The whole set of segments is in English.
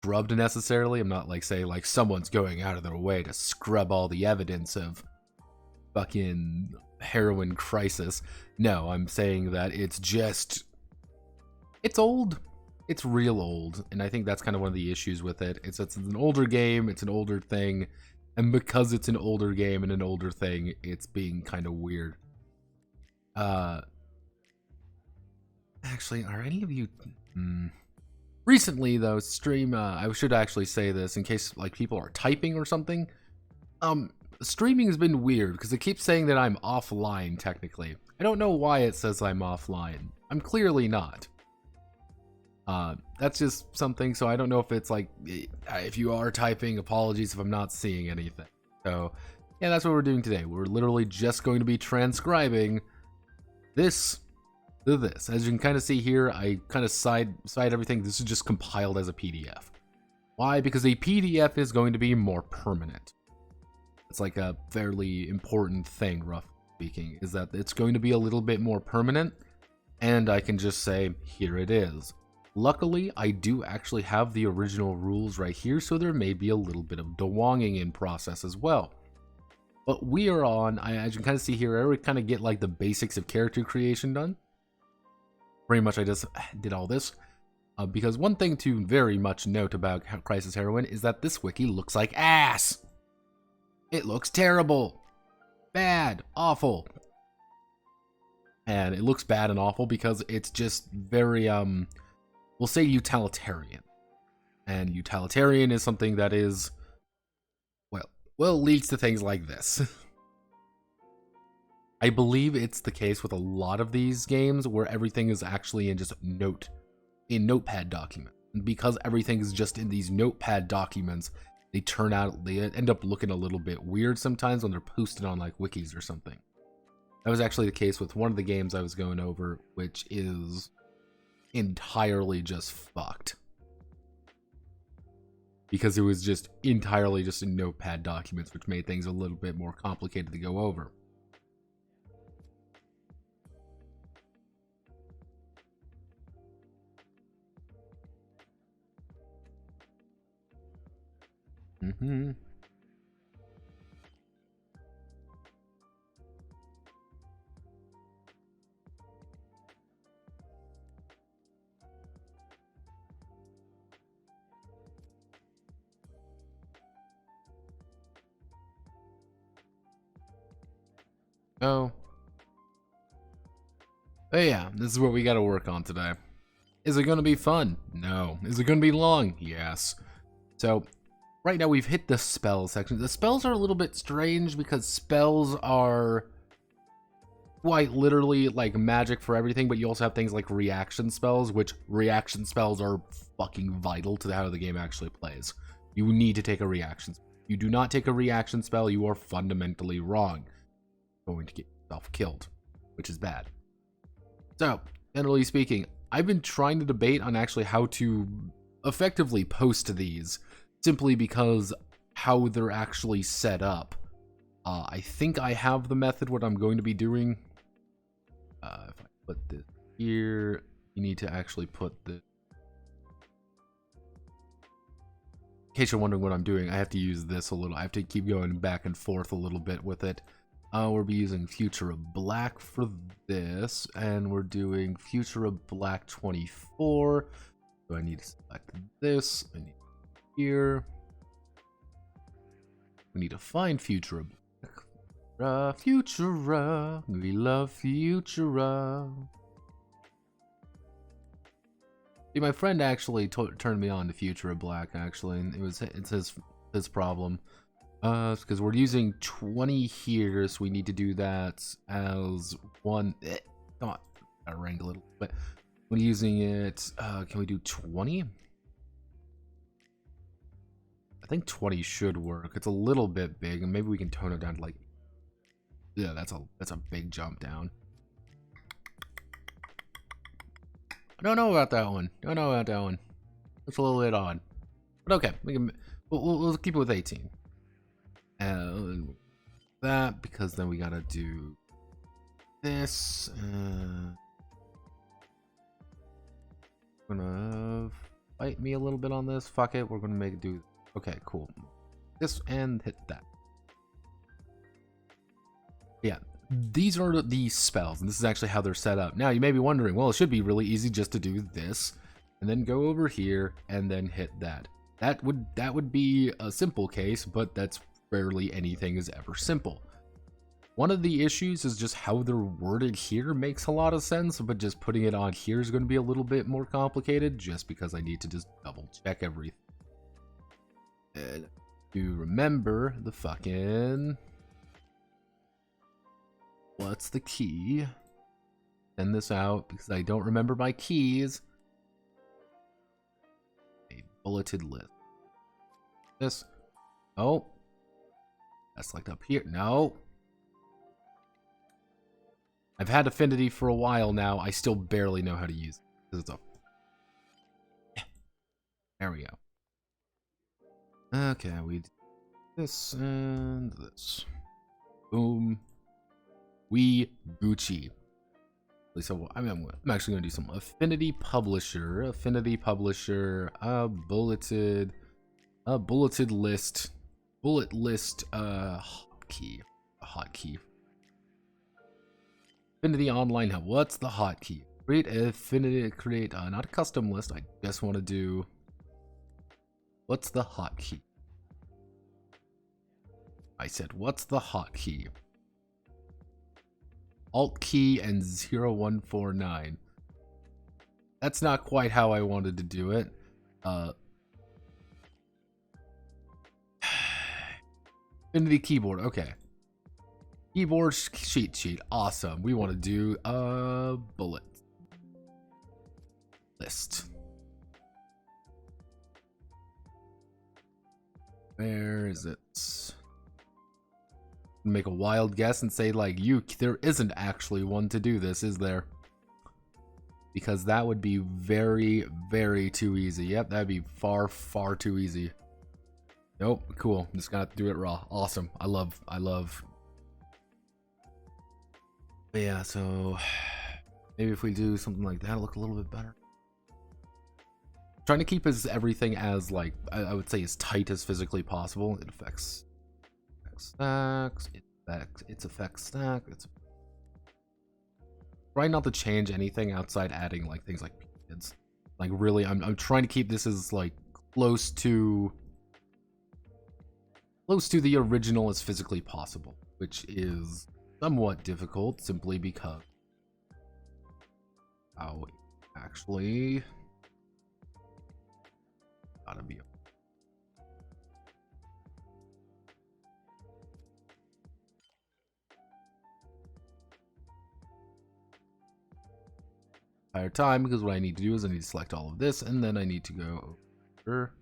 scrubbed necessarily. I'm not like saying like someone's going out of their way to scrub all the evidence of fucking heroin crisis. No, I'm saying that it's old. It's real old, and I think that's kind of one of the issues with it. It's an older game, it's an older thing, and because it's an older game and an older thing, it's being kind of weird. Actually, are any of you recently though stream? I should actually say this in case like people are typing or something. Streaming has been weird because it keeps saying that I'm offline. Technically, I don't know why it says I'm offline. I'm clearly not. That's just something, so I don't know if it's like, if you are typing, apologies if I'm not seeing anything. So, yeah, that's what we're doing today. We're literally just going to be transcribing this to this. As you can kind of see here, I kind of side everything. This is just compiled as a PDF. Why? Because a PDF is going to be more permanent. It's like a fairly important thing, roughly speaking, is that it's going to be a little bit more permanent, and I can just say, here it is. Luckily, I do actually have the original rules right here, so there may be a little bit of dewonging in process as well. But we are on, as you can kind of see here, I already kind of get like the basics of character creation done. Pretty much I just did all this. Because one thing to very much note about Crisis Heroine is that this wiki looks like ass. It looks terrible. Bad. Awful. And it looks bad and awful because it's just very, we'll say utilitarian. And utilitarian is something that is, well, leads to things like this. I believe it's the case with a lot of these games where everything is actually in just notepad document. And because everything is just in these notepad documents, they end up looking a little bit weird sometimes when they're posted on like wikis or something. That was actually the case with one of the games I was going over, which is entirely just fucked. Because it was just entirely just in notepad documents, which made things a little bit more complicated to go over. Oh. But yeah, this is what we gotta work on today. Is it gonna be fun? No. Is it gonna be long? Yes. So, right now we've hit the spell section. The spells are a little bit strange because spells are quite literally like magic for everything, but you also have things like reaction spells, which reaction spells are fucking vital to how the game actually plays. You need to take a reaction spell. If you do not take a reaction spell, you are fundamentally wrong. You're going to get yourself killed, which is bad. So, generally speaking, I've been trying to debate on actually how to effectively post these, simply because how they're actually set up. I think I have the method. What I'm going to be doing, if I put this here, you need to actually put the, in case you're wondering what I'm doing, I have to use this a little. I have to keep going back and forth a little bit with it. We'll be using Future of Black for this, and we're doing Future of Black 24. So I need to select this. I need here. We need to find Future of Black. Futura, we love Futura. See, my friend actually turned me on to Future of Black. Actually, and it's his problem. Because we're using 20 here, so we need to do that as one. Come on, gotta rank a little bit. We're using it. Can we do 20? I think 20 should work. It's a little bit big, and maybe we can tone it down to like. Yeah, that's a big jump down. I don't know about that one. Don't know about that one. It's a little bit odd, but okay. We'll keep it with 18. That, because then we gotta do this. Gonna fight me a little bit on this. Fuck it, we're gonna make it do. Okay, cool. This and hit that. Yeah, these are the spells, and this is actually how they're set up. Now you may be wondering, well, it should be really easy just to do this, and then go over here and then hit that. That would be a simple case, but that's rarely anything is ever simple. One of the issues is just how they're worded here makes a lot of sense, but just putting it on here is going to be a little bit more complicated, just because I need to just double check everything. And you remember the fucking... What's the key? Send this out because I don't remember my keys. A bulleted list. This. Oh. That's like up here. No. I've had Affinity for a while now. I still barely know how to use it. Because it's a... Yeah. There we go. Okay, we do this and this. Boom. We Gucci. So I'm actually going to do some Affinity Publisher, bulleted list, bullet list, hotkey, a hotkey. Affinity Online Hub. What's the hotkey? Create Affinity, not a custom list. I just want to do. What's the hotkey? I said, what's the hotkey? Alt key and 0149. That's not quite how I wanted to do it. Into the keyboard. Okay. Keyboard cheat sheet. Awesome. We want to do a bullet list. Where is it? Make a wild guess and say like there isn't actually one to do this, is there? Because that would be very, very too easy. Yep, that'd be far, far too easy. Nope, cool. I'm just gonna have to do it raw. Awesome. I love. But yeah, so maybe if we do something like that, it'll look a little bit better. Trying to keep everything as like I would say as tight as physically possible. It affects stacks, its effects stack. It's trying not to change anything outside adding like things like periods. Like really, I'm trying to keep this as like close to the original as physically possible, which is somewhat difficult simply because how it actually gotta be. Entire time, because what I need to do is I need to select all of this, and then I need to go over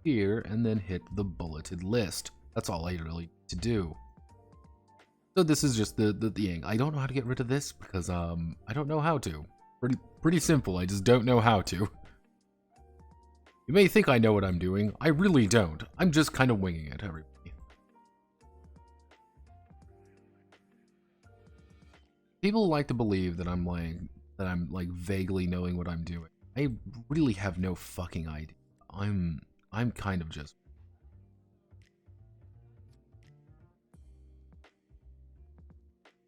here and then hit the bulleted list. That's all I really need to do. So this is just the thing. I don't know how to get rid of this because I don't know how to. Pretty simple. I just don't know how to. You may think I know what I'm doing. I really don't. I'm just kind of winging it, everybody. People like to believe that I'm like vaguely knowing what I'm doing. I really have no fucking idea. I'm kind of just.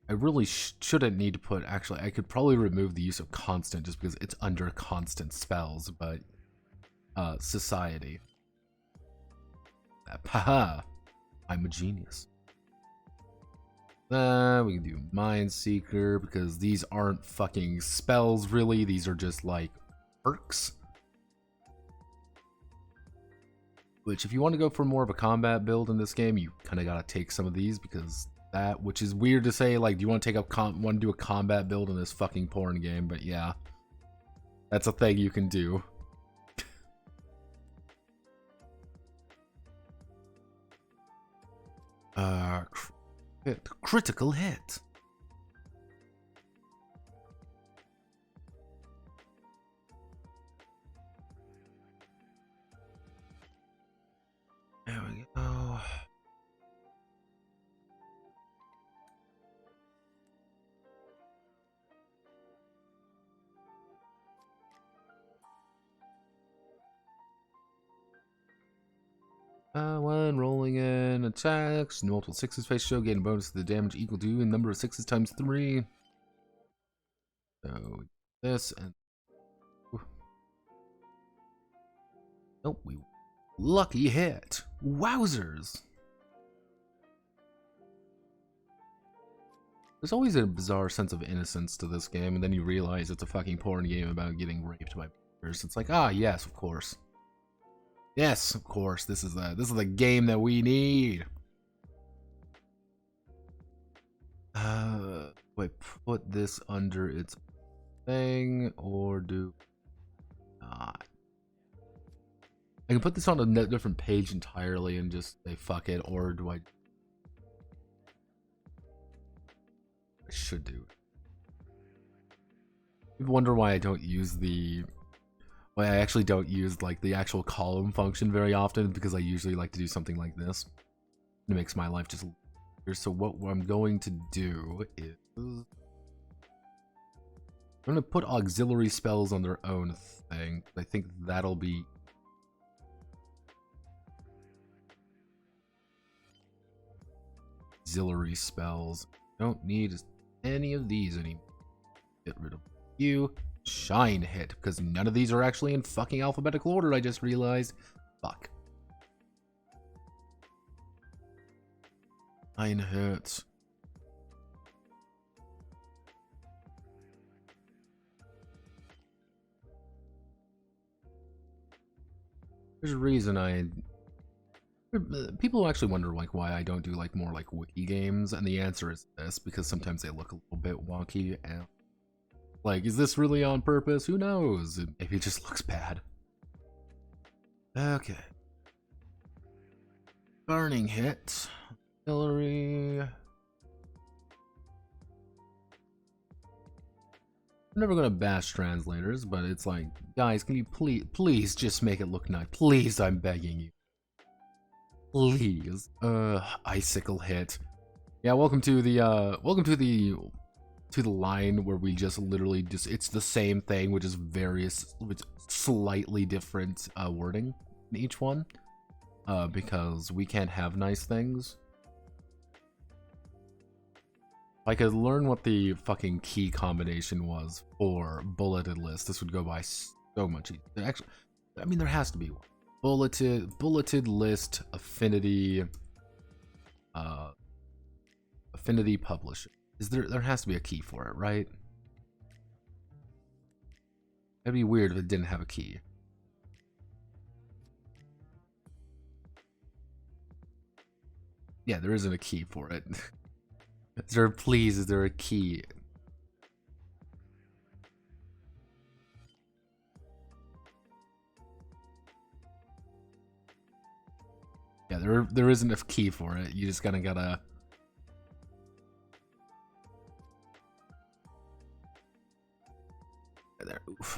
I really shouldn't need to put. Actually, I could probably remove the use of constant just because it's under constant spells. But society. Haha, I'm a genius. We can do Mind Seeker because these aren't fucking spells, really. These are just like perks. Which, if you want to go for more of a combat build in this game, you kind of gotta take some of these because that, which is weird to say. Like, do you want to take up want to do a combat build in this fucking porn game? But yeah, that's a thing you can do. Critical hit. There we go. When rolling in attacks, multiple sixes face show, gain a bonus to the damage equal to a number of sixes times 3. So this and nope, we lucky hit. Wowzers! There's always a bizarre sense of innocence to this game, and then you realize it's a fucking porn game about getting raped by bears. It's like, ah, yes, of course. Yes, of course. This is the game that we need. Do I put this under its thing or do not? I can put this on a different page entirely and just say fuck it, or do I should do it. People wonder why I don't use why I actually don't use like the actual column function very often, because I usually like to do something like this. It makes my life just easier. So what I'm going to do is I'm going to put auxiliary spells on their own thing. I think that'll be auxiliary spells. Don't need any of these anymore. Get rid of you. Shine hit, because none of these are actually in fucking alphabetical order, I just realized. Fuck. Shine hit. There's a reason people actually wonder like why I don't do like more like wiki games, and the answer is this, because sometimes they look a little bit wonky and like, is this really on purpose? Who knows? Maybe it just looks bad. Okay. Burning hit. Hillary. I'm never gonna bash translators, but it's like, guys, can you please just make it look nice? Please, I'm begging you. Please. Icicle hit. Yeah, welcome to the line where we just literally it's the same thing with just with slightly different wording in each one, because we can't have nice things. If I could learn what the fucking key combination was for bulleted list, this would go by so much easier. Actually, I mean, there has to be one. Bulleted list affinity affinity publisher. There has to be a key for it, right? It'd be weird if it didn't have a key. Yeah, there isn't a key for it. Is there a key? Yeah, there isn't a key for it. You just gotta there. Oof.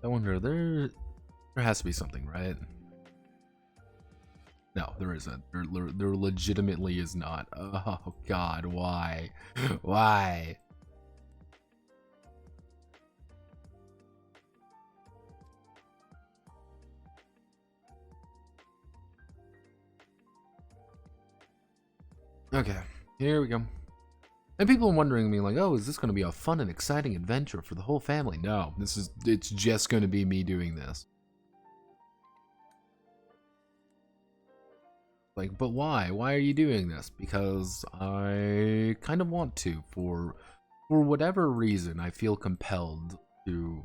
I wonder, there has to be something, right? No, there isn't. There legitimately is not. Oh god, why? Why? Okay, here we go. And people are wondering me like, oh, is this going to be a fun and exciting adventure for the whole family? No, it's just going to be me doing this. Like, but why? Why are you doing this? Because I kind of want to. For whatever reason, I feel compelled to.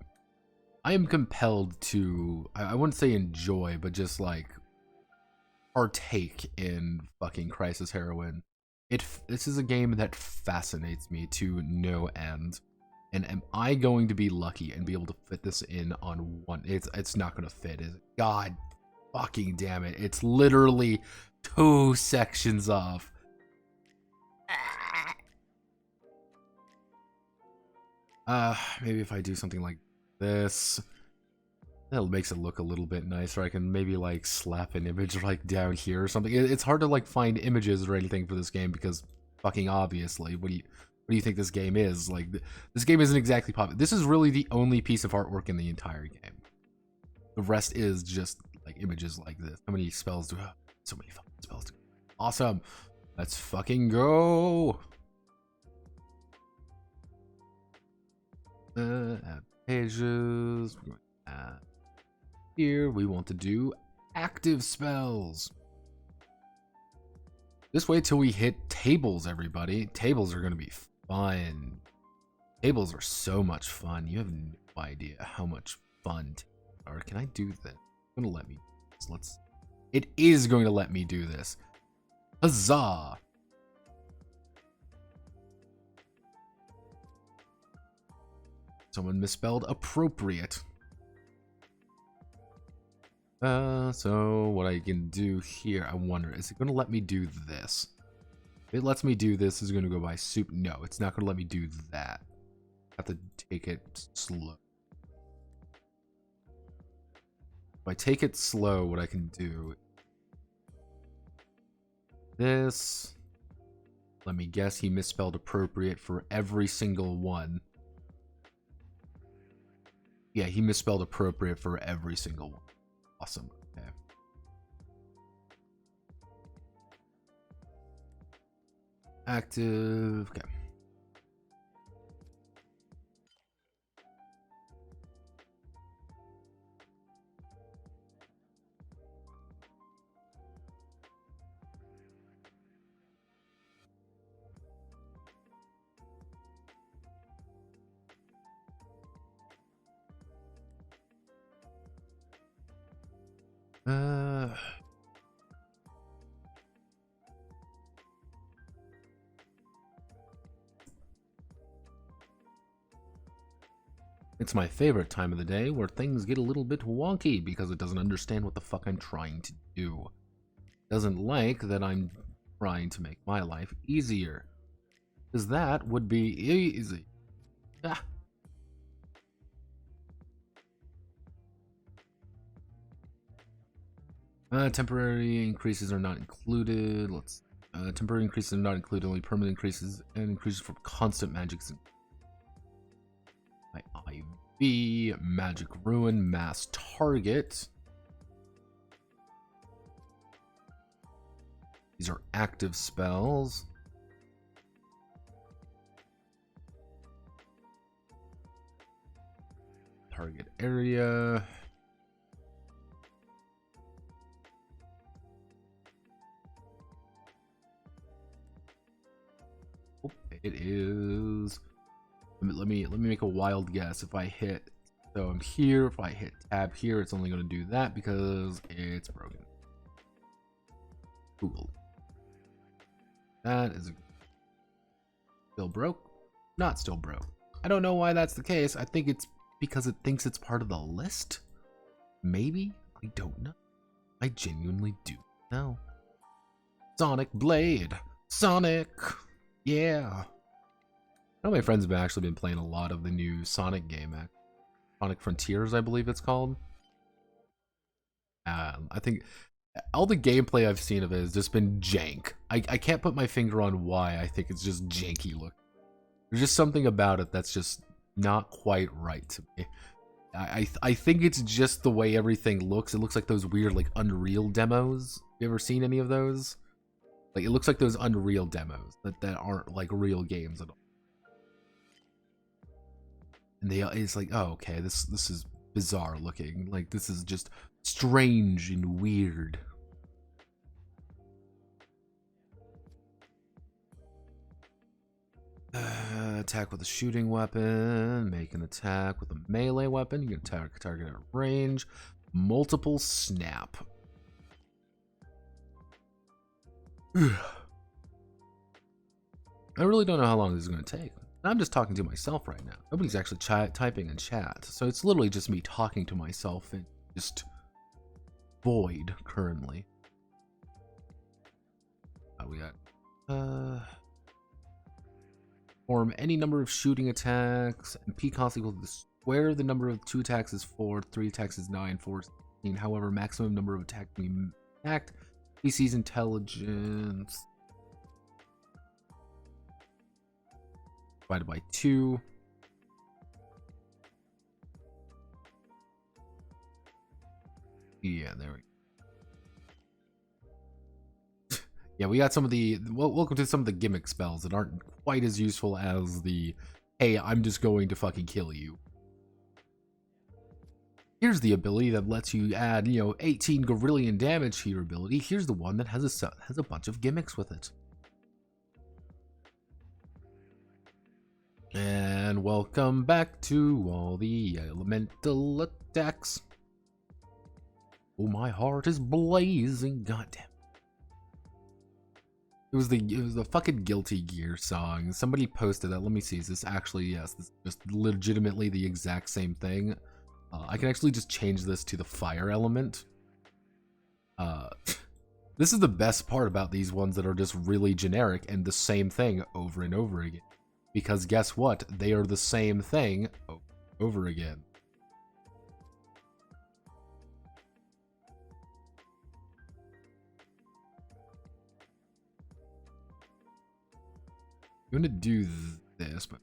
I am compelled to. I wouldn't say enjoy, but just like partake in fucking Crisis Heroine. This is a game that fascinates me to no end. And am I going to be lucky and be able to fit this in on one? It's not going to fit, is it? God fucking damn it. It's literally 2 sections off. Maybe if I do something like this, that makes it look a little bit nicer. I can maybe like slap an image like down here or something. It's hard to like find images or anything for this game because fucking obviously, what do you think this game is? Like, this game isn't exactly popular. This is really the only piece of artwork in the entire game. The rest is just like images like this. How many spells do I have? So many fucking spells. Awesome. Let's fucking go. Add pages. We're going to add here. We want to do active spells. Just wait till we hit tables, everybody. Tables are going to be fun. Tables are so much fun. You have no idea how much fun tables are. Can I do this? It's going to let me do this. It is going to let me do this. Huzzah! Someone misspelled appropriate. So what I can do here, I wonder, is it going to let me do this? If it lets me do this, is it going to go by soup? No, it's not going to let me do that. I have to take it slow. If I take it slow, what I can do... This... Let me guess, he misspelled appropriate for every single one. Yeah, he misspelled appropriate for every single one. Awesome. Okay. Active. Okay. It's my favorite time of the day where things get a little bit wonky because it doesn't understand what the fuck I'm trying to do. It doesn't like that I'm trying to make my life easier. Because that would be easy. Ah. Temporary increases are not included. Let's temporary increases are not included, only permanent increases and increases from constant magics. My IV, Magic Ruin, Mass Target. These are active spells. Target area. Oh, it is. Let me make a wild guess. If I hit, so I'm here. If I hit tab here, it's only going to do that because it's broken. Cool. That is still broke. Not still broke. I don't know why that's the case. I think it's because it thinks it's part of the list. Maybe? I don't know. I genuinely do know. Sonic Blade. Sonic. Yeah. I know my friends have actually been playing a lot of the new Sonic game. Sonic Frontiers, I believe it's called. I think all the gameplay I've seen of it has just been jank. I can't put my finger on why. I think it's just janky look. There's just something about it that's just not quite right to me. I think it's just the way everything looks. It looks like those weird like Unreal demos. You ever seen any of those? Like it looks like those Unreal demos that aren't like real games at all. And it's like, oh, okay, this is bizarre looking. Like this is just strange and weird. Attack with a shooting weapon. Make an attack with a melee weapon. You can target at range. Multiple snap. I really don't know how long this is going to take. I'm just talking to myself right now. Nobody's actually typing in chat. So it's literally just me talking to myself in just void currently. We got perform any number of shooting attacks, and P cost equal to the square. The number of 2 attacks is 4, 3 attacks is 9, 4 is 16. However, maximum number of attacks can be attacked. PC's intelligence divided by 2. Yeah, there we go. Yeah, we got some of the... welcome to some of the gimmick spells that aren't quite as useful as the, hey, I'm just going to fucking kill you. Here's the ability that lets you add, 18 gorillion damage to your ability. Here's the one that has a bunch of gimmicks with it. And welcome back to all the elemental attacks. Oh, my heart is blazing. Goddamn. It was the fucking Guilty Gear song. Somebody posted that. Let me see. Is this actually, yes, this is just legitimately the exact same thing. I can actually just change this to the fire element. This is the best part about these ones that are just really generic and the same thing over and over again. Because guess what? They are the same thing over again. I'm gonna do this, but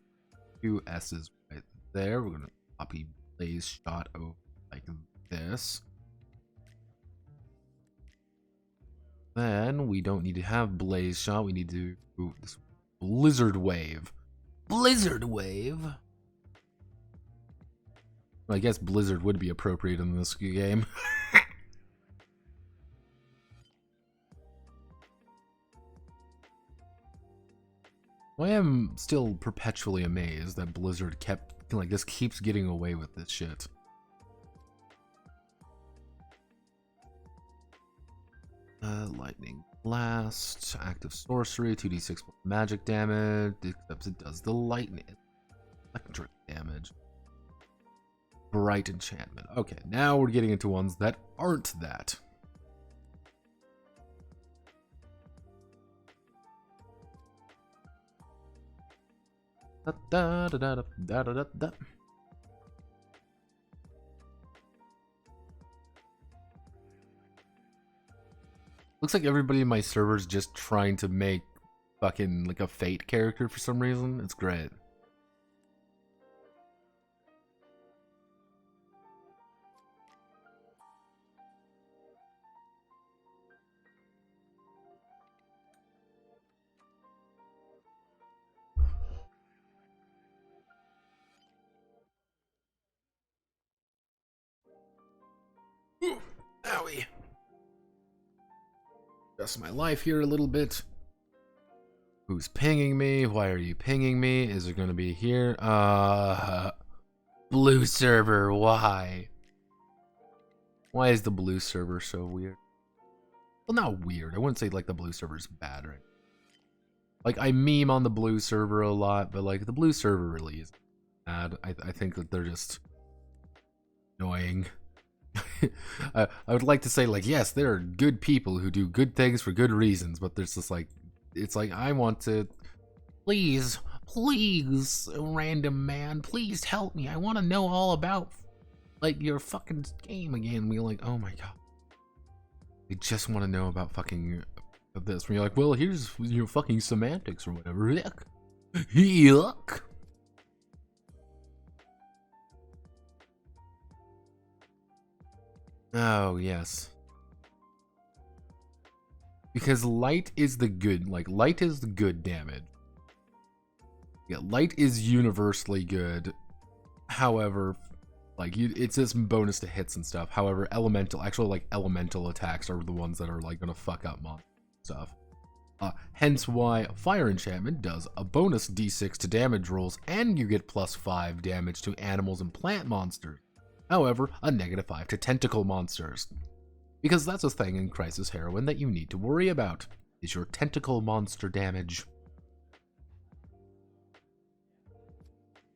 2 S's right there. We're gonna copy Blaze Shot over like this. Then we don't need to have Blaze Shot. We need to do this Blizzard Wave. Blizzard Wave. Well, I guess Blizzard would be appropriate in this game. I am still perpetually amazed that Blizzard just keeps getting away with this shit. Lightning Blast, active sorcery, 2d6 magic damage, except it does the lightning, electric damage. Bright enchantment. Okay, now we're getting into ones that aren't that. Da, da, da, da, da, da, da, da. Looks like everybody in my server's just trying to make fucking like a Fate character for some reason. It's great. Owie. Adjust my life here a little bit. Who's pinging me? Why are you pinging me? Is it gonna be here? Blue server, why? Why is the blue server so weird? Well, not weird. I wouldn't say like the blue server's bad, right? Like I meme on the blue server a lot, but like the blue server really is bad. I think that they're just annoying. I would like to say like, yes, there are good people who do good things for good reasons, but there's just like, it's like, I want to, please, random man, please help me. I want to know all about like your fucking game again. We're like, oh my god, they just want to know about fucking this. When you're like, well, here's your fucking semantics or whatever. Yuck. Yuck. Oh, yes. Because light is the good, like, light is the good damage. Yeah, light is universally good. However, like, it's just bonus to hits and stuff. However, elemental attacks are the ones that are, like, gonna fuck up monster stuff. Hence why fire enchantment does a bonus d6 to damage rolls, and you get +5 damage to animals and plant monsters. However, a -5 to tentacle monsters. Because that's a thing in Crisis Heroine that you need to worry about, is your tentacle monster damage.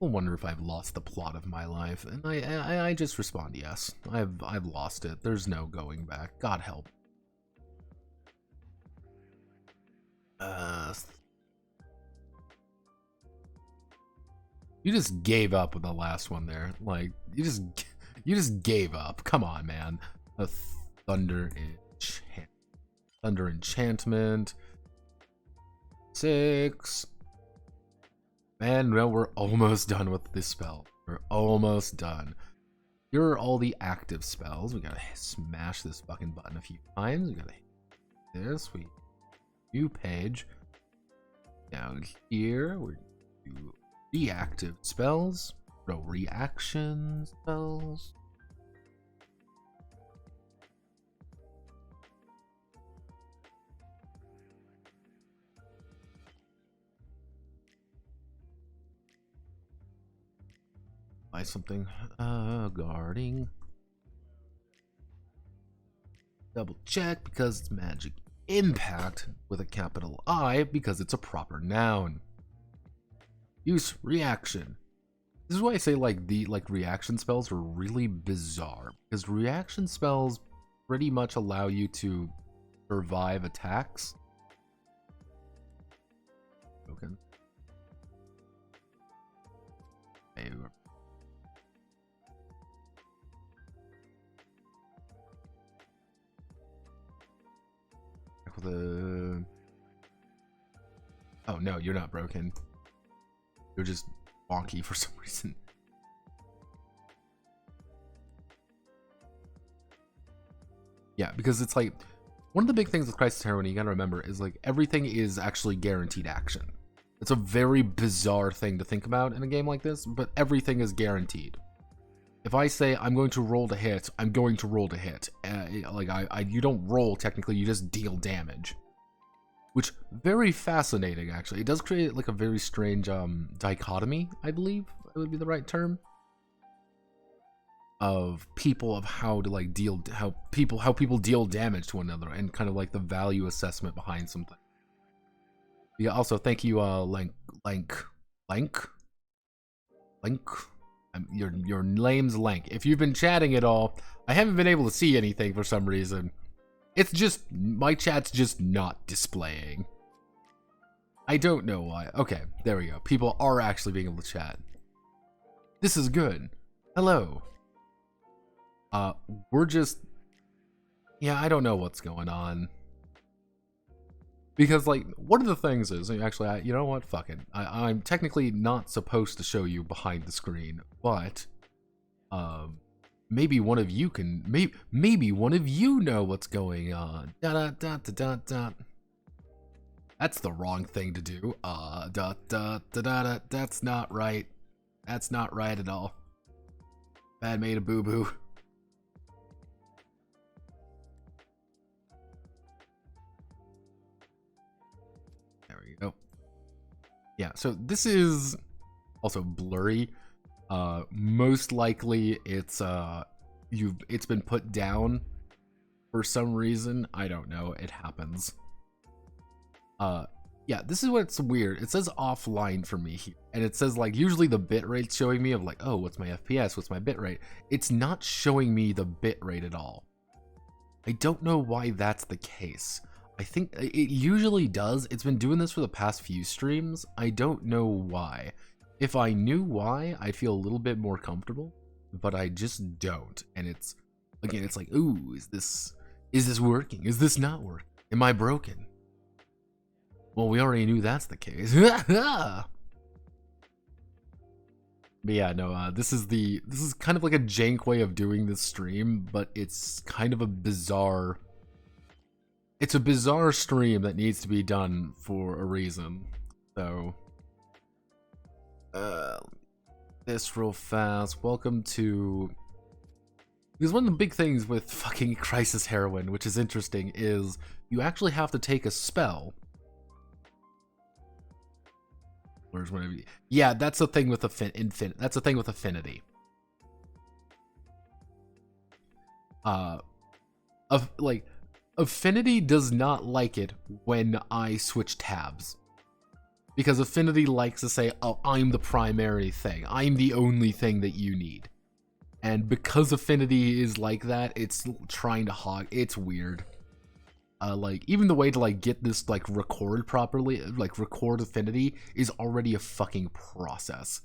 I wonder if I've lost the plot of my life, and I just respond yes. I've lost it. There's no going back. God help. You just gave up with the last one there. Like, you just gave up. Come on, man. A thunder enchantment. 6. Man, no, we're almost done with this spell. We're almost done. here are all the active spells. We gotta smash this fucking button a few times. We gotta hit this. New page. Down here, we're gonna do reactive spells. No, reaction spells. Buy something. Guarding. Double check because it's magic impact with a capital I because it's a proper noun. Use reaction. This is why I say like reaction spells are really bizarre because reaction spells pretty much allow you to survive attacks. Okay. Oh no, you're not broken. You're just wonky for some reason. Yeah, because it's like one of the big things with Crisis Heroine you gotta remember is like everything is actually guaranteed action. It's a very bizarre thing to think about in a game like this, but everything is guaranteed. If I say I'm going to roll to hit, I'm going to roll to hit. You don't roll technically, you just deal damage. Which, very fascinating actually. It does create like a very strange dichotomy, I believe it would be the right term. Of people, of how to like deal, how people deal damage to one another, and kind of like the value assessment behind something. Yeah, also thank you, Lank. Your name's Lank. If you've been chatting at all, I haven't been able to see anything for some reason. It's just, my chat's just not displaying. I don't know why. Okay, there we go. People are actually being able to chat. This is good. Hello. We're just... Yeah, I don't know what's going on. Because, like, one of the things is, actually, you know what? Fuck it. I'm technically not supposed to show you behind the screen, but, maybe one of you can, maybe one of you know what's going on. That's the wrong thing to do. That's not right. That's not right at all. Bad made a boo-boo. There we go. Yeah, so this is also blurry. Most likely it's been put down for some reason. I don't know. It happens. Yeah, this is what's weird. It says offline for me here, and it says like usually the bitrate's showing me of like, oh, what's my FPS? What's my bitrate? It's not showing me the bitrate at all. I don't know why that's the case. I think it usually does. It's been doing this for the past few streams. I don't know why. If I knew why, I'd feel a little bit more comfortable, but I just don't. And it's, again, it's like, ooh, is this working? Is this not working? Am I broken? Well, we already knew that's the case. But yeah, no, this is kind of like a jank way of doing this stream, but it's kind of a bizarre, it's a bizarre stream that needs to be done for a reason. So, this real fast. Welcome to, because one of the big things with fucking Crisis Heroine, which is interesting, is you actually have to take a spell. Where's one of you? Yeah, that's the thing with that's the thing with affinity. Affinity does not like it when I switch tabs. Because Affinity likes to say, oh, I'm the primary thing. I'm the only thing that you need. And because Affinity is like that, it's trying to hog. It's weird. Like, even the way to, like, get this, like, record properly, like, record Affinity is already a fucking process.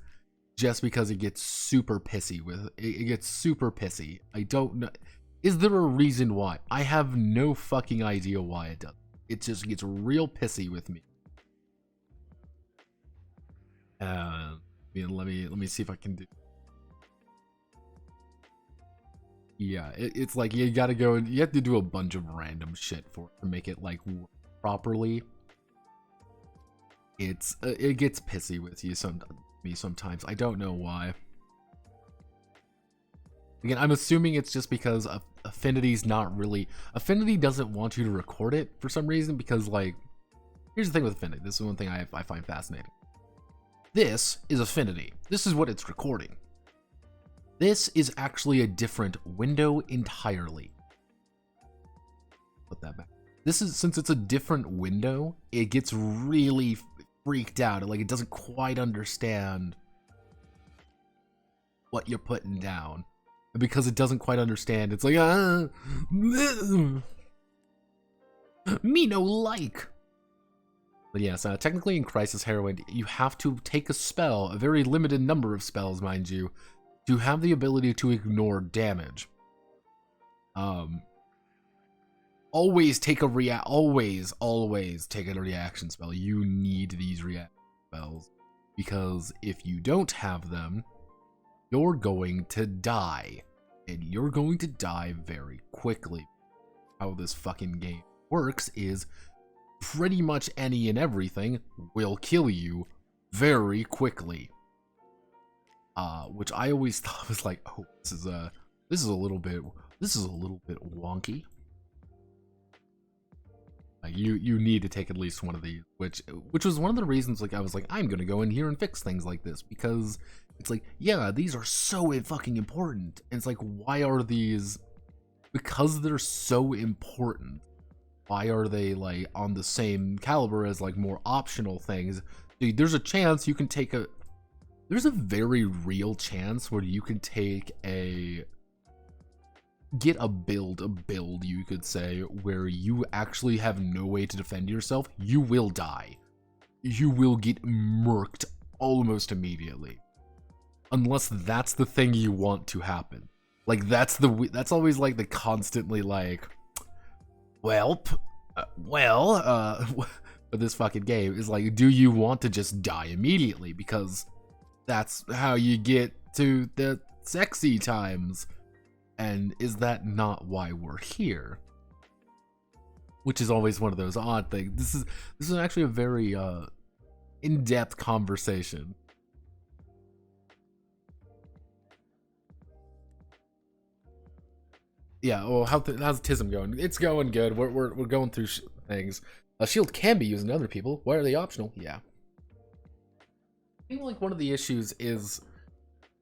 Just because it gets super pissy with, it gets super pissy. I don't know. Is there a reason why? I have no fucking idea why it does. It just gets real pissy with me. Let me see if I can do. Yeah, it's like you gotta go and you have to do a bunch of random shit for it to make it like work properly. It gets pissy with you sometimes. I don't know why. Again, I'm assuming it's just because Affinity's not really... Affinity doesn't want you to record it for some reason because, like... Here's the thing with Affinity. This is one thing I find fascinating. This is Affinity. This is what it's recording. This is actually a different window entirely. Put that back. This is... Since it's a different window, it gets really freaked out. Like, it doesn't quite understand what you're putting down. Because it doesn't quite understand, it's like, me no like. But yes, technically in Crisis Heroine, you have to take a spell, a very limited number of spells, mind you, to have the ability to ignore damage. Always take a always take a reaction spell. You need these reaction spells because if you don't have them, you're going to die. And you're going to die very quickly. How this fucking game works is pretty much any and everything will kill you very quickly. Which I always thought was like, oh, this is a little bit wonky. Like you need to take at least one of these, which was one of the reasons like I was like, I'm gonna go in here and fix things like this, because it's like, yeah, these are so fucking important. And it's like, why are these, because they're so important, why are they like on the same caliber as like more optional things? Dude, there's a chance you can take there's a very real chance where you can take get a build, you could say, where you actually have no way to defend yourself. You will die. You will get murked almost immediately. Unless that's the thing you want to happen. Like, that's always like the constantly like, but this fucking game is like, do you want to just die immediately? Because that's how you get to the sexy times. And is that not why we're here? Which is always one of those odd things. This is actually a very in-depth conversation. Yeah. Well, how's TISM going? It's going good. We're going through things. A shield can be used in other people. Why are they optional? Yeah. I think like one of the issues is.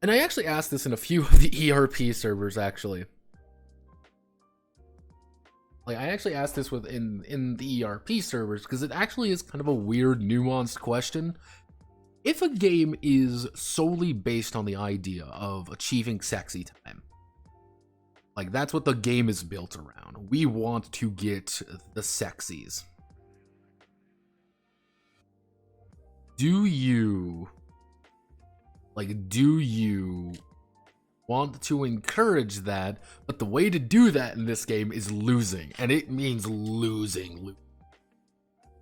And I actually asked this in a few of the ERP servers, actually. Like, I actually asked this in the ERP servers, because it actually is kind of a weird, nuanced question. If a game is solely based on the idea of achieving sexy time, like, that's what the game is built around. We want to get the sexies. Do you want to encourage that? But the way to do that in this game is losing, and it means losing.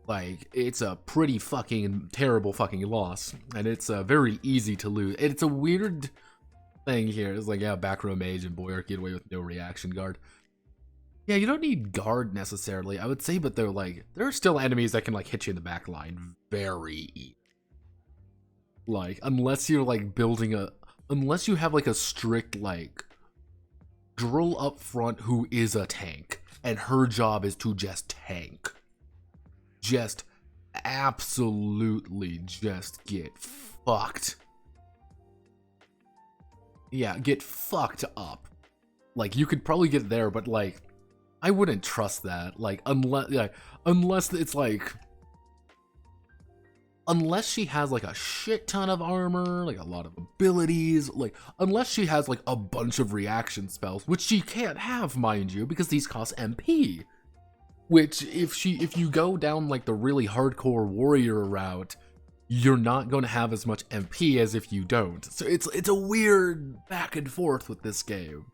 Like, it's a pretty fucking terrible fucking loss, and it's very easy to lose. It's a weird thing here. It's like, yeah, back row mage and Boyark get away with no reaction guard. Yeah, you don't need guard necessarily, I would say, but there are still enemies that can like hit you in the back line very easy. Like, unless you're like unless you have like a strict like girl up front who is a tank and her job is to just tank. Just absolutely just get fucked. Yeah, get fucked up. Like, you could probably get there, but like, I wouldn't trust that. Like, unless it's like, unless she has like a shit ton of armor, like a lot of abilities, like unless she has like a bunch of reaction spells, which she can't have, mind you, because these cost MP. Which if you go down like the really hardcore warrior route, you're not going to have as much MP as if you don't. So it's a weird back and forth with this game.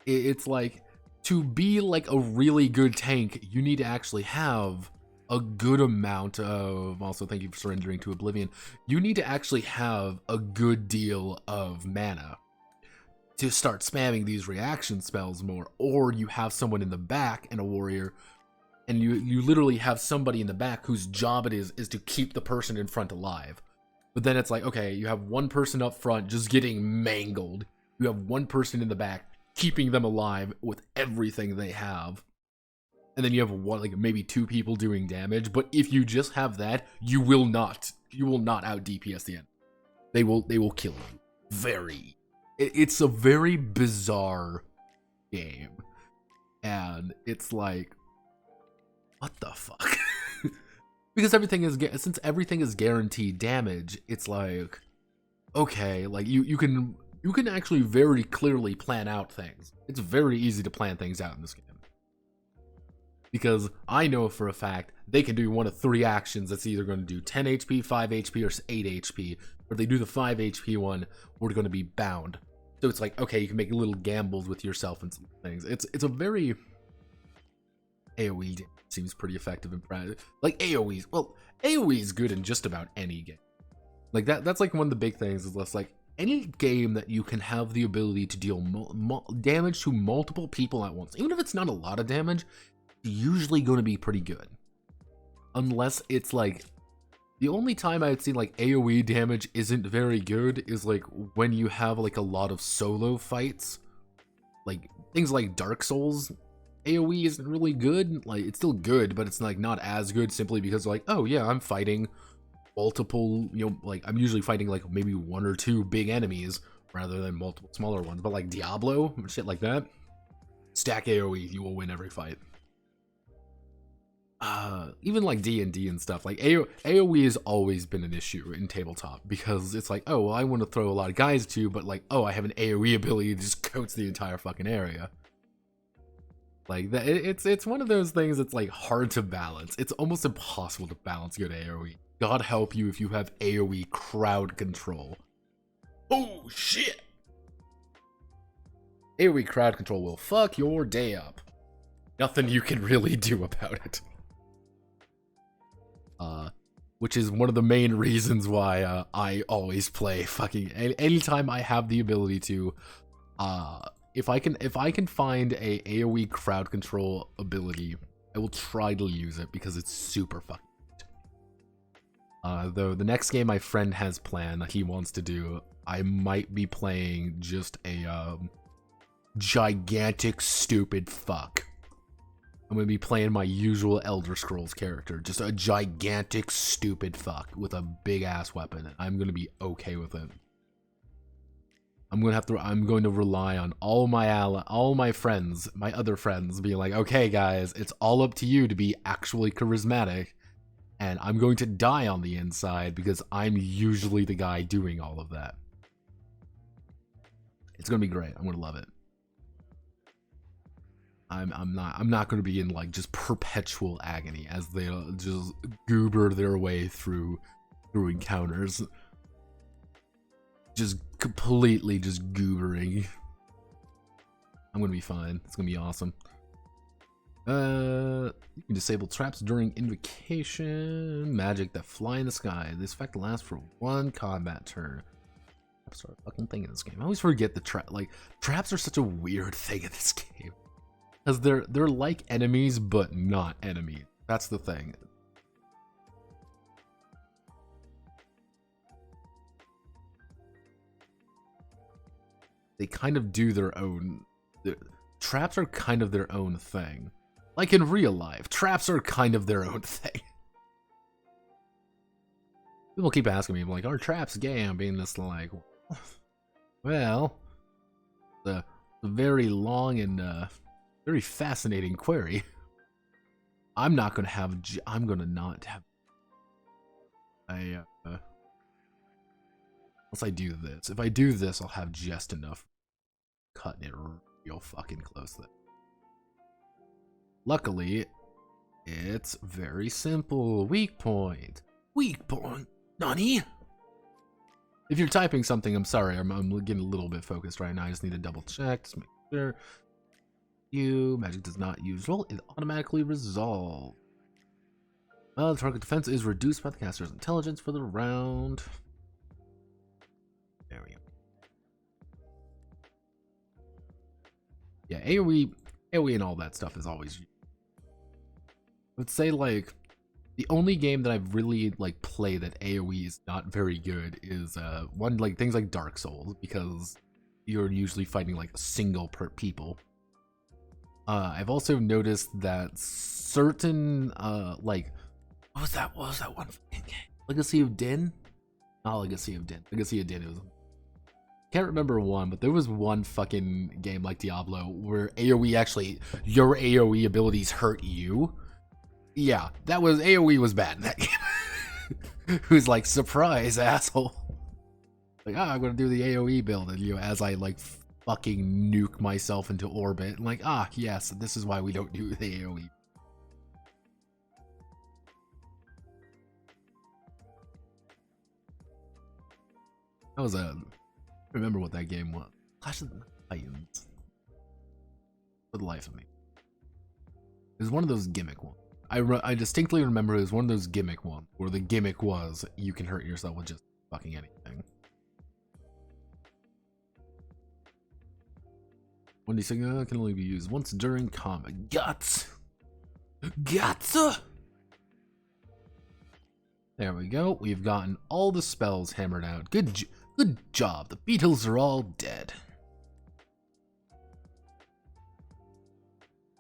It's like, to be like a really good tank, you need to actually have a good amount of, also thank you for surrendering to Oblivion, you need to actually have a good deal of mana to start spamming these reaction spells more, or you have someone in the back and a warrior, and you literally have somebody in the back whose job it is to keep the person in front alive. But then it's like, okay, you have one person up front just getting mangled. You have one person in the back keeping them alive with everything they have. And then you have one, like maybe two people doing damage. But if you just have that, you will not out DPS the end. They will kill you. It's a very bizarre game. And it's like, what the fuck? Because since everything is guaranteed damage, it's like, okay, like you can actually very clearly plan out things. It's very easy to plan things out in this game. Because I know for a fact they can do one of three actions that's either going to do 10 HP, 5 HP, or 8 HP. Or if they do the 5 HP one, we're going to be bound. So it's like, okay, you can make little gambles with yourself and some things. It's a very... AoE seems pretty effective in practice. Like AoEs, well, AoE is good in just about any game. Like that's like one of the big things is less like any game that you can have the ability to deal damage to multiple people at once, even if it's not a lot of damage, it's usually going to be pretty good. Unless it's like, the only time I've seen like AoE damage isn't very good is like when you have like a lot of solo fights, like things like Dark Souls. AoE isn't really good. Like, it's still good, but it's like not as good simply because like, oh yeah, I'm fighting multiple, like I'm usually fighting like maybe one or two big enemies rather than multiple smaller ones. But like Diablo and shit like that, stack AoE, you will win every fight. Even like D&D and stuff, like AoE has always been an issue in tabletop because it's like, oh well, I want to throw a lot of guys too, but like, oh, I have an AoE ability that just coats the entire fucking area. Like that, it's one of those things that's like hard to balance. It's almost impossible to balance good AoE. God help you if you have AoE crowd control. Oh shit! AoE crowd control will fuck your day up. Nothing you can really do about it. Which is one of the main reasons why I always play fucking anytime I have the ability to. If I can find a AoE crowd control ability, I will try to use it because it's super fucking good. Though the next game my friend has planned that he wants to do, I might be playing just a gigantic stupid fuck. I'm gonna be playing my usual Elder Scrolls character, just a gigantic stupid fuck with a big ass weapon, and I'm gonna be okay with it. I'm going to rely on all my friends, my other friends, being like, okay guys, it's all up to you to be actually charismatic, and I'm going to die on the inside because I'm usually the guy doing all of that. It's gonna be great. I'm gonna love it. I'm not gonna be in like just perpetual agony as they just goober their way through encounters. Just completely just goobering. I'm gonna be fine. It's gonna be awesome. You can disable traps during invocation. Magic that fly in the sky. This effect lasts for one combat turn. Traps are a fucking thing in this game. I always forget the trap. Like, traps are such a weird thing in this game. Because they're like enemies, but not enemies. That's the thing. They kind of do their own... Traps are kind of their own thing. Like in real life, traps are kind of their own thing. People keep asking me, like, are traps gay? I'm being this like... Well... The very long and very fascinating query. I'm not gonna have... I'm gonna not have... Unless I do this. If I do this, I'll have just enough cutting it real fucking close there. Luckily, it's very simple. Weak point. Weak point. Nani? If you're typing something, I'm sorry. I'm getting a little bit focused right now. I just need to double check. Just make sure. Magic does not use roll. It automatically resolves. The target defense is reduced by the caster's intelligence for the round. There we go. Yeah, AoE and all that stuff is always. I would say like the only game that I've really like played that AoE is not very good is one like things like Dark Souls, because you're usually fighting like single per people. I've also noticed that certain like what was that one fucking game? Legacy of Din? Not Legacy of Din. Legacy of Din was. Can't remember one, but there was one fucking game like Diablo where AoE actually, your AoE abilities hurt you. Yeah, that was AoE was bad in that game. Who's like, surprise, asshole. Like, I'm gonna do the AoE build, and you know, as I like fucking nuke myself into orbit, I'm like, yes, this is why we don't do the AoE. That was a. Remember what that game was? Clash of the Titans. For the life of me, it was one of those gimmick ones. I distinctly remember it was one of those gimmick ones where the gimmick was you can hurt yourself with just fucking anything. When you say can only be used once during combat. Guts. There we go. We've gotten all the spells hammered out. Good job. The Beatles are all dead.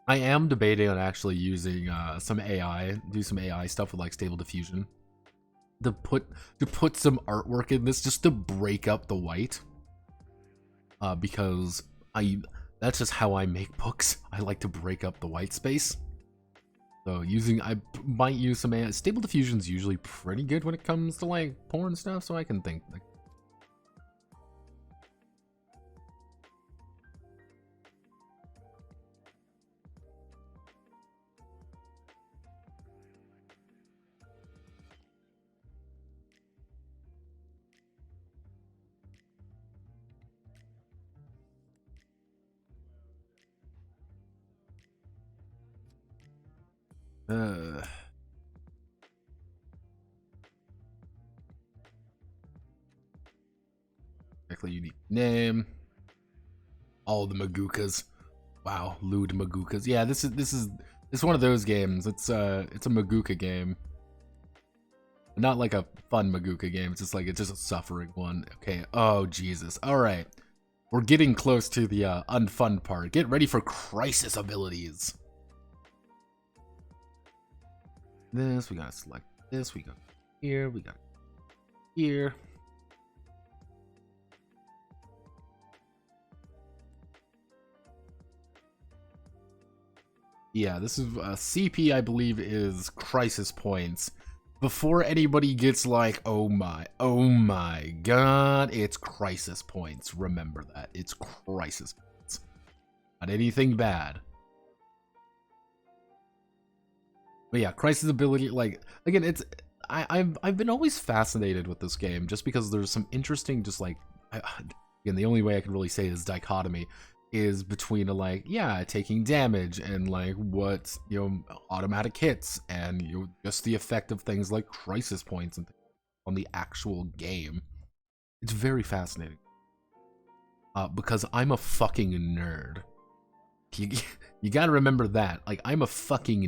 I am debating on actually using some AI, do some AI stuff with like Stable Diffusion, to put some artwork in this just to break up the white. Because that's just how I make books. I like to break up the white space. So I might use some AI. Stable Diffusion's usually pretty good when it comes to like porn stuff, so I can think like. Exactly unique name. All the Magookas. Wow, lewd Magookas. Yeah, this is one of those games. It's a Magooka game. Not like a fun Magooka game. It's just a suffering one. Okay. Oh Jesus. All right. We're getting close to the unfun part. Get ready for crisis abilities. This, we gotta select this, we got here, we got here. Yeah, this is CP, I believe, is crisis points. Before anybody gets like, oh my god, it's crisis points. Remember that. It's crisis points. Not anything bad. But yeah, crisis ability, like, again, it's I've been always fascinated with this game just because there's some interesting, just like, again, the only way I can really say is dichotomy is between like, yeah, taking damage and like what, you know, automatic hits and, you know, just the effect of things like crisis points and on the actual game. It's very fascinating. Because I'm a fucking nerd. You gotta remember that. Like, I'm a fucking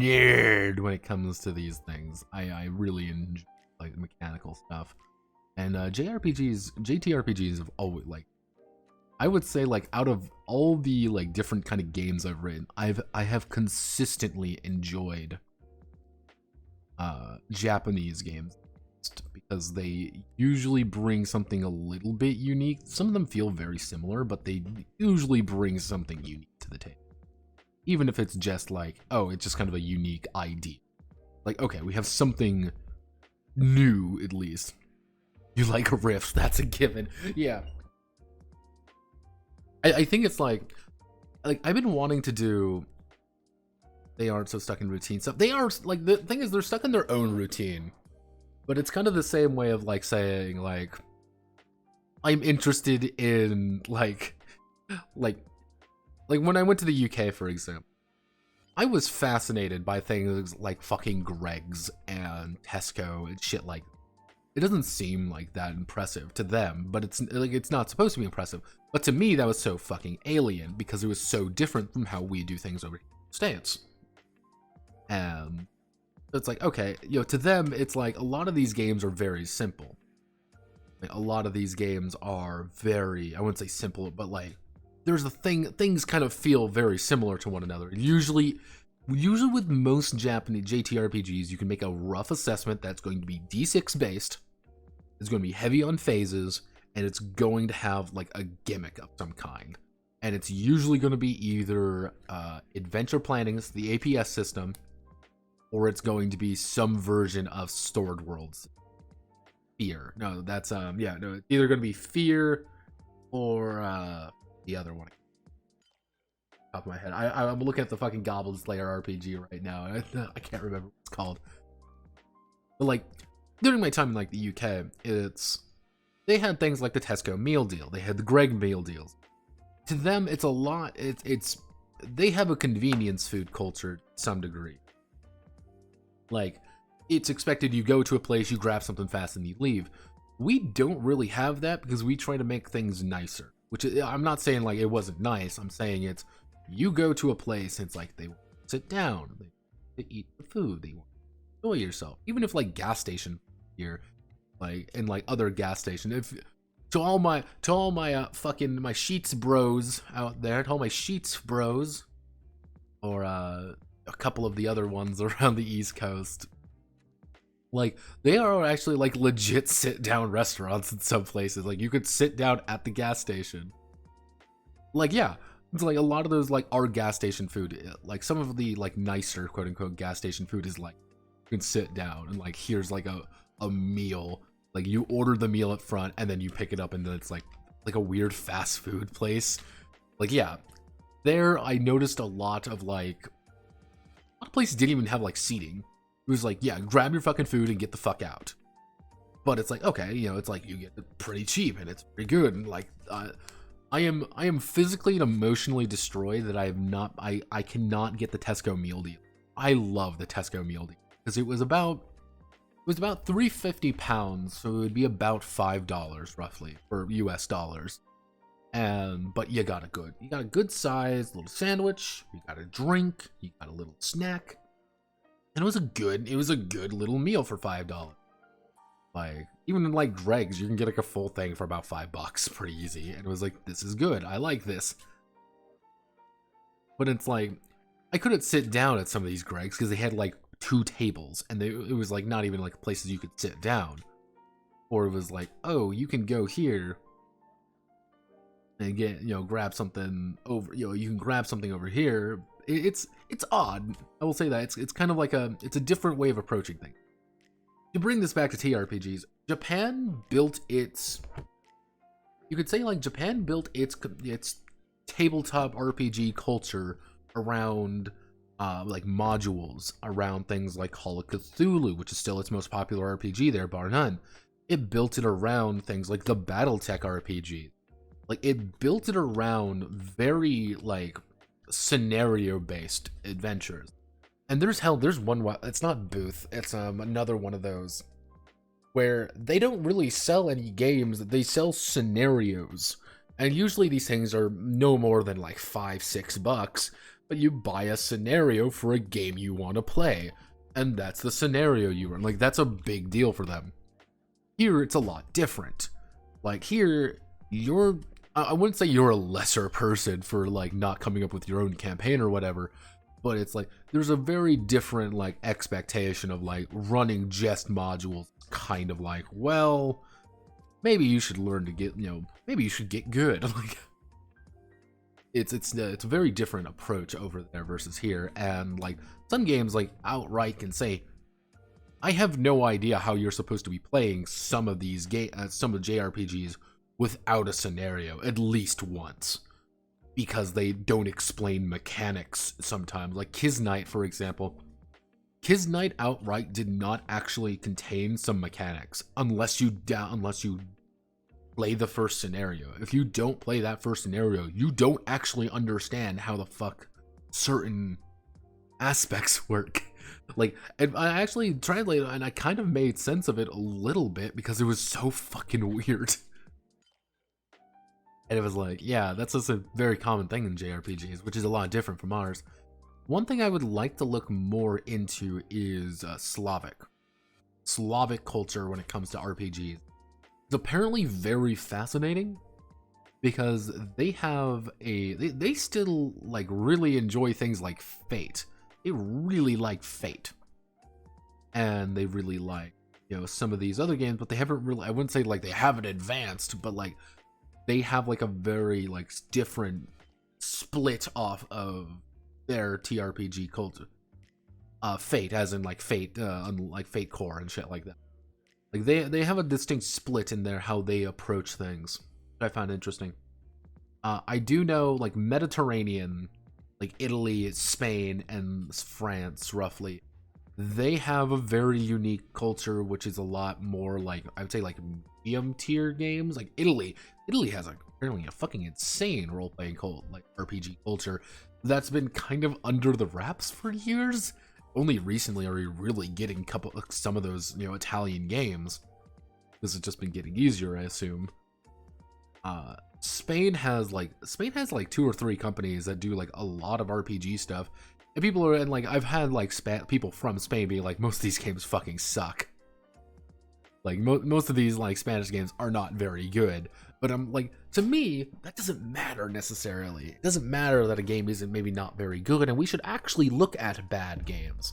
nerd when it comes to these things. I really enjoy like mechanical stuff. And JTRPGs have always, like, I would say, like, out of all the like different kind of games I've written, I have consistently enjoyed Japanese games because they usually bring something a little bit unique. Some of them feel very similar, but they usually bring something unique to the table. Even if it's just like, oh, it's just kind of a unique idea. Like, okay, we have something new, at least. You like riffs, that's a given. Yeah. I think it's like I've been wanting to do They Aren't So Stuck in Routine stuff. They are, like, the thing is, they're stuck in their own routine. But it's kind of the same way of, like, saying, like, I'm interested in, like when I went to the UK, for example, I was fascinated by things like fucking Greggs and Tesco and shit like that. it doesn't seem like that impressive to them, but it's like it's not supposed to be impressive. But to me, that was so fucking alien because it was so different from how we do things over here in the States. And it's like, okay, to them, it's like a lot of these games are very simple. Like, a lot of these games are very, I wouldn't say simple, but like there's a things kind of feel very similar to one another. Usually with most Japanese JTRPGs, you can make a rough assessment that's going to be D6 based. It's going to be heavy on phases, and it's going to have like a gimmick of some kind. And it's usually going to be either adventure planning, the APS system, or it's going to be some version of Stored Worlds. Fear. No, that's no, it's either going to be Fear or the other one. Top of my head, I'm looking at the fucking Goblin Slayer RPG right now. I can't remember what it's called. But like during my time in like the UK, they had things like the Tesco meal deal. They had the Greg meal deals. To them, it's a lot. It's they have a convenience food culture to some degree. Like, it's expected you go to a place, you grab something fast, and you leave. We don't really have that because we try to make things nicer. Which I'm not saying like it wasn't nice. I'm saying it's you go to a place, it's like they want to sit down, they want to eat the food, they want to enjoy yourself. Even if like gas station here, like and like other gas station, if to all my fucking my Sheets bros out there, to all my Sheets bros, or a couple of the other ones around the East Coast. Like, they are actually, like, legit sit-down restaurants in some places. Like, you could sit down at the gas station. Like, yeah. It's like, a lot of those, like, are gas station food. Like, some of the, like, nicer, quote-unquote, gas station food is, like, you can sit down and, like, here's, like, a meal. Like, you order the meal up front, and then you pick it up, and then it's, like a weird fast food place. Like, yeah. There, I noticed a lot of, like... A lot of places didn't even have, like, seating. It was like, yeah, grab your fucking food and get the fuck out. But it's like, okay, it's like you get it pretty cheap and it's pretty good. And like, I am physically and emotionally destroyed that I cannot get the Tesco meal deal. I love the Tesco meal deal because it was about £350, so it would be about $5 roughly for US dollars. But you got a good sized little sandwich, you got a drink, you got a little snack. And it was a good little meal for $5. Like, even in like Greg's, you can get like a full thing for about $5 pretty easy. And it was like, this is good. I like this. But it's like, I couldn't sit down at some of these Greg's because they had like 2 tables. And it was like not even like places you could sit down. Or it was like, oh, you can go here and get, grab something over, you can grab something over here. It's odd. I will say that it's kind of like it's a different way of approaching things. To bring this back to TRPGs, Japan built its tabletop RPG culture around like modules around things like Call of Cthulhu, which is still its most popular RPG there, bar none. It built it around things like the BattleTech RPG. Like, it built it around very like scenario based adventures. And there's one, it's not Booth, it's another one of those where they don't really sell any games, they sell scenarios. And usually these things are no more than like $5-6, but you buy a scenario for a game you want to play, and that's the scenario you run. Like, that's a big deal for them. Here it's a lot different. Like, here I wouldn't say you're a lesser person for like not coming up with your own campaign or whatever, but it's like there's a very different like expectation of like running just modules. Kind of like, well, maybe you should learn to get, maybe you should get good. Like, it's a very different approach over there versus here. And like some games like outright can say, I have no idea how you're supposed to be playing some of these some of the JRPGs without a scenario at least once, because they don't explain mechanics sometimes. Like Kisnight, for example. Kisnight outright did not actually contain some mechanics unless you play the first scenario. If you don't play that first scenario, you don't actually understand how the fuck certain aspects work. Like, and I actually translated it, and I kind of made sense of it a little bit because it was so fucking weird. And it was like, yeah, that's just a very common thing in JRPGs, which is a lot different from ours. One thing I would like to look more into is Slavic culture when it comes to RPGs. It's apparently very fascinating because they have they still like really enjoy things like Fate. They really like Fate, and they really like, you know, some of these other games, but they haven't really, I wouldn't say like they haven't advanced, but like they have like a very like different split off of their TRPG culture. Fate, as in like Fate, like Fate Core and shit like that. Like they have a distinct split in their how they approach things, which I find interesting. I do know like Mediterranean, like Italy, Spain, and France, roughly, they have a very unique culture, which is a lot more like, I would say, like medium tier games. Like Italy has like apparently a fucking insane role playing like RPG culture that's been kind of under the wraps for years. Only recently are we really getting some of those, you know, Italian games. This has just been getting easier, I assume. Spain has like 2 or 3 companies that do like a lot of RPG stuff, and people are, and like I've had like people from Spain be like, most of these games fucking suck. Like most of these like Spanish games are not very good. But I'm like, to me, that doesn't matter necessarily. It doesn't matter that a game isn't maybe not very good, and we should actually look at bad games,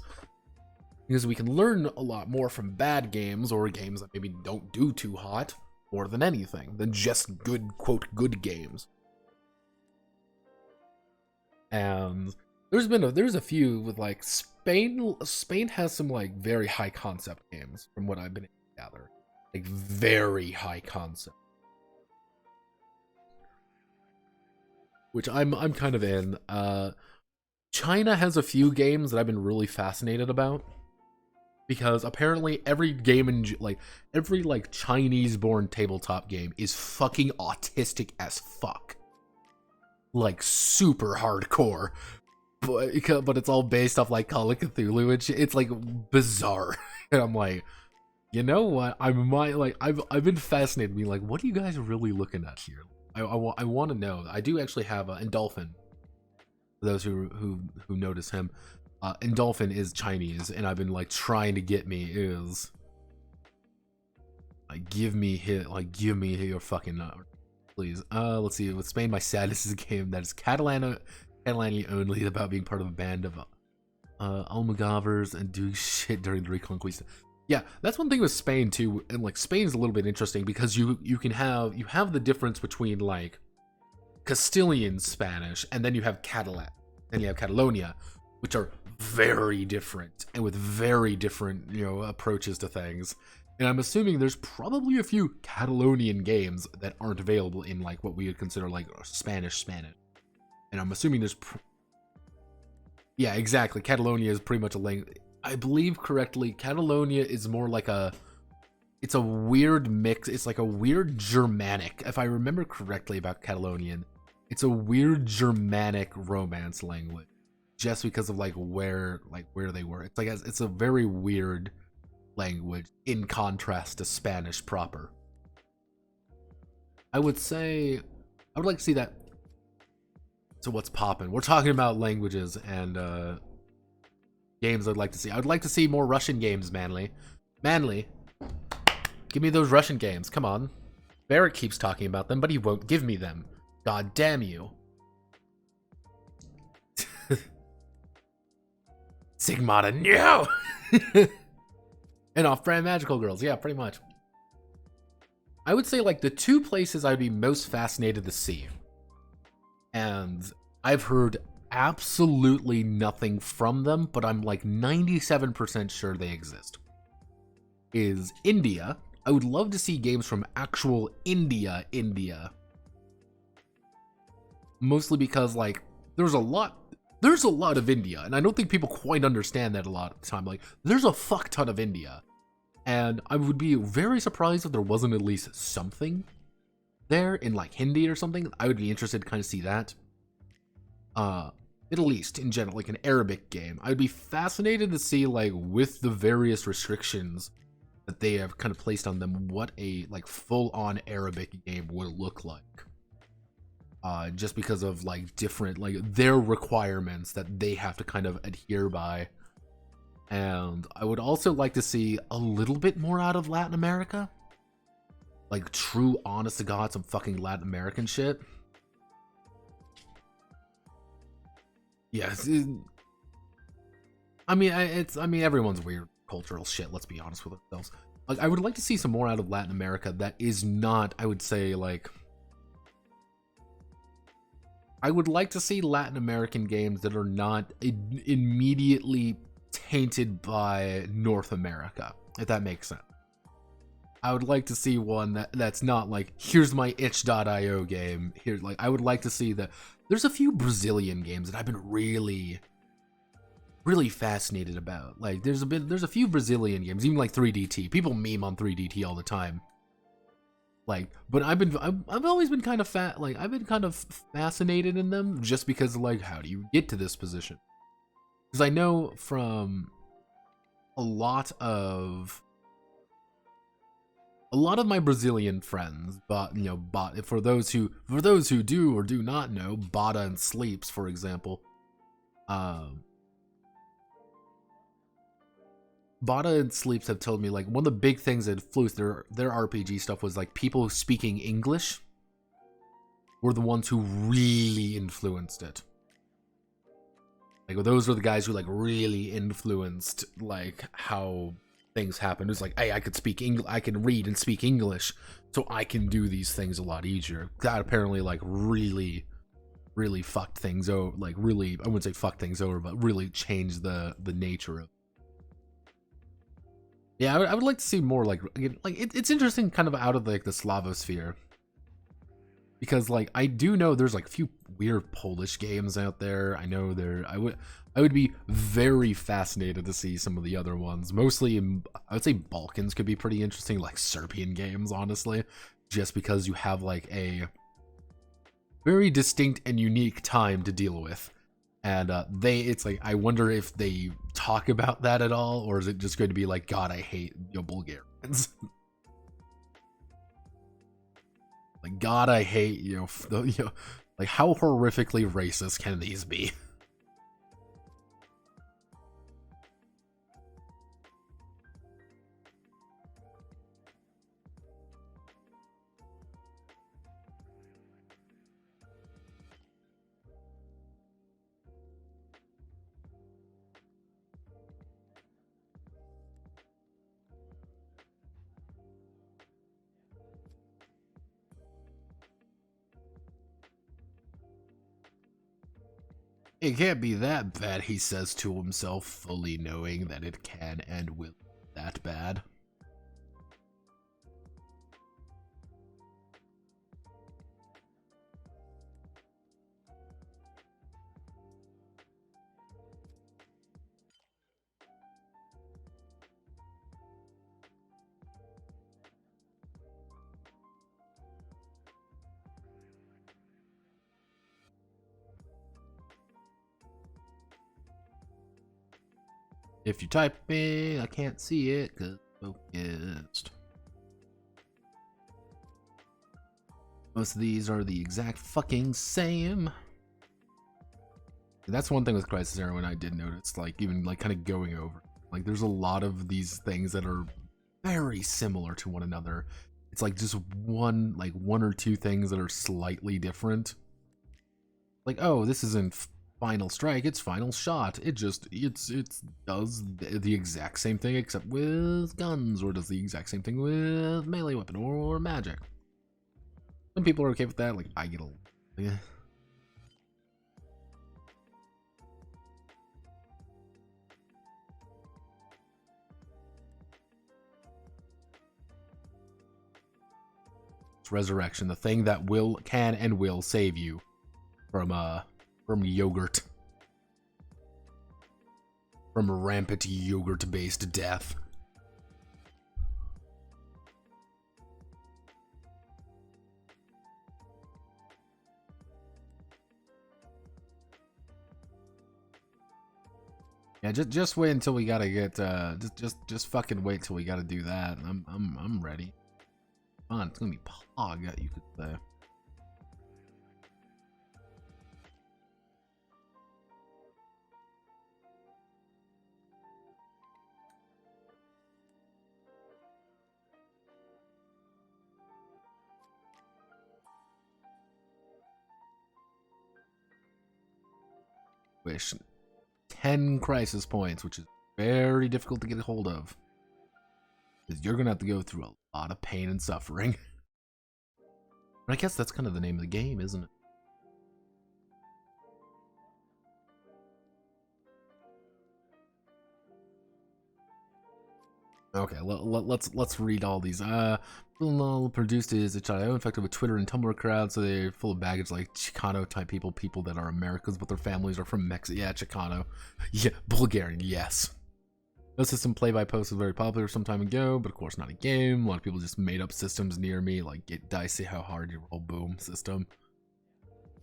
because we can learn a lot more from bad games, or games that maybe don't do too hot, more than anything, than just good, quote, good games. And there's a few with like Spain has some like very high concept games from what I've been able to gather. Like very high concept. Which I'm kind of in. China has a few games that I've been really fascinated about, because apparently every game in every Chinese-born tabletop game is fucking autistic as fuck, like super hardcore, but it's all based off like Call of Cthulhu, which it's like bizarre. And I'm like, you know what? I've been fascinated, being like, what are you guys really looking at here? I want to know. I do actually have Endolphin. For those who notice him, Endolphin is Chinese, and I've been like trying to get me is like give me your fucking please. Let's see. With Spain, my Sadness is a game that is Catalanian only, about being part of a band of Almogavers and doing shit during the Reconquista. Yeah, that's one thing with Spain too, and like Spain's a little bit interesting because you have the difference between like Castilian Spanish and then you have Catalan, and you have Catalonia, which are very different and with very different, you know, approaches to things. And I'm assuming there's probably a few Catalonian games that aren't available in like what we would consider like Spanish. And I'm assuming there's yeah, exactly. Catalonia is pretty much a language. I believe correctly, Catalonia is more like it's a weird mix. It's like a weird Germanic. If I remember correctly about Catalonian, it's a weird Germanic Romance language, just because of like where they were. It's like it's a very weird language in contrast to Spanish proper. I would say I would like to see that. So what's poppin'? We're talking about languages and games I'd like to see. I would like to see more Russian games, Manly. Give me those Russian games. Come on. Barrett keeps talking about them, but he won't give me them. God damn you. Sigmata, no! And Off-Brand Magical Girls. Yeah, pretty much. I would say like the 2 places I'd be most fascinated to see, and I've heard absolutely nothing from them, but I'm like 97% sure they exist, is India. I would love to see games from actual India. Mostly because like there's a lot of India, and I don't think people quite understand that a lot of the time. Like there's a fuck ton of India, and I would be very surprised if there wasn't at least something there in like Hindi or something. I would be interested to kind of see that. Middle East in general, like an Arabic game. I'd be fascinated to see, like, with the various restrictions that they have kind of placed on them, what a like full-on Arabic game would look like. Just because of like different, like their requirements that they have to kind of adhere by. And I would also like to see a little bit more out of Latin America. Like true, honest to God, some fucking Latin American shit. Yeah, I mean, everyone's weird cultural shit. Let's be honest with ourselves. Like, I would like to see some more out of Latin America that is not, I would say, like, I would like to see Latin American games that are not immediately tainted by North America, if that makes sense. I would like to see one that's not like, here's my itch.io game. Here, like, I would like to see that. There's a few Brazilian games that I've been really fascinated about. Like, there's a few Brazilian games, even like 3DT. People meme on 3DT all the time. Like, but I've always been kind of I've been kind of fascinated in them just because, like, how do you get to this position? Because I know from a lot of my Brazilian friends, for those who do or do not know, Bada and Sleeps, for example, Bada and Sleeps have told me, like, one of the big things that influenced their RPG stuff was, like, people speaking English were the ones who really influenced it. Like, those were the guys who, like, really influenced, like, how things happened. It was like, hey, I could speak English, I can read and speak English, so I can do these things a lot easier. That apparently, like, really fucked things over. Like, really, I wouldn't say fucked things over, but really changed the nature of. Yeah, I would like to see more, like, again, like, it's interesting kind of out of, like, the Slavosphere. Because, like, I do know there's, like, a few weird Polish games out there. I know I would be very fascinated to see some of the other ones. Mostly, I would say Balkans could be pretty interesting, like Serbian games, honestly. Just because you have, like, a very distinct and unique time to deal with. And it's like, I wonder if they talk about that at all, or is it just going to be like, God, I hate Bulgarians. Like, God, I hate like, how horrifically racist can these be? It can't be that bad, he says to himself, fully knowing that it can and will be that bad. If you type in, I can't see it because focused. Most of these are the exact fucking same. That's one thing with Crisis Heroine I did notice, like, even, like, kind of going over. Like, there's a lot of these things that are very similar to one another. It's like just one or two things that are slightly different. Like, oh, this isn't Final Strike, it's Final Shot. It does the exact same thing except with guns, or does the exact same thing with melee weapon or magic. Some people are okay with that, like, I get a little, yeah. It's Resurrection, the thing that can and will save you from yogurt. From rampant yogurt-based death. Yeah, just wait until we gotta get just fucking wait till we gotta do that. I'm ready. Come on, it's gonna be Pog, you could say. Wish 10 crisis points, which is very difficult to get a hold of. Because you're gonna have to go through a lot of pain and suffering. But I guess that's kind of the name of the game, isn't it? Okay, let's read all these. Produced is a child infected with Twitter and Tumblr crowd, so they're full of baggage like Chicano type people that are Americans, but their families are from Mexico. Yeah, Chicano. Yeah, Bulgarian. Yes. No system play-by-post was very popular some time ago, but of course not a game. A lot of people just made up systems near me, like get dicey how hard you roll, boom system.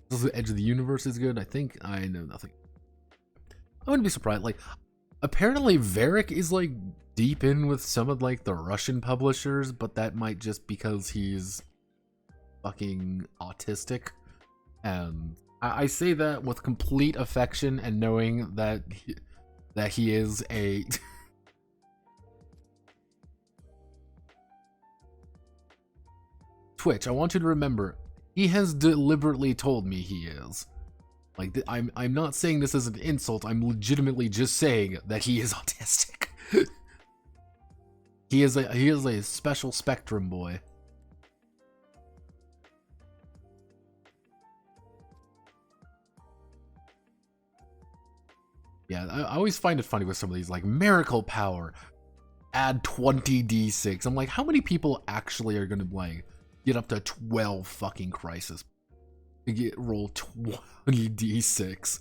This is the Edge of the Universe is good. I think I know nothing. I wouldn't be surprised. Like, apparently Varric is like deep in with some of like the Russian publishers, but that might just because he's fucking autistic. And I say that with complete affection and knowing that he is a Twitch, I want you to remember, he has deliberately told me he is. Like, I'm not saying this as an insult, I'm legitimately just saying that he is autistic. He is a special spectrum boy. Yeah, I always find it funny with some of these, like, miracle power, add 20d6. I'm like, how many people actually are gonna, like, get up to 12 fucking crisis to roll 20d6?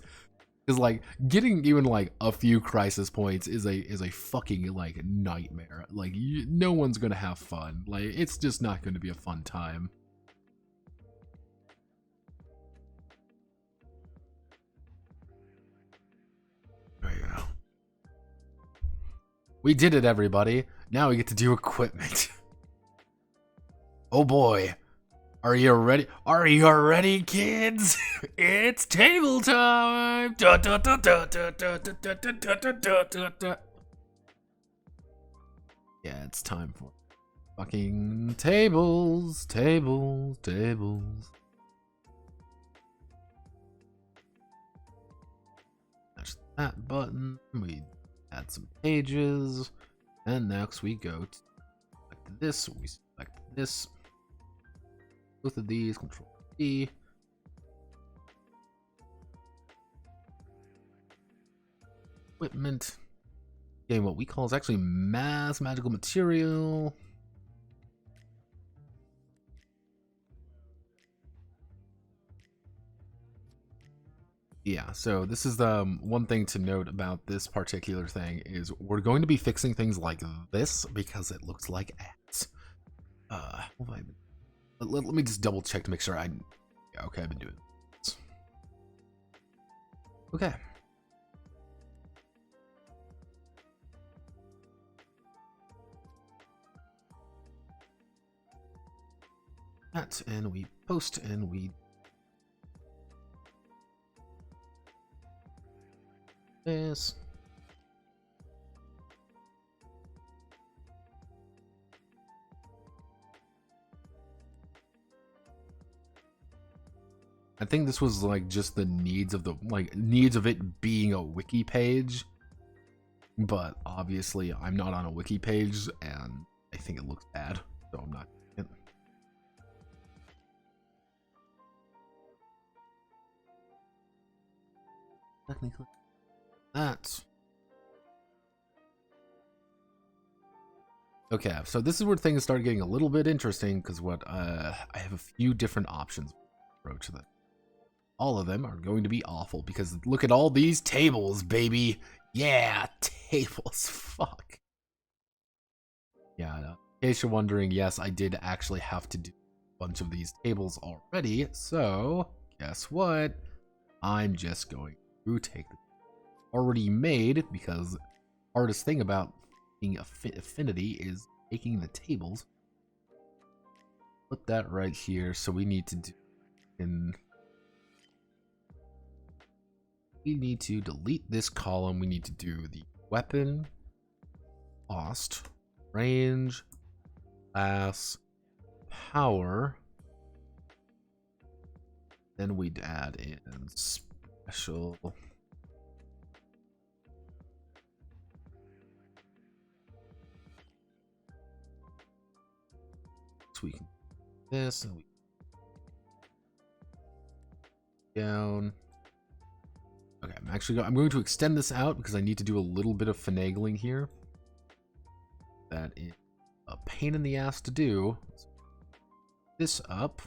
Because, like, getting even, like, a few crisis points is a fucking, like, nightmare. Like, no one's gonna have fun. Like, it's just not gonna be a fun time. There you go. We did it, everybody. Now we get to do equipment. Oh boy. Are you ready? Are you ready, kids? It's table time! Yeah, it's time for fucking tables, tables, tables. Mash that button. We add some pages. And next we go to select this. We select this. Both of these, Control D. Equipment. Getting what we call is actually mass magical material. Yeah, so this is the one thing to note about this particular thing is we're going to be fixing things like this because it looks like ass. Let me just double check to make sure yeah, okay, I've been doing this. Okay. That, and we post, and we this. I think this was like just the needs of it being a wiki page, but obviously I'm not on a wiki page and I think it looks bad, so I'm not. Technically, that. Okay, so this is where things start getting a little bit interesting because I have a few different options to approach that. All of them are going to be awful because look at all these tables, baby. Yeah, tables. Fuck. Yeah, in case you're wondering, yes, I did actually have to do a bunch of these tables already. So, guess what? I'm just going to take them. already made, because the hardest thing about being affinity is taking the tables. Put that right here. So we need to do we need to delete this column. We need to do the weapon, cost, range, class, power. Then we'd add in special. So we can do this and we down. Okay, I'm going to extend this out because I need to do a little bit of finagling here. That is a pain in the ass to do. This up.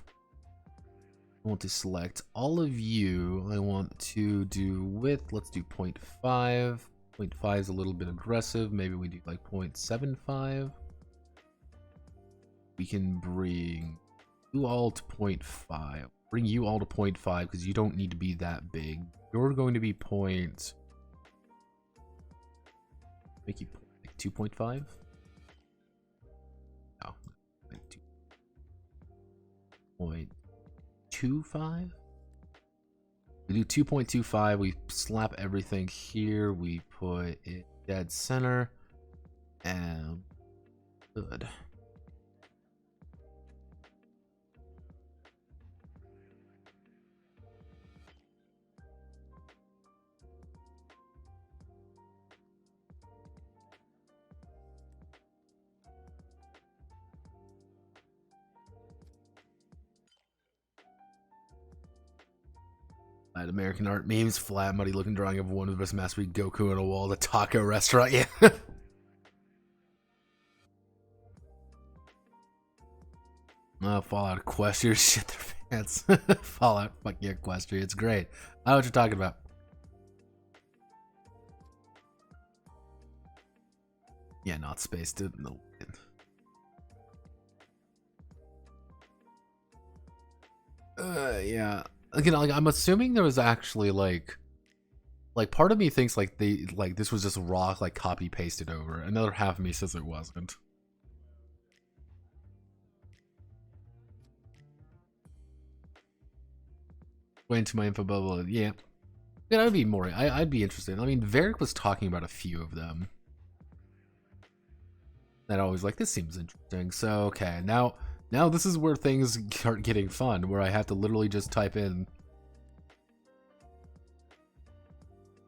I want to select all of you. I want to do width. Let's do 0.5. 0.5 is a little bit aggressive. Maybe we do like 0.75. We can bring you all to 0.5. Bring you all to 0.5 because you don't need to be that big. You're going to be make you like 2.5. No, like 2.25. We do 2.25. We slap everything here. We put it dead center, and good. American art memes, flat, muddy looking drawing of one of the best masterpiece Goku on a wall at a taco restaurant. Yeah. Fallout Equestria shit their pants. Fallout fucking Equestria, it's great. I know what you're talking about. Yeah, not space, dude. No. Yeah. Again, like, I'm assuming there was actually like part of me thinks like this was just raw, like copy pasted over. Another half of me says it wasn't. Going into my info bubble, yeah. Yeah, I'd be more. I'd be interested. I mean, Varric was talking about a few of them. And I was like, this seems interesting. So okay, now this is where things start getting fun, where I have to literally just type in.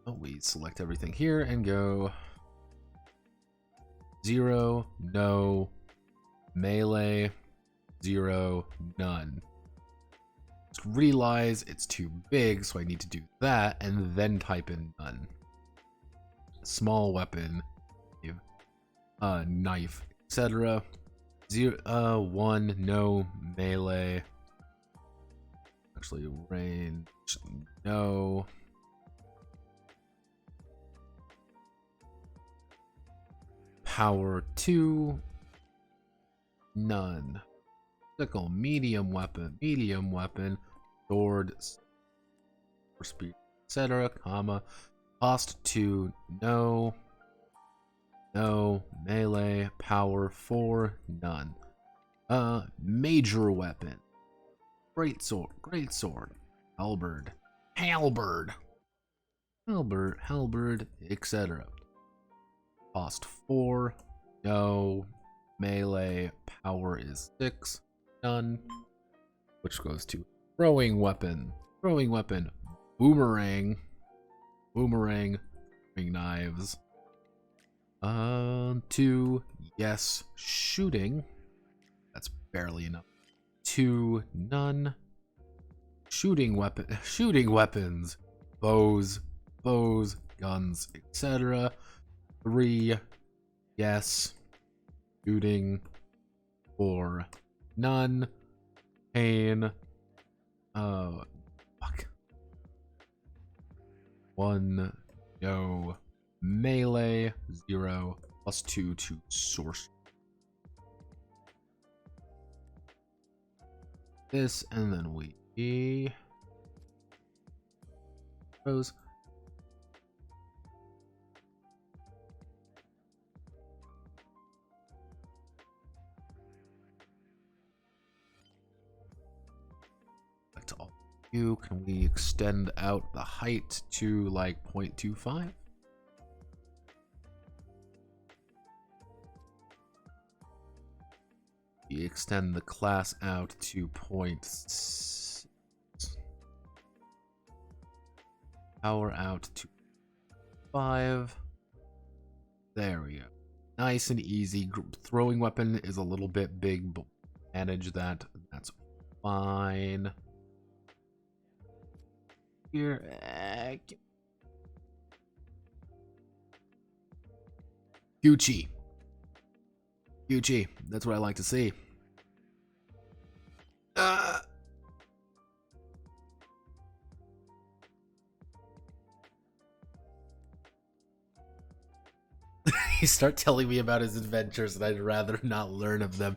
Oh, we select everything here and go 0, no, melee, 0, none. Just realize it's too big, so I need to do that and then type in none. Small weapon, knife, etc. 0, 1, no, melee. Actually, range, no. Power 2, none. Sickle, medium weapon, sword, speed, etc. Comma. Cost 2, no, melee. Power 4, none. Major weapon, great sword, halberd, etc. Cost 4, no, melee. Power is 6, none. Which goes to throwing weapon, boomerang, knives. 2, yes, shooting. That's barely enough. 2, none. Shooting weapons, bows, guns, etc. 3, yes, shooting. 4, none. Pain. Fuck. 1, no. Melee, 0. +2 to source. This, and then we. Rose. Can we extend out the height to like 0.25? We extend the class out to 0.6. Power out to 5. There we go. Nice and easy. Throwing weapon is a little bit big, but manage that. That's fine. Here. Gucci. Gucci. That's what I like to see. You start telling me about his adventures and I'd rather not learn of them.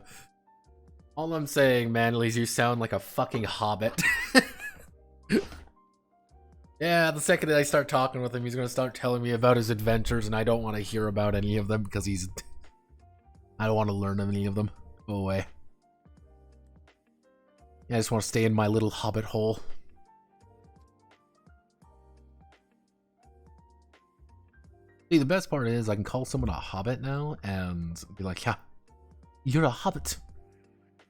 All I'm saying, Manly, is you sound like a fucking hobbit. Yeah, the second that I start talking with him, he's gonna start telling me about his adventures, and I don't want to hear about any of them because I don't want to learn any of them. Go away. Yeah, I just want to stay in my little hobbit hole. See, the best part is I can call someone a hobbit now and be like, yeah, you're a hobbit.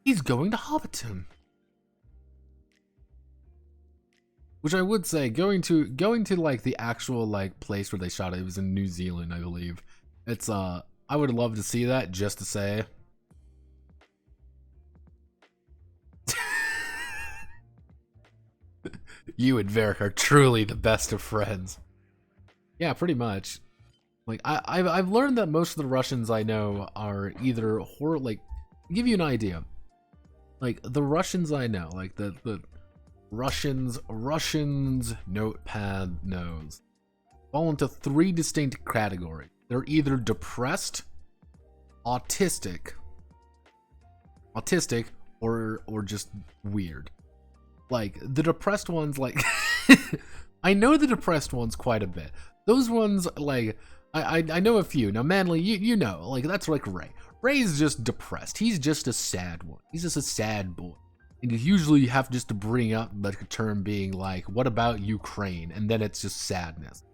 He's going to Hobbiton. Which I would say, going to like the actual like place where they shot it was in New Zealand, I believe. It's I would love to see that just to say. You and Varric are truly the best of friends. Yeah, pretty much. Like I've learned that most of the Russians I know are either like, to give you an idea. Like the Russians I know, like the Russians notepad knows, fall into 3 distinct categories. They're either depressed, autistic, or just weird. Like the depressed ones, like I know the depressed ones quite a bit. Those ones, like I know a few. Now, Manly, you know, like that's like Ray. Ray's just depressed. He's just a sad one. He's just a sad boy. And you usually have just to bring up like a term being like, what about Ukraine? And then it's just sadness.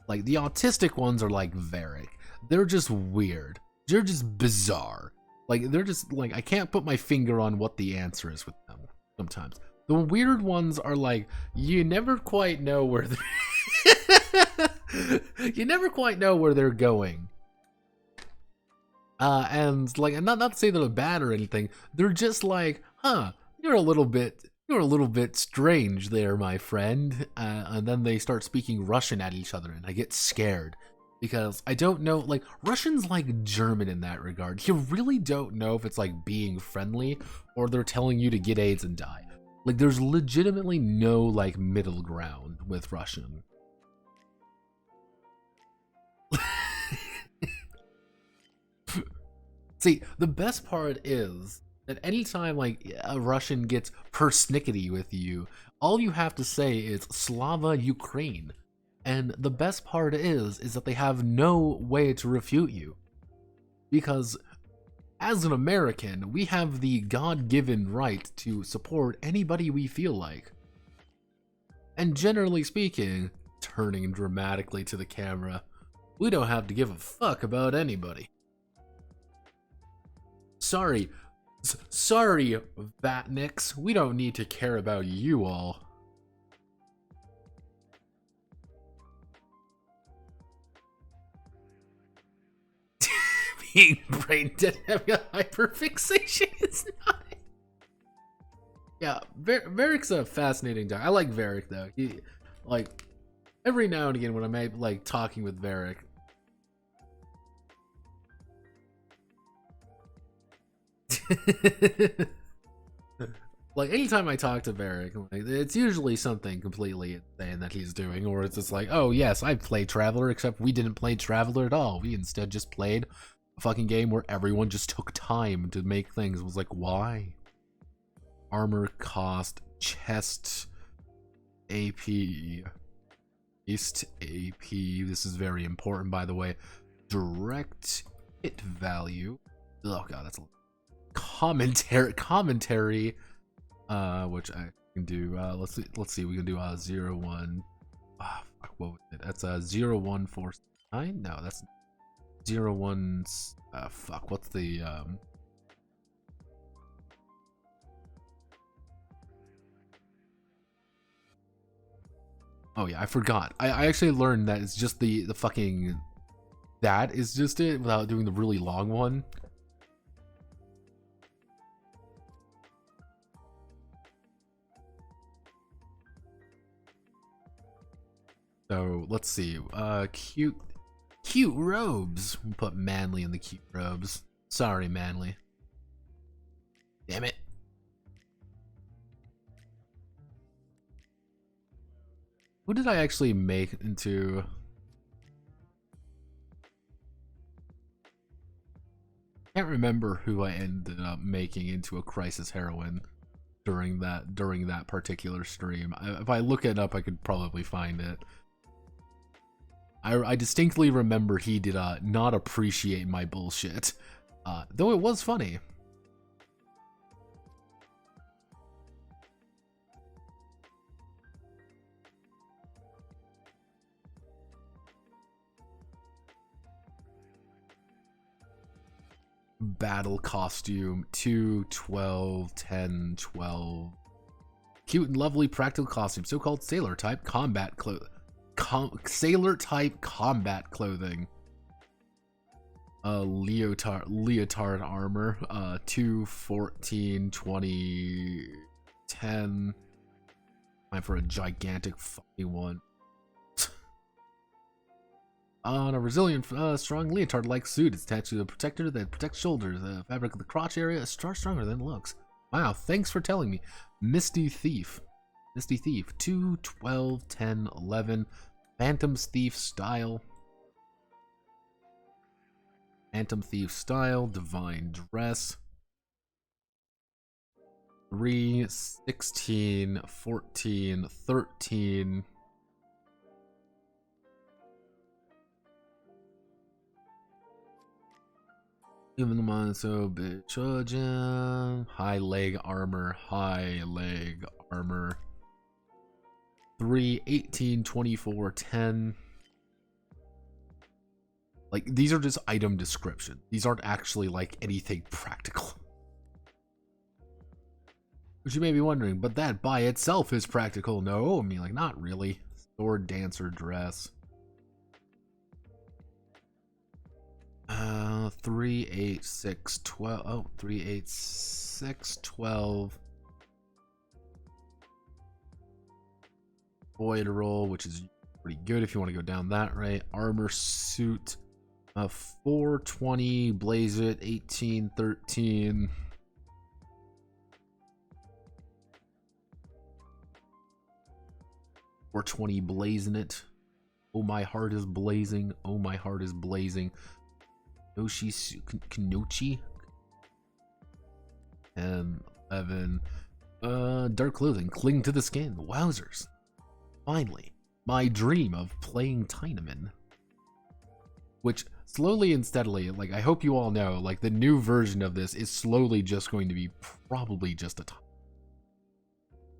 Like the autistic ones are like Varric. They're just weird. They're just bizarre. Like they're just like, I can't put my finger on what the answer is with them sometimes. The weird ones are like, you never quite know where they're you never quite know where they're going. And like, not to say they're bad or anything, they're just like, huh, you're a little bit strange there, my friend. And then they start speaking Russian at each other, and I get scared because I don't know, like Russian's like German in that regard. You really don't know if it's like being friendly or they're telling you to get AIDS and die. Like there's legitimately no like middle ground with Russian. See, the best part is that anytime like a Russian gets persnickety with you, all you have to say is Slava Ukraine. And the best part is that they have no way to refute you. Because as an American, we have the God-given right to support anybody we feel like. And generally speaking, turning dramatically to the camera, we don't have to give a fuck about anybody. Sorry, Vatniks, we don't need to care about you all. Being brain dead having a hyperfixation is not. Yeah, Varric's a fascinating guy. I like Varric though. He, like, every now and again when I'm like talking with Varric, like anytime I talk to Varric, like, it's usually something completely insane that he's doing, or it's just like, oh yes, I played Traveler, except we didn't play Traveler at all. We instead just played a fucking game where everyone just took time to make things. It was like, why? Armor cost, chest, AP, East AP. This is very important, by the way. Direct hit value. Oh god, that's a commentary, which We can do let's see, we can do 0 1. Ah, fuck, what was it? That's 0 1 4 9. No, that's 0 1. Fuck, what's the Oh yeah, I forgot. I actually learned that it's just the fucking, that is just it without doing the really long one. So let's see. Cute robes. We'll put Manly in the cute robes. Sorry, Manly. Damn it. Who did I actually make into? Can't remember who I ended up making into a crisis heroine during that particular stream. If I look it up, I could probably find it. I distinctly remember he did not appreciate my bullshit, though it was funny. Battle costume 2 12 10 12. Cute and lovely practical costume, so-called sailor type combat clothing. Sailor type combat clothing. Leotard armor. 2 14 20 10. Time for a gigantic fucking one. On a resilient, strong leotard-like suit, it's attached to a protector that protects shoulders. The fabric of the crotch area is far stronger than it looks. Wow, thanks for telling me. Misty Thief. 2 12 10 11. Phantom's Thief style. Divine dress. 3 16 14 13. Even the mind so big. High leg armor. 3 18 24 10. Like, these are just item description. These aren't actually like anything practical. Which you may be wondering, but that by itself is practical. No, I mean, like, not really. Sword dancer dress. 3 8 6 12. Oh, 3 8 6 12. Void roll, which is pretty good if you want to go down that right. Armor suit. 420 blaze it. 18 13. Or 20 blazing it. Oh, my heart is blazing. Oh, my heart is blazing. Kanochi. And 11. Dark clothing. Cling to the skin. Wowzers. Finally, my dream of playing Tynaman. Which, slowly and steadily, like, I hope you all know, like, the new version of this is slowly just going to be probably just a time.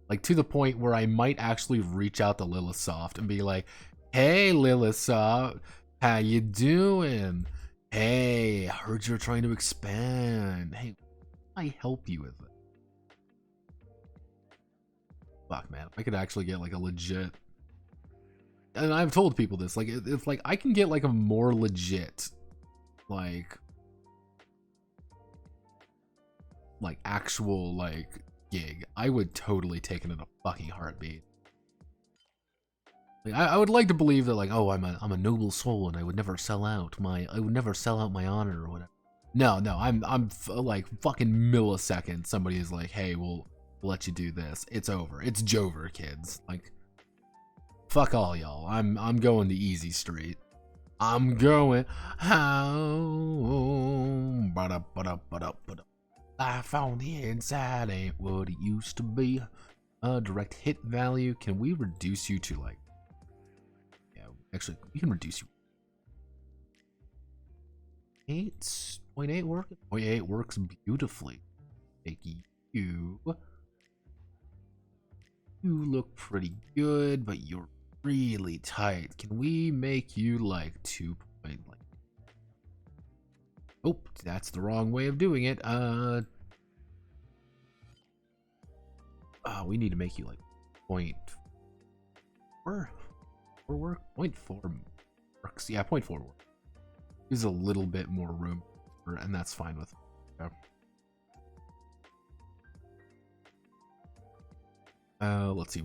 Like, to the point where I might actually reach out to Lilithsoft and be like, hey, Lilithsoft, how you doing? Hey, I heard you're trying to expand. Hey, can I help you with it? Fuck, man, I could actually get, like, a legit... And I've told people this, like, it's like, I can get, like, a more legit, like, actual, like, gig. I would totally take it in a fucking heartbeat. Like, I would like to believe that, like, oh, I'm a noble soul and I would never sell out my honor or whatever. No, I'm like, fucking millisecond somebody is like, hey, we'll let you do this. It's over. It's Jover, kids. Like, fuck all y'all. I'm going the easy street. I'm going home. Life on the inside ain't what it used to be. Direct hit value. Can we reduce you to, like, yeah, actually we can reduce you. 8.8 work? 0.8 works beautifully. Take you. You look pretty good, but you're really tight. Can we make you like 2 point? Like, oh, that's the wrong way of doing it. We need to make you like 0.4 work. 0.4 works. Yeah, 0.4 works. There's a little bit more room, and that's fine with. Let's see.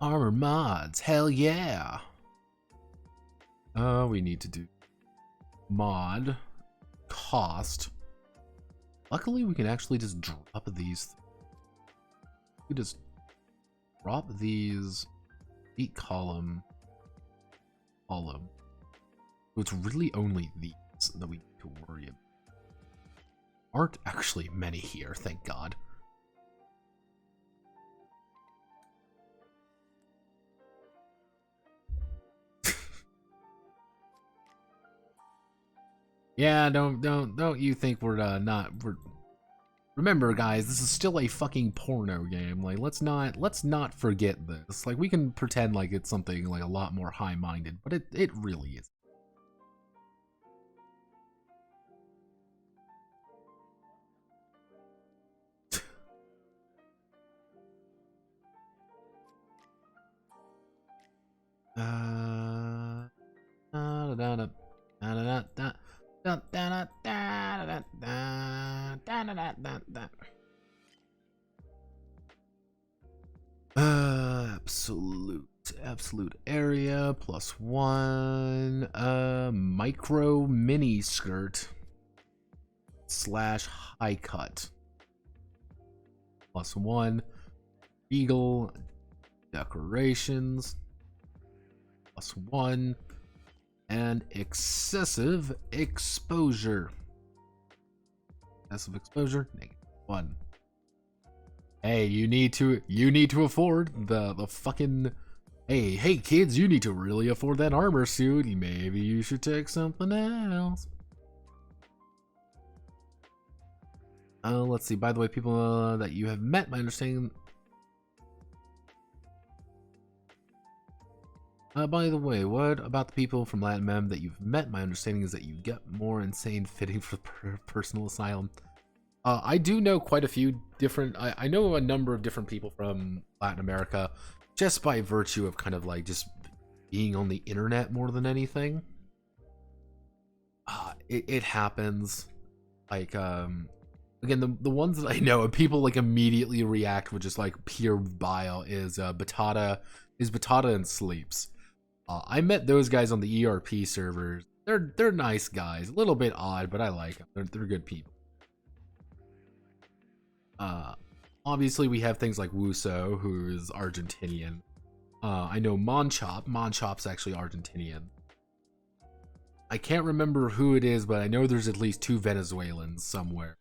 Armor mods, hell yeah. We need to do mod cost. Luckily, we can actually just drop these. We just drop these. Eat column. So it's really only these that we need to worry about. Aren't actually many here, thank God. Yeah, don't you think we're remember guys, this is still a fucking porno game. Like let's not forget this. Like we can pretend like it's something like a lot more high-minded, but it really is. Absolute area +1. Micro mini skirt / high cut +1. Eagle decorations +1. And excessive exposure. -1. Hey, you need to afford the fucking. Hey kids, you need to really afford that armor suit. Maybe you should take something else. Let's see. By the way, people that you have met, my understanding. By the way, what about the people from Latin Mem that you've met? My understanding is that you get more insane fitting for personal asylum. I do know quite a few different. I know a number of different people from Latin America, just by virtue of kind of like just being on the internet more than anything. It happens. Like again, the ones that I know and people like immediately react with just like pure bile is Batata and Sleeps. I met those guys on the ERP servers. They're nice guys, a little bit odd, but I like them. They're good people. Obviously we have things like Wuso, who is Argentinian. I know Monchop's actually Argentinian. I can't remember who it is, but I know there's at least 2 Venezuelans somewhere.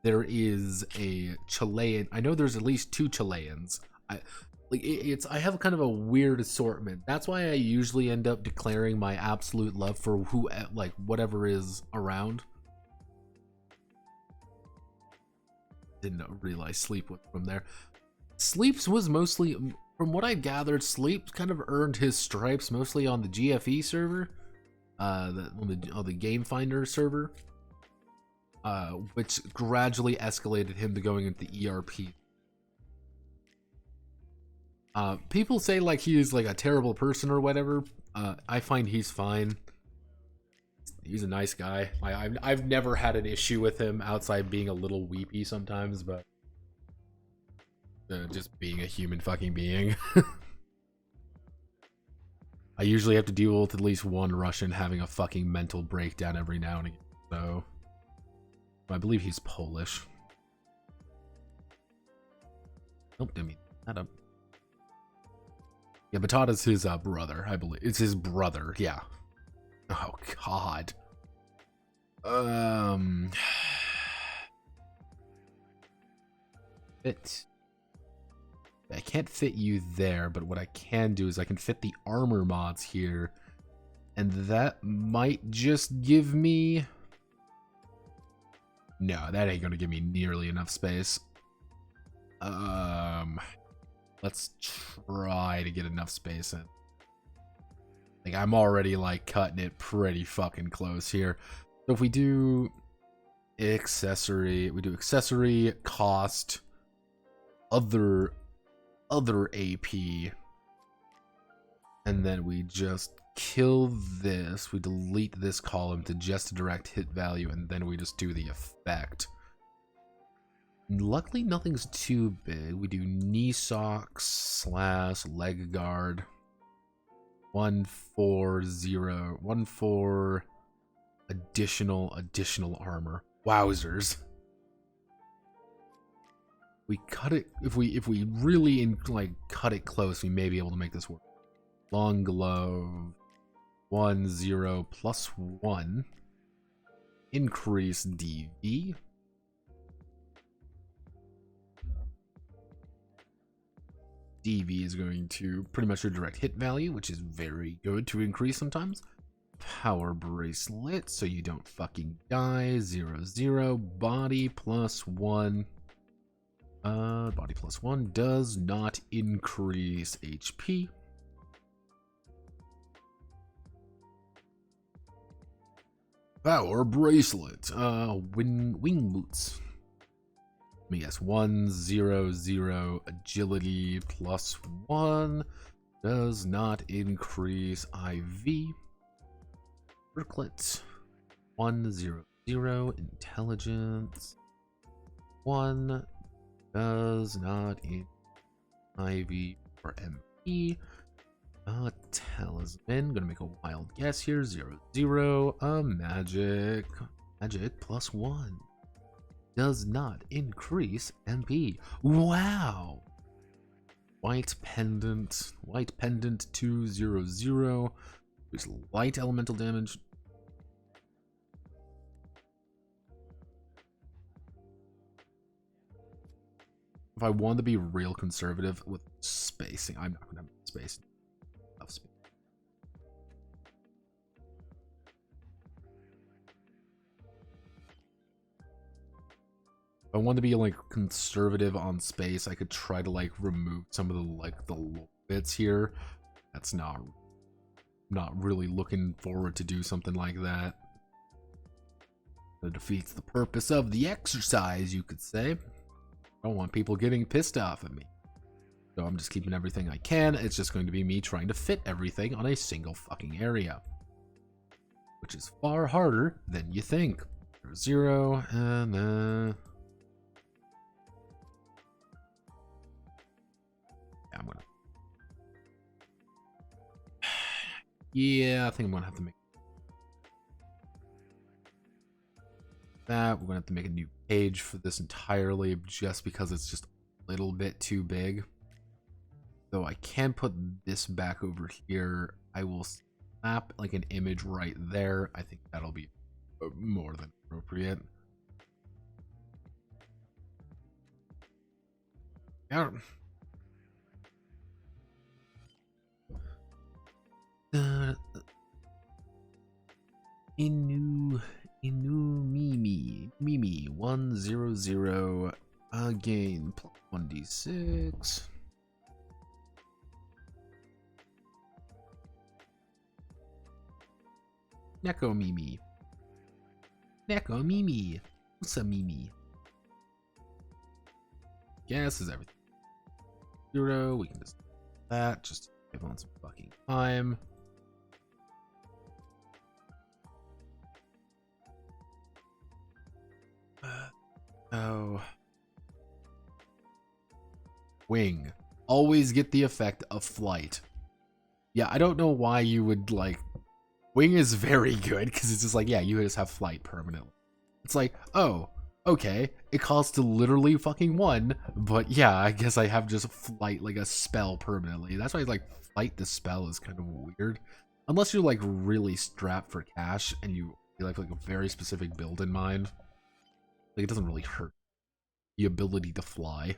There is a Chilean. I know there's at least 2 Chileans. I have kind of a weird assortment. That's why I usually end up declaring my absolute love for whatever is around. Didn't realize Sleep was from there. Sleeps was mostly, from what I gathered, Sleep kind of earned his stripes mostly on the GFE server, on the Game Finder server, which gradually escalated him to going into the ERP. People say like he is like a terrible person or whatever. I find he's fine. He's a nice guy. I've never had an issue with him outside being a little weepy sometimes, but just being a human fucking being. I usually have to deal with at least one Russian having a fucking mental breakdown every now and again. So I believe he's Polish. Nope, didn't mean that up. Yeah, Batata's his brother, I believe. It's his brother, yeah. Oh God. Fit. I can't fit you there, but what I can do is I can fit the armor mods here, and that might just give me No, that ain't gonna give me nearly enough space. Let's try to get enough space in. Like, I'm already, like, cutting it pretty fucking close here. So if we do accessory, cost, other AP, and then we just kill this. We delete this column to just a direct hit value, and then we just do the effect. Luckily, nothing's too big. We do knee socks / leg guard. 1/4 additional armor. Wowzers. We cut it if we really cut it close, we may be able to make this work. Long glove 1/0 +1. Increase DV. DV is going to pretty much your direct hit value, which is very good to increase sometimes. Power bracelet, so you don't fucking die. 0/0. Body +1. Body +1 does not increase HP. Power bracelet. Wing boots. Let me guess. 1/0/0 agility +1 does not increase IV. Circlet. 1/0/0 intelligence. 1 does not increase IV or MP. Talisman. Gonna make a wild guess here. 0/0. Magic +1 does not increase MP. Wow. White pendant 2/0/0. There's light elemental damage. If I want to be real conservative with spacing, I'm not gonna have space. Enough space. If I want to be like conservative on space, I could try to like remove some of the low bits here. That's not really looking forward to do something like that. It defeats the purpose of the exercise, you could say. I don't want people getting pissed off at me. So I'm just keeping everything I can. It's just going to be me trying to fit everything on a single fucking area, which is far harder than you think. 0, and yeah, I think I'm gonna have to make that. We're gonna have to make a new page for this entirely, just because it's just a little bit too big. So I can put this back over here. I will snap like an image right there. I think that'll be more than appropriate. Yeah. Inu Mimi 1/0/0 again +1d6. Neko Mimi. What's a Mimi? Guess is everything. 0. We can just do that. Just give on some fucking time. Oh. Wing. Always get the effect of flight. Yeah, I don't know why you would like. Wing is very good because it's just like, yeah, you just have flight permanently. It's like, oh, okay, it costs to literally fucking 1, but yeah, I guess I have just flight like a spell permanently. That's why like flight the spell is kind of weird. Unless you're like really strapped for cash and you have like a very specific build in mind. Like it doesn't really hurt the ability to fly.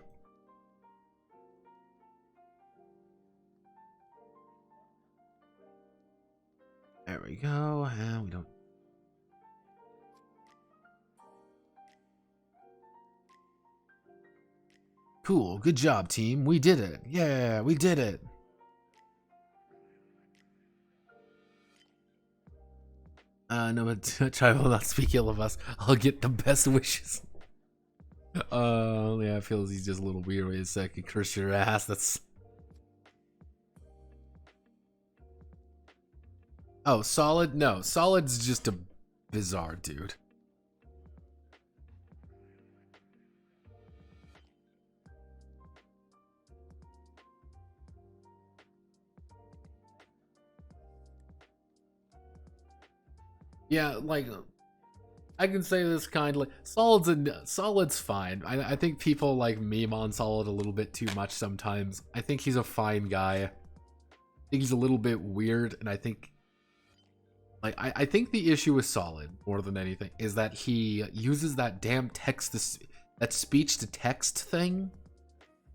There we go, and we don't. Cool, good job, team. We did it. Yeah, we did it. No, but try will not speak ill of us. I'll get the best wishes. Yeah, I feel he's just a little weird. Wait a second, curse your ass. That's. Oh, Solid? No, Solid's just a bizarre dude. Yeah, like, I can say this kindly. Solid's fine. I think people like meme on Solid a little bit too much sometimes. I think he's a fine guy. I think he's a little bit weird, and I think like I think the issue with Solid more than anything is that he uses that damn that speech to text thing,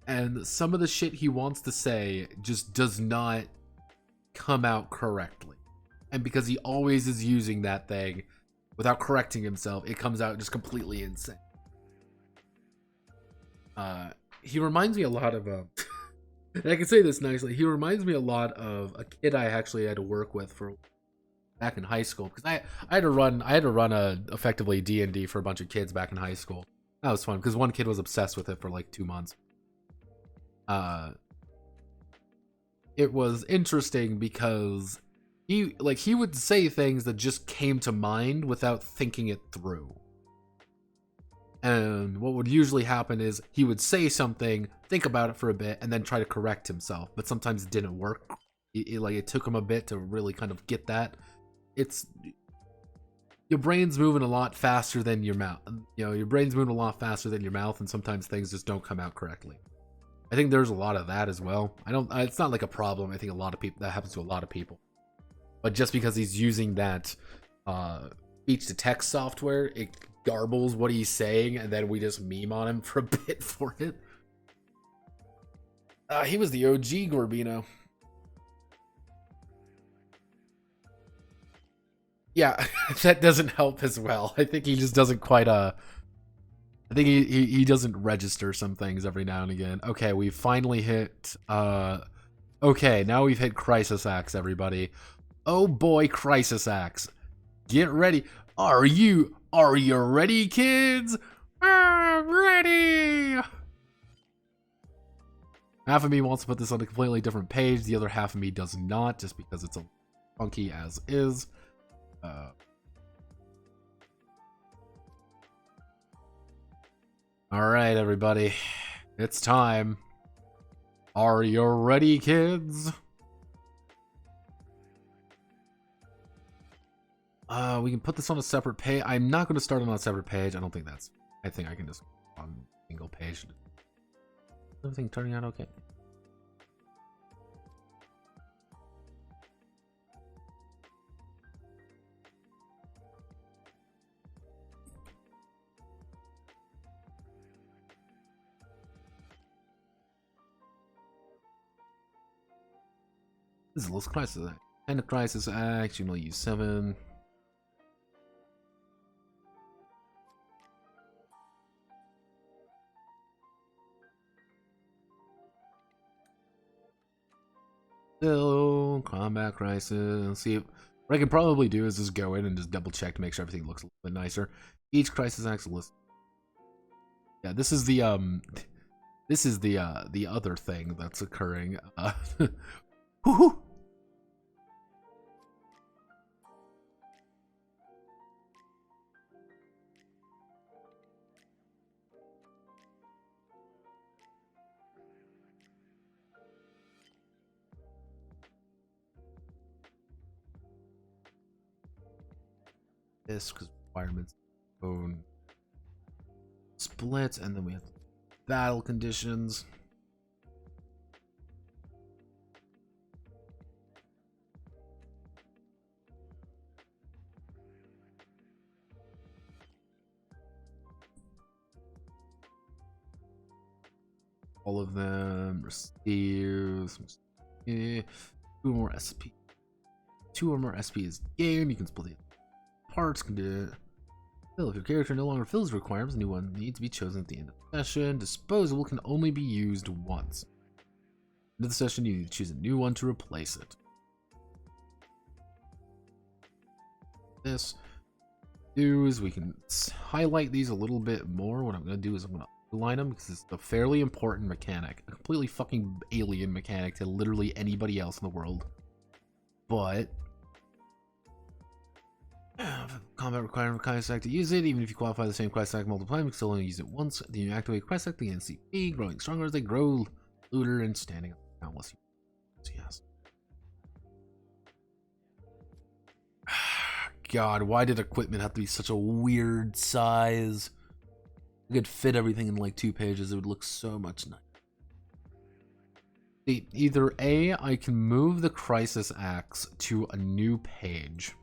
and some of the shit he wants to say just does not come out correctly. And because he always is using that thing without correcting himself, it comes out just completely insane. He reminds me a lot of and I can say this nicely. He reminds me a lot of a kid I actually had to work with for back in high school, because I had to run effectively D&D for a bunch of kids back in high school. That was fun because one kid was obsessed with it for like 2 months. It was interesting because he would say things that just came to mind without thinking it through. And what would usually happen is he would say something, think about it for a bit, and then try to correct himself. But sometimes it didn't work. It took him a bit to really kind of get that. It's your brain's moving a lot faster than your mouth. You know, your brain's moving a lot faster than your mouth, and sometimes things just don't come out correctly. I think there's a lot of that as well. It's not like a problem. I think a lot of people, that happens to a lot of people. But just because he's using that speech to text software, it garbles what he's saying, and then we just meme on him for a bit for it. He was the OG Gorbino. Yeah, that doesn't help as well. I think he just doesn't quite I think he doesn't register some things every now and again. Okay, we've finally hit okay, now we've hit Crisis Axe, everybody. Oh boy, Crisis Axe. Get ready. Are you ready, kids? I'm ready. Half of me wants to put this on a completely different page. The other half of me does not, just because it's a funky as is. All right, everybody. It's time. Are you ready, kids? We can put this on a separate page. I'm not going to start on a separate page. I don't think that's... I think I can just on a single page. Everything turning out okay? This is Lost Crisis Act. And the Crisis Act, you know, use 7. Still, combat crisis. See, what I can probably do is just go in and just double check to make sure everything looks a little bit nicer. Each crisis acts list. Yeah, this is the other thing that's occurring. Woohoo! This because requirements own splits, and then we have battle conditions. All of them receive 2 more SP. 2 or more SP is gained. You can split the parts, can do it. If your character no longer fills requirements, a new one needs to be chosen at the end of the session. Disposable can only be used once. End of the session, you need to choose a new one to replace it. This is we can highlight these a little bit more. What I'm going to do is I'm going to underline them because it's a fairly important mechanic. A completely fucking alien mechanic to literally anybody else in the world. But combat requirement quest stack to use it. Even if you qualify the same quest stack multiple times, you can still only use it once. Then you activate quest stack, the NCP, growing stronger as they grow, looter, and standing up countless. Yes. God, why did equipment have to be such a weird size? I could fit everything in like 2 pages. It would look so much nicer. See, either A, I can move the crisis axe to a new page.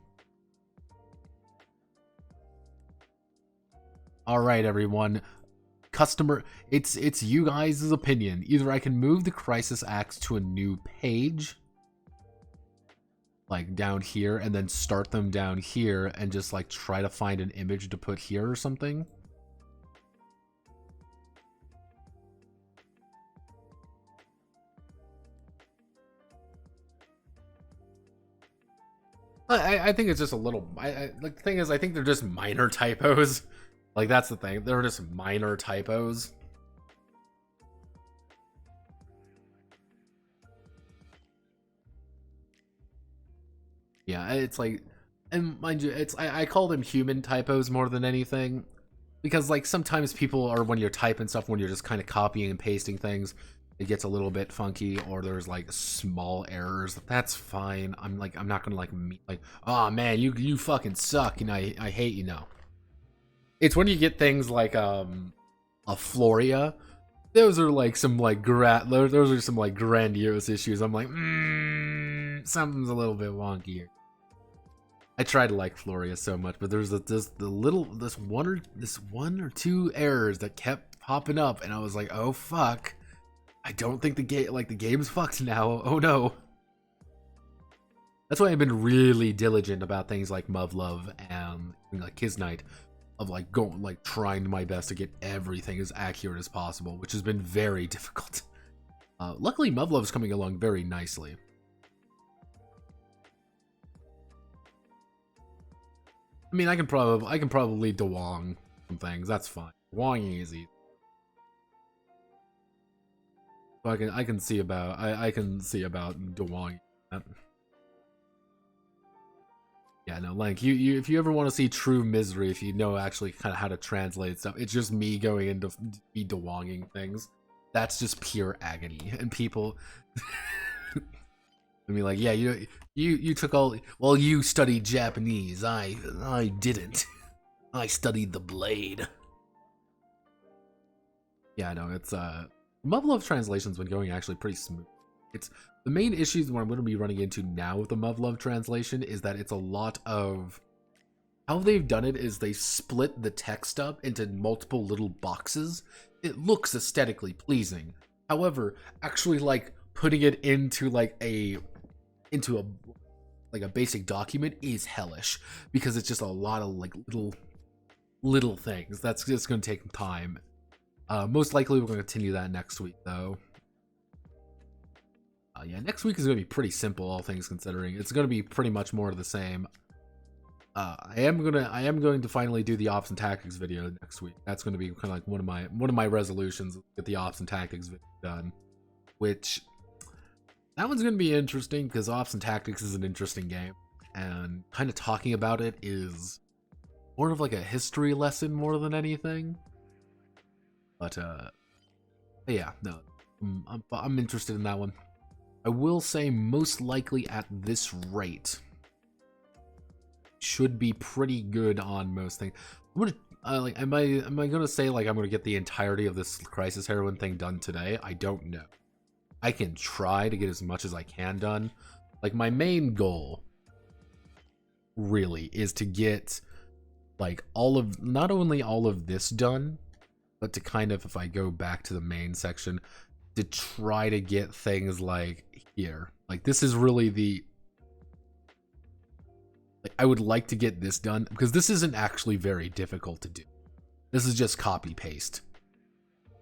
All right, everyone. Customer, it's you guys' opinion. Either I can move the crisis axe to a new page, like down here, and then start them down here and just like try to find an image to put here or something. I think it's just a little, like the thing is, I think they're just minor typos. Like that's the thing, they're just minor typos. Yeah, it's like, and mind you, it's I call them human typos more than anything, because like sometimes people are, when you're typing stuff, when you're just kind of copying and pasting things, it gets a little bit funky, or there's like small errors. That's fine. I'm not gonna like oh man, you fucking suck and I hate you now. It's when you get things like a Floria. Those are like some like those are some like grandiose issues. I'm like, something's a little bit wonky here. I try to like Floria so much, but there's this one or two errors that kept popping up, and I was like, oh fuck, I don't think the game's fucked now. Oh no. That's why I've been really diligent about things like Muv-Luv and like Kiz Night, of like going like trying my best to get everything as accurate as possible, which has been very difficult. Luckily, Muv-Luv's coming along very nicely. I mean, I can probably Dewong some things. That's fine. Dewong easy. So I can see about Dewong. Yeah, no, like you if you ever want to see true misery, if you know actually kind of how to translate stuff, it's just me going into me Dewonging things. That's just pure agony, and people. I mean, like, yeah, you took all. Well, you studied Japanese. I didn't. I studied the blade. Yeah, no, it's Muv-Luv translation's been going actually pretty smooth. It's the main issues what I'm going to be running into now with the Muv-Luv translation is that it's a lot of how they've done it is they split the text up into multiple little boxes. It looks aesthetically pleasing. However, actually like putting it into a basic document is hellish, because it's just a lot of like little things. That's just going to take time. Most likely we're going to continue that next week though. Yeah, next week is going to be pretty simple, all things considering. It's going to be pretty much more of the same. I am going to finally do the ops and tactics video next week. That's going to be kind of like one of my resolutions, get the ops and tactics video done. Which that one's going to be interesting because ops and tactics is an interesting game, and kind of talking about it is more of like a history lesson more than anything. But yeah, no, I'm interested in that one. I will say most likely at this rate should be pretty good on most things. I'm gonna like am I gonna say like I'm gonna get the entirety of this Crisis Heroine thing done today? I don't know. I can try to get as much as I can done. Like my main goal really is to get like not only all of this done, but to kind of, if I go back to the main section, to try to get things like here. Like this is really Like, I would like to get this done because this isn't actually very difficult to do. This is just copy paste.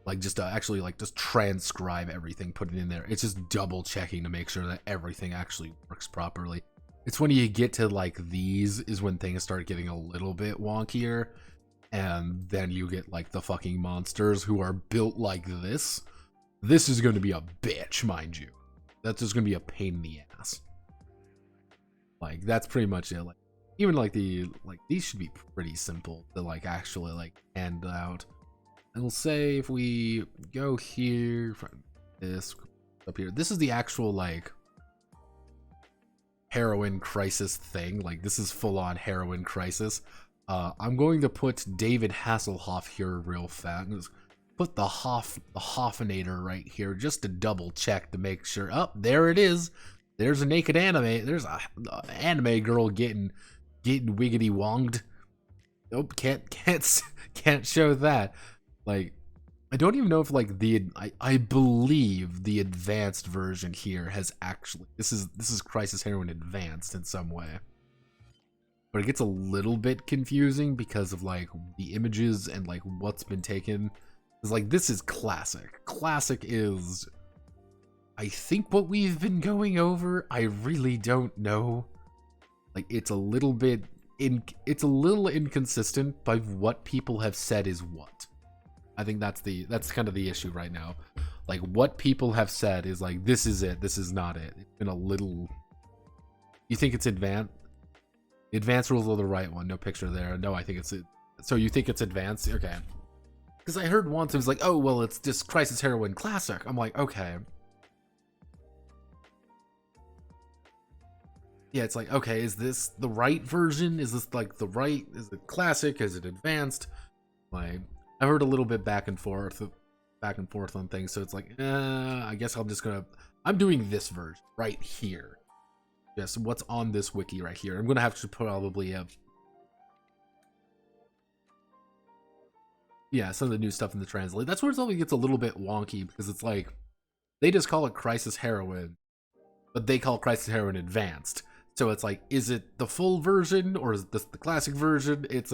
Like just actually like just transcribe everything, put it in there. It's just double checking to make sure that everything actually works properly. It's when you get to like these is when things start getting a little bit wonkier. And then you get like the fucking monsters who are built like this. This is going to be a bitch, mind you. That's just going to be a pain in the ass. Like that's pretty much it. Like even like these should be pretty simple to like actually like hand out. And we'll say if we go here from this up here, this is the actual like heroin crisis thing. Like this is full on heroin crisis. I'm going to put David Hasselhoff here real fast. Put the Hoffinator right here just to double check to make sure. Oh, there it is. There's a naked anime. There's a anime girl getting wiggity wonged. Nope, can't show that. Like, I don't even know if like I believe the advanced version here has actually this is Crisis Heroine Advanced in some way. But it gets a little bit confusing because of like the images and like what's been taken. It's like this is classic. Classic is I think what we've been going over. I really don't know. Like it's a little bit inconsistent by what people have said is what. I think that's kind of the issue right now. Like what people have said is like this is it, this is not it. It's been a little. You think it's advanced? The advanced rules are the right one. No picture there. No, I think it's it. So you think it's advanced? Okay. Because I heard once it was like, oh well, it's just Crisis Heroine Classic. I'm like, okay. Yeah, it's like, okay, is this the right version? Is this like the right? Is it classic? Is it advanced? Like, I heard a little bit back and forth on things. So it's like, I guess I'm doing this version right here. Yes, what's on this wiki right here? I'm gonna have to probably yeah, some of the new stuff in the translate. That's where it always gets a little bit wonky because it's like they just call it Crisis Heroine, but they call Crisis Heroine Advanced. So it's like, is it the full version or is this the classic version? It's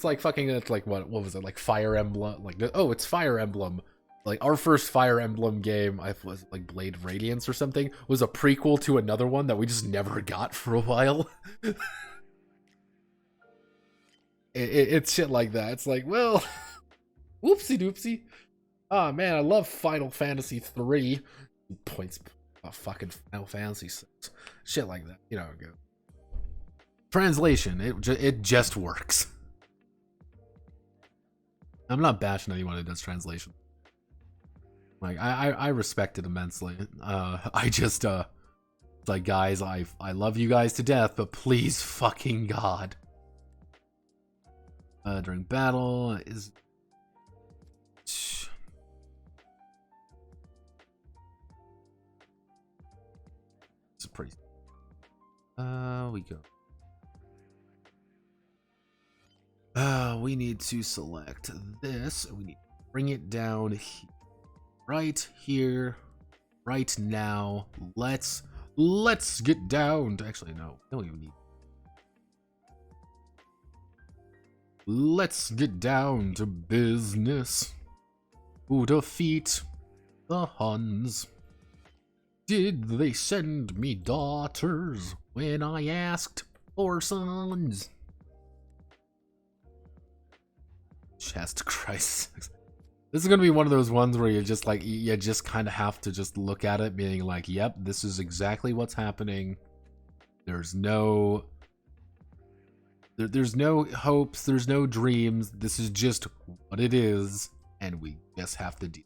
like fucking, it's like what was it, like Fire Emblem? Like, oh, it's Fire Emblem. Like our first Fire Emblem game, I was like Blade Radiance or something, was a prequel to another one that we just never got for a while. It's shit like that. It's like, well, whoopsie doopsie. Oh man, I love Final Fantasy 3. Points. Oh, fucking Final Fantasy 6. Shit like that. You know how it goes. Translation. It just works. I'm not bashing anyone who does translation. Like I respect it immensely. I just it's like, guys, I love you guys to death, but please fucking God. During battle is it's pretty we go. We need to select this. We need to bring it down right here, right now. Let's get down to, actually no, we don't even need. Let's get down to business. Who defeat the Huns? Did they send me daughters when I asked for sons? Chest Christ. This is gonna be one of those ones where you just like, you just kind of have to just look at it being like, yep, this is exactly what's happening. There's no hopes, there's no dreams. This is just what it is, and we just have to deal.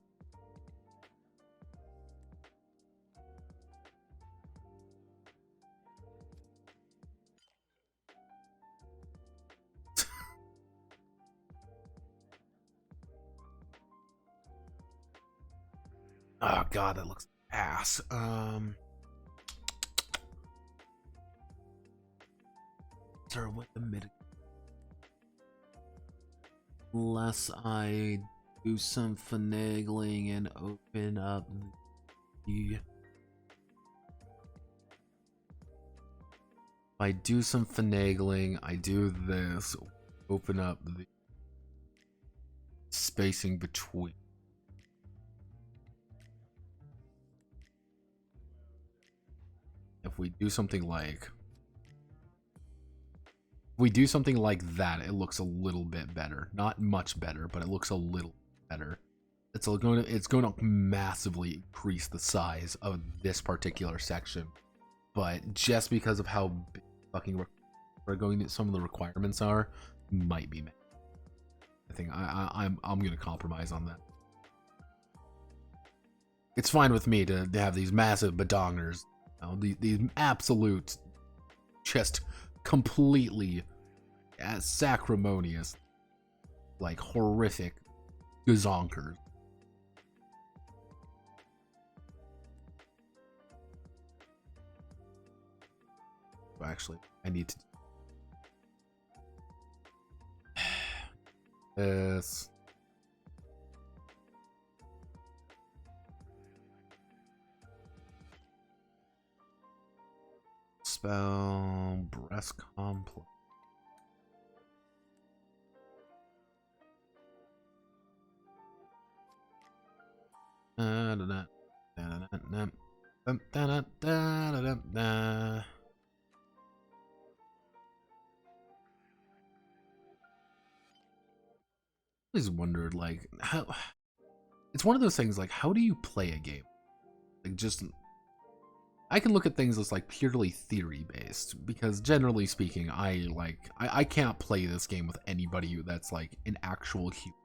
Oh god, that looks ass. Start with the mid. Unless I do some finagling and open up the I do some finagling, I do this, open up the spacing between. If we do something like that, it looks a little bit better. Not much better, but it looks a little better. It's going to massively increase the size of this particular section. But just because of how big fucking some of the requirements are, might be made. I think I'm gonna compromise on that. It's fine with me to have these massive badongers, you know, these absolute, just completely sacrimonious, like horrific gazonkers. Actually, I need to. Yes. Spell breast complex. Always wondered, like, how it's one of those things, like, how do you play a game? Like, just I can look at things as like purely theory based, because generally speaking, I can't play this game with anybody that's like an actual human.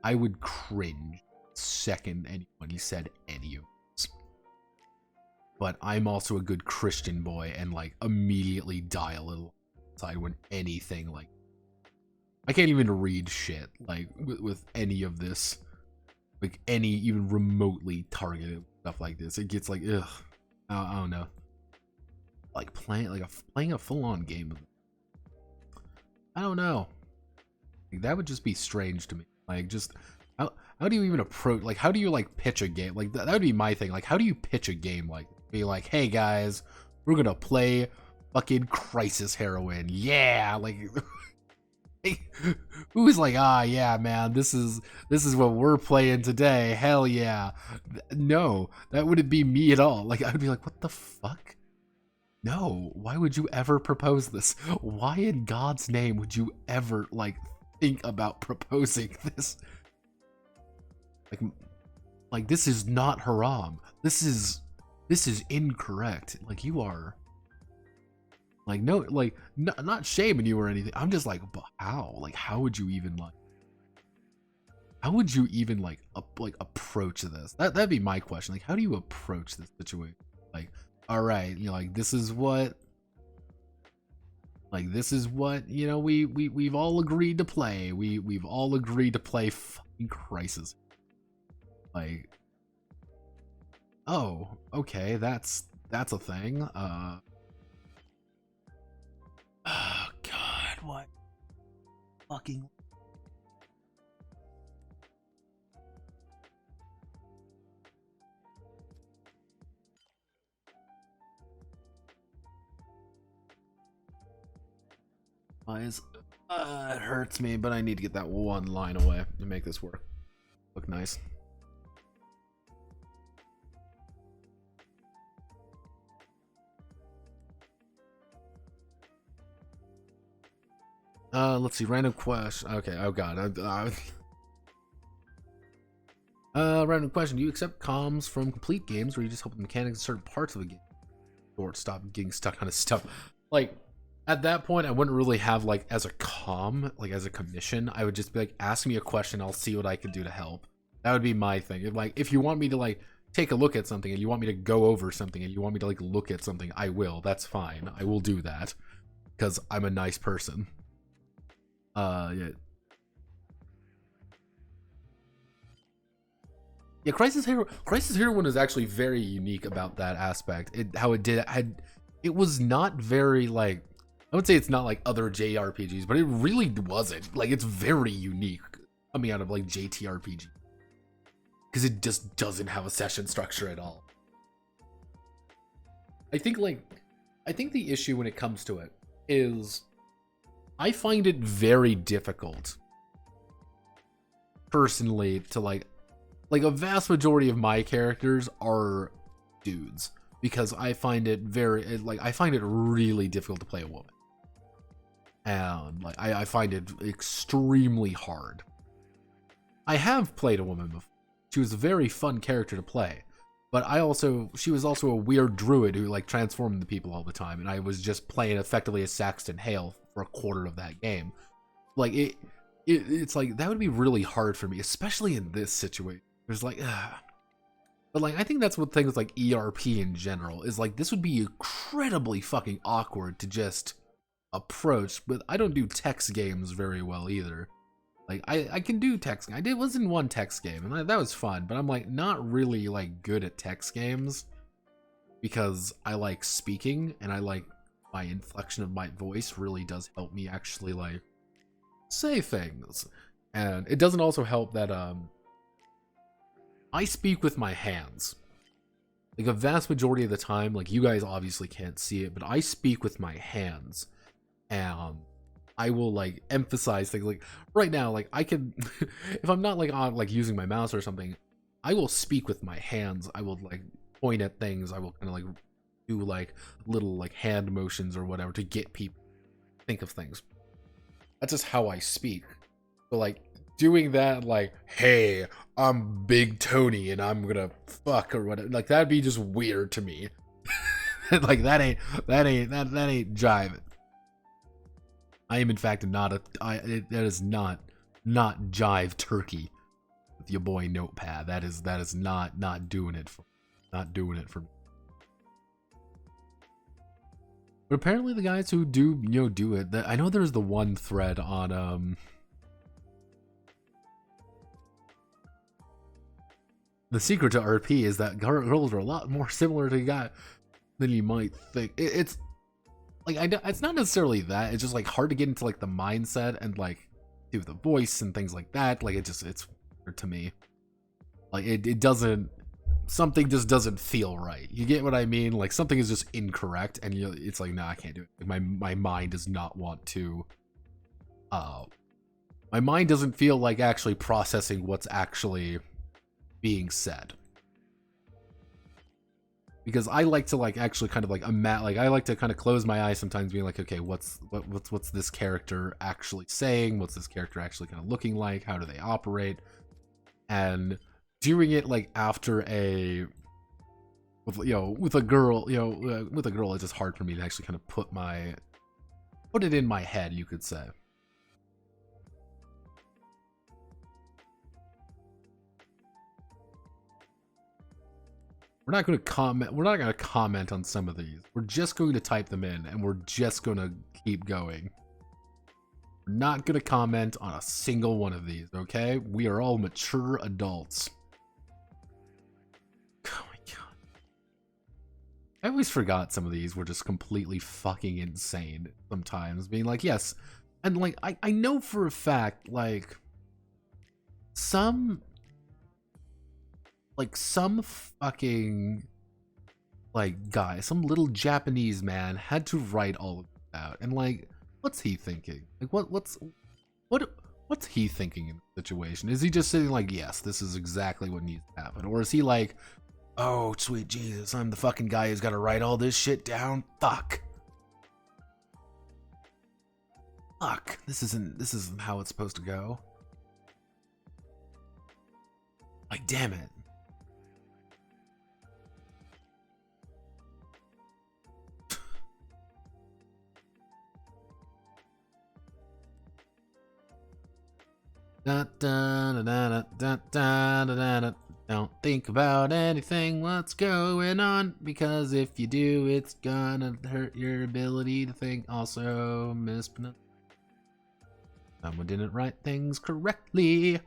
I would cringe second anyone said any of this. But I'm also a good Christian boy and like immediately die a little inside when anything like I can't even read shit like with any of this, like any even remotely targeted stuff like this. It gets like ugh, I don't know, like playing a full-on game. I don't know. Like, that would just be strange to me. Like, just how do you even approach? Like, how do you like pitch a game? Like that would be my thing. Like, how do you pitch a game? Like, be like, hey guys, we're gonna play fucking Crisis Heroine. Yeah, like. Who's like, ah, yeah, man, this is what we're playing today. Hell yeah. No, that wouldn't be me at all. Like, I would be like, what the fuck? No, why would you ever propose this? Why in God's name would you ever like think about proposing this? Like this is not haram. This is incorrect. Like, you are. Like, no, like, not shaming you or anything. I'm just like, but how? Like, how would you even like approach this? That'd be my question. Like, how do you approach this situation? Like, all right, you know, like this is what, you know, we've all agreed to play. We've all agreed to play fucking Crisis. Like, oh, okay, that's a thing. Oh God, what fucking eyes. It hurts me, but I need to get that one line away to make this work. Look nice. Let's see, random question. Okay, oh God. Random question. Do you accept comms from complete games where you just help the mechanics in certain parts of the game? Or stop getting stuck on his stuff? Like, at that point, I wouldn't really have, like, as a comm, like, as a commission, I would just be like, ask me a question, I'll see what I can do to help. That would be my thing. Like, if you want me to, like, take a look at something, and you want me to go over something, and you want me to, like, look at something, I will. That's fine. I will do that. Because I'm a nice person. Yeah. Yeah, Crisis Heroine is actually very unique about that aspect. It was not very, like, I would say it's not like other JRPGs, but it really wasn't. Like, it's very unique coming out of like JTRPG. Because it just doesn't have a session structure at all. I think I think the issue when it comes to it is I find it very difficult personally to like a vast majority of my characters are dudes because I find it I find it really difficult to play a woman. And like I find it extremely hard. I have played a woman before. She was a very fun character to play. But she was also a weird druid who like transformed into people all the time, and I was just playing effectively as Saxton Hale for a quarter of that game. Like it's like that would be really hard for me, especially in this situation. There's like, but like I think that's what things like ERP in general is like. This would be incredibly fucking awkward to just approach, but I don't do text games very well either. Like, I can do text. Was in one text game, and that was fun, but I'm, like, not really, like, good at text games because I like speaking, and I like my inflection of my voice really does help me actually, like, say things. And it doesn't also help that, I speak with my hands. Like, a vast majority of the time, like, you guys obviously can't see it, but I speak with my hands. And I will like emphasize things like right now, like I can, if I'm not like on like using my mouse or something, I will speak with my hands. I will like point at things. I will kind of like do like little like hand motions or whatever to get people to think of things. That's just how I speak. So like doing that, like, hey, I'm Big Tony and I'm gonna fuck or whatever, like that'd be just weird to me. Like that ain't jive. I am in fact not that is not jive turkey with your boy Notepad. That is not doing it for me. But apparently the guys who do do it, I know there's the one thread on the secret to RP is that girls are a lot more similar to guys than you might think. It's like it's not necessarily that. It's just like hard to get into like the mindset and like do the voice and things like that. Like it's weird to me. Like it doesn't. Something just doesn't feel right. You get what I mean? Like something is just incorrect, and it's like, nah, I can't do it. Like, my mind does not want to. My mind doesn't feel like actually processing what's actually being said. Because I like to like actually kind of like I like to kind of close my eyes sometimes, being like, okay, what's this character actually saying? What's this character actually kind of looking like? How do they operate? And doing it like after with a girl, it's just hard for me to actually kind of put it in my head, you could say. We're not going to comment on some of these. We're just going to type them in, and we're just going to keep going. We're not going to comment on a single one of these, okay? We are all mature adults. Oh my god. I always forgot some of these were just completely fucking insane sometimes. Being like, yes. And like, I know for a fact, like, some fucking like guy, some little Japanese man had to write all of that out. And like, what's he thinking? Like what's he thinking in the situation? Is he just sitting like, yes, this is exactly what needs to happen? Or is he like, oh sweet Jesus, I'm the fucking guy who's gotta write all this shit down? Fuck. This isn't how it's supposed to go. Like, damn it. Don't think about anything, what's going on, because if you do, it's gonna hurt your ability to think. Also, mispronounce. Someone didn't write things correctly.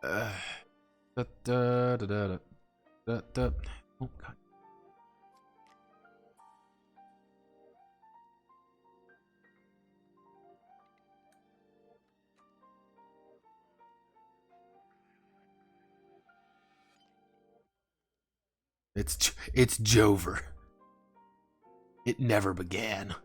Oh god. It's Jover. It never began.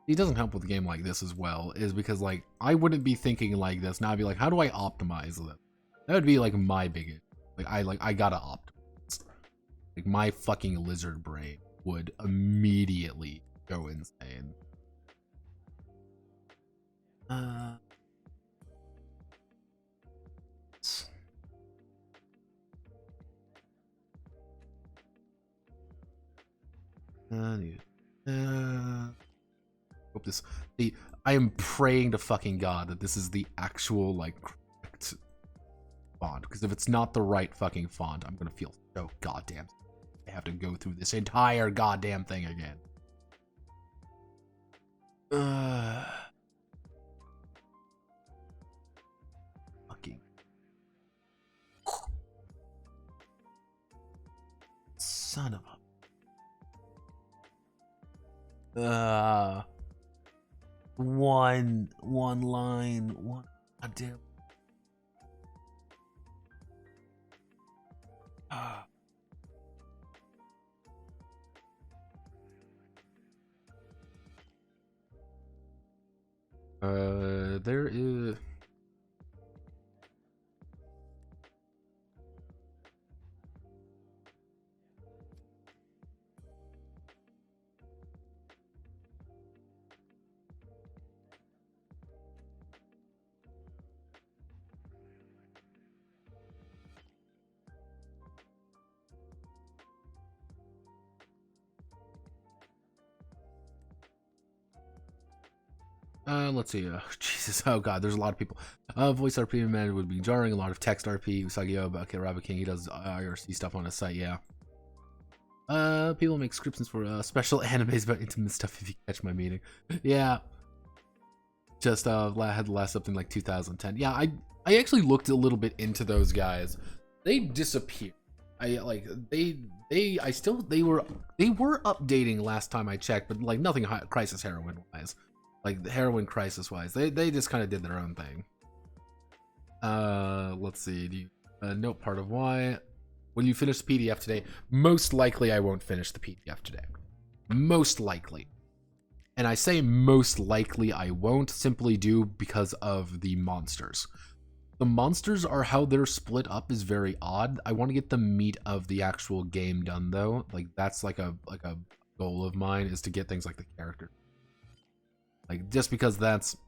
It doesn't help with a game like this as well, is because like I wouldn't be thinking like this. Now I'd be like, how do I optimize this? That would be like my biggest. I gotta optimize. Like my fucking lizard brain would immediately go insane. Hope this. I am praying to fucking God that this is the actual like correct font, because if it's not the right fucking font, I'm gonna feel so goddamn. I have to go through this entire goddamn thing again. Fucking son of a. One line, one goddamn. There is. Let's see. Jesus. Oh god, there's a lot of people. Voice RP man would be jarring. A lot of text RP. Usagi Oba. Okay, Rabbit King. He does IRC stuff on his site. Yeah. People make scripts for special animes about intimate stuff. If you catch my meaning. Yeah. Just had the last something like 2010. Yeah, I actually looked a little bit into those guys. They disappeared. They were updating last time I checked, but like nothing Crisis Heroine wise. Like the Heroine Crisis wise, they just kind of did their own thing. Let's see. Note part of why. Will you finish the PDF today? Most likely I won't finish the PDF today. Most likely. And I say most likely I won't simply do because of the monsters. The monsters are how they're split up is very odd. I want to get the meat of the actual game done though. Like that's like a goal of mine is to get things like the character. Like, just because that's...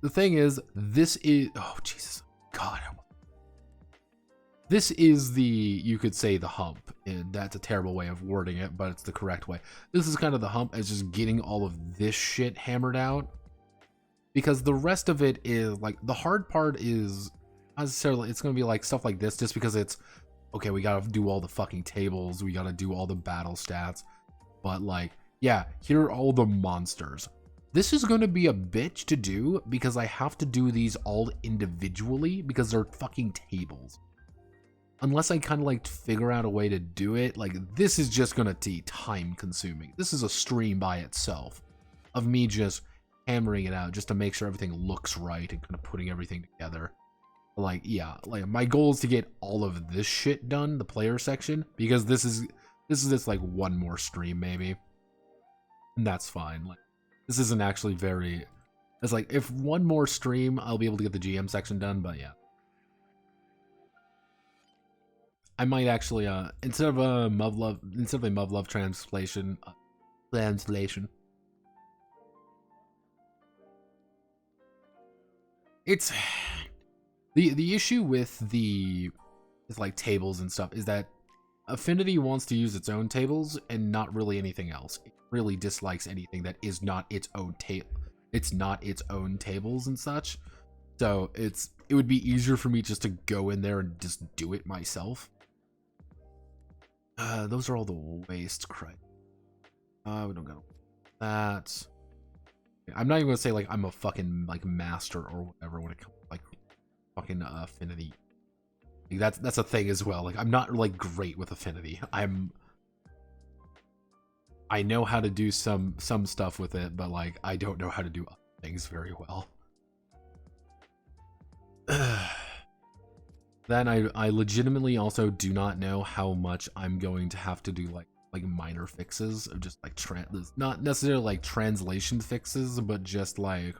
The thing is, this is... Oh, Jesus. God. This is the... You could say the hump. And that's a terrible way of wording it, but it's the correct way. This is kind of the hump as just getting all of this shit hammered out. Because the rest of it is, like, the hard part is... Not necessarily, it's going to be, like, stuff like this, just because it's... Okay, we gotta do all the fucking tables. We gotta do all the battle stats. But, like, yeah, here are all the monsters. This is going to be a bitch to do because I have to do these all individually because they're fucking tables. Unless I kind of like figure out a way to do it, like this is just going to be time consuming. This is a stream by itself of me just hammering it out just to make sure everything looks right and kind of putting everything together. Like, yeah, like my goal is to get all of this shit done, the player section, because this is just like one more stream maybe. And that's fine. Like, this isn't actually very... It's like, if one more stream, I'll be able to get the GM section done, but yeah. I might actually, instead of a Muv-Love translation... It's... The issue with like, tables and stuff is that Affinity wants to use its own tables and not really anything else. It really dislikes anything that is not its own it's not its own tables and such. So it would be easier for me just to go in there and just do it myself. Those are all the waste crap. We don't got that. I'm not even gonna say like I'm a fucking like master or whatever when it comes to, like fucking Affinity. Like, that's a thing as well. Like I'm not like great with Affinity. I'm I know how to do some stuff with it, but like I don't know how to do other things very well. Then I legitimately also do not know how much I'm going to have to do like minor fixes of just like not necessarily like translation fixes, but just like,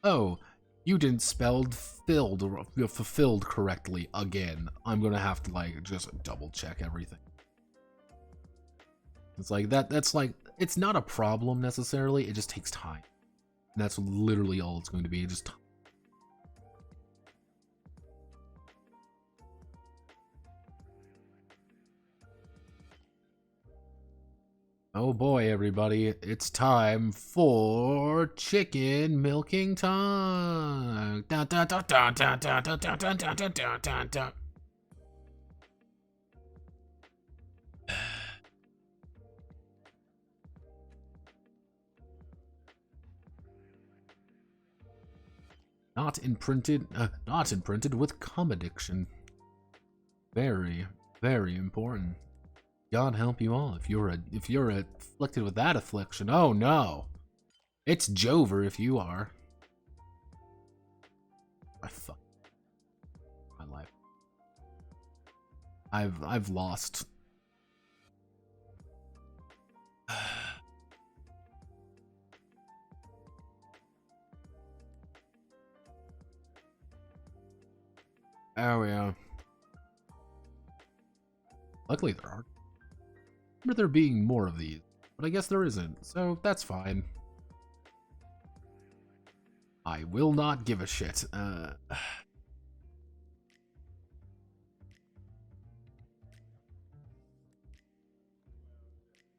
oh, you didn't spelled filled or fulfilled correctly again. I'm gonna have to like just double check everything. It's like that's like, it's not a problem necessarily, it just takes time. And that's literally all it's going to be, just time. Oh boy, everybody, it's time for chicken milking time. Dun, dun, dun, dun, dun, dun, dun, dun, dun, dun, dun, dun, dun. Not imprinted with cum addiction. Very, very important. God help you all if you're afflicted with that affliction. Oh no, it's Jover if you are. I fuck my life. I've lost. Oh yeah. Luckily there are. Remember there being more of these, but I guess there isn't, so that's fine. I will not give a shit.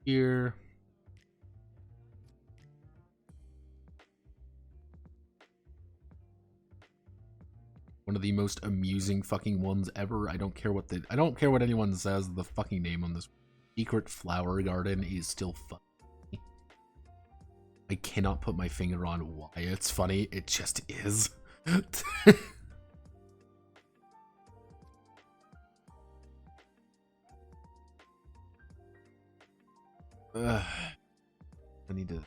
Here. One of the most amusing fucking ones ever. I don't care what anyone says. The fucking name on this secret flower garden is still funny. I cannot put my finger on why it's funny. It just is. I need to.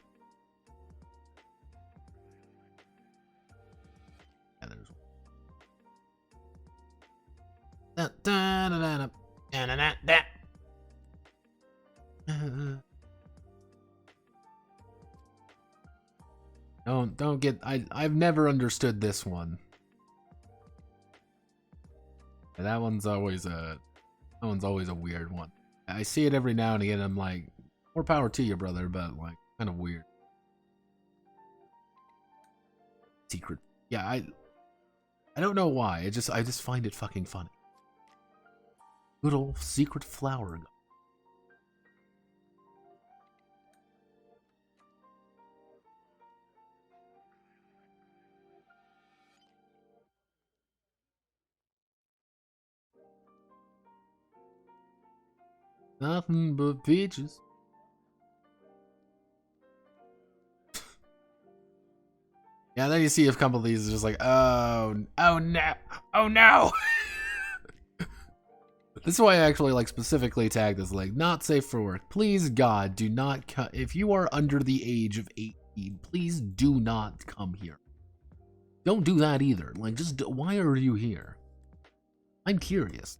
Yeah, there's. Don't get. I've never understood this one. And that one's always a weird one. I see it every now and again. I'm like, more power to you, brother, but like kind of weird. Secret. Yeah, I don't know why. I just find it fucking funny. Good old secret flower. Nothing but peaches. Yeah, then you see a couple of these, just like, oh no, oh no. This is why I actually like specifically tagged this, like, not safe for work. Please, God, do not come. If you are under the age of 18, please do not come here. Don't do that either. Like, just why are you here? I'm curious.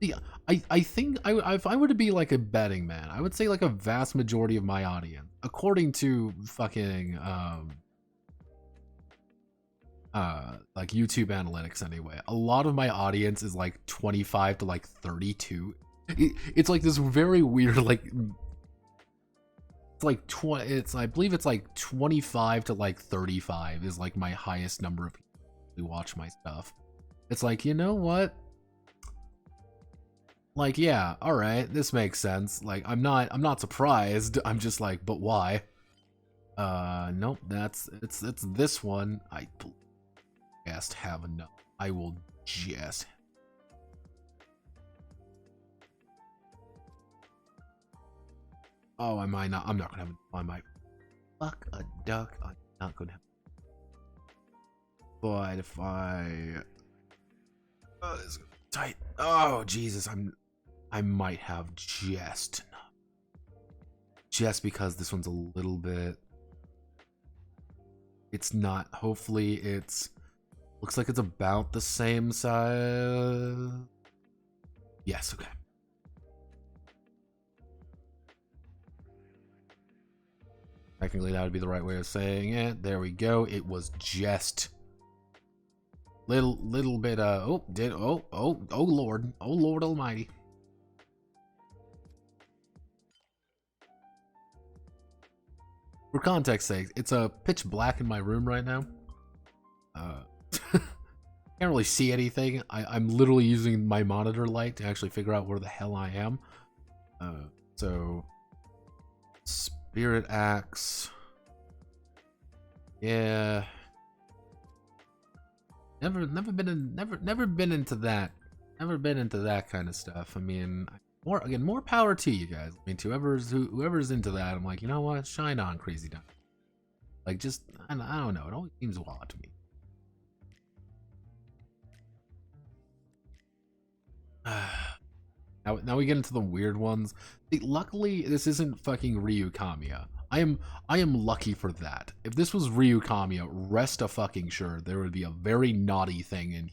Yeah, I think if I were to be like a betting man, I would say like a vast majority of my audience, according to fucking like YouTube analytics anyway, a lot of my audience is like 25 to like 32. It's like this very weird, like, it's like I believe it's like 25 to like 35 is like my highest number of people who watch my stuff. It's like, you know what? Like, yeah, all right, this makes sense. Like, I'm not surprised. I'm just like, but why? Nope, it's this one. I just have enough. I will just. Oh, I'm not gonna have. I might. Fuck a duck. I'm not gonna have. But if I. Oh, this is tight. Oh, Jesus, I might have just enough. just because this one's a little bit... It's not. Hopefully it's... Looks like it's about the same size. Yes, okay. Technically, that would be the right way of saying it. There we go. It was just little bit. Oh Lord, oh Lord Almighty. For context sake, it's pitch black in my room right now. Can't really see anything. I'm literally using my monitor light to actually figure out where the hell I am. So Spirit Axe. Yeah. Never been into that. Never been into that kind of stuff. I mean, more power to you guys. I mean, to whoever's into that, I'm like, you know what? Shine on, crazy done. Like, just I don't know. It always seems wild to me. Now we get into the weird ones. See, luckily, this isn't fucking Ryu Kamiya. I am lucky for that. If this was Ryu Kamiya, rest a fucking sure there would be a very naughty thing and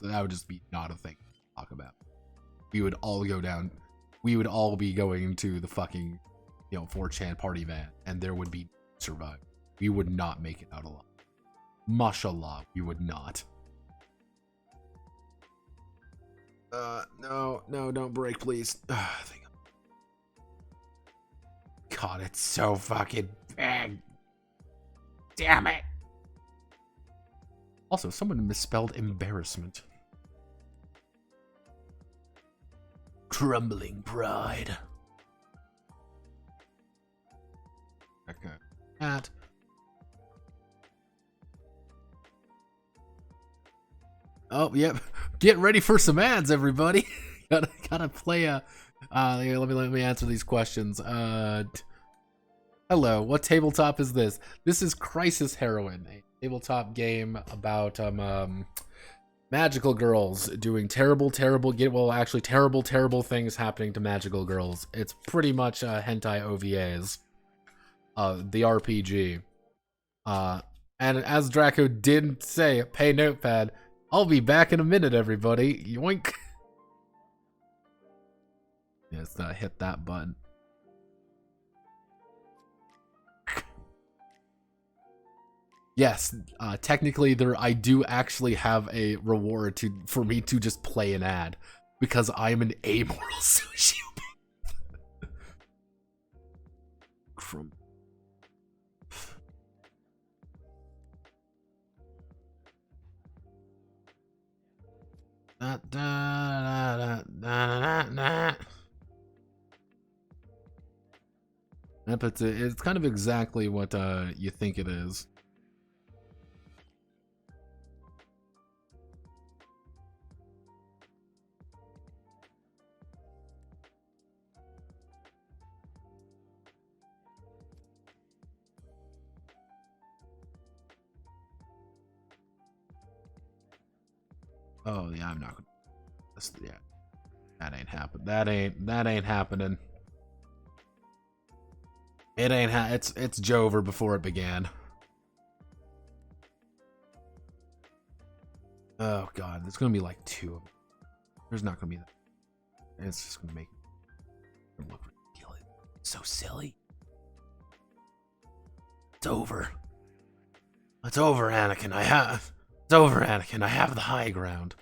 that would just be not a thing to talk about. We would all go down. We would all be going to the fucking 4chan party van, and there would be survive. We would not make it out alive. Mashallah, we would not. No, don't break, please. God, it's so fucking big. Damn it. Also, someone misspelled embarrassment. Crumbling pride. Okay. That. Oh, yep. Get ready for some ads, everybody. gotta play a. Let me answer these questions. Hello. What tabletop is this? This is Crisis Heroine, a tabletop game about magical girls doing terrible things happening to magical girls. It's pretty much hentai OVAs. The RPG. And as Draco did say, pay notepad. I'll be back in a minute, everybody. Yoink. Yeah, let's not hit that button. Yes, technically I do actually have a reward for me to just play an ad because I'm an amoral sociopath. Yep, it's kind of exactly what you think it is. Oh yeah, I'm not gonna. Yeah, that ain't happen. That ain't happening. It ain't it's Jover before it began. Oh god, there's gonna be like 2 of them. There's not gonna be that. It's just gonna make it look ridiculous. So silly. It's over. It's over, Anakin. It's over, Anakin. I have the high ground.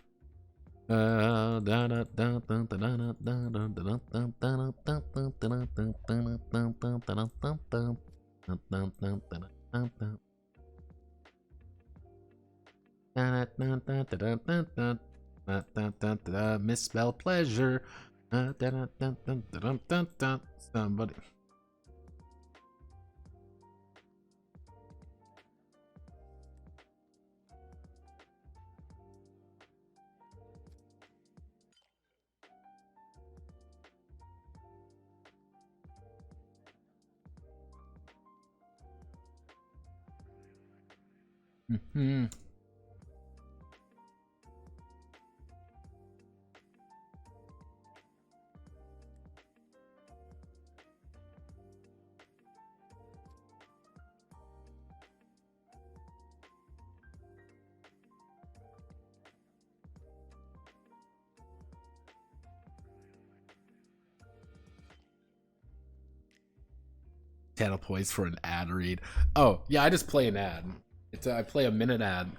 Misspell pleasure. Somebody. Mm-hmm. channel points for an ad read. Oh, yeah, I just play an ad. I play a minute ad.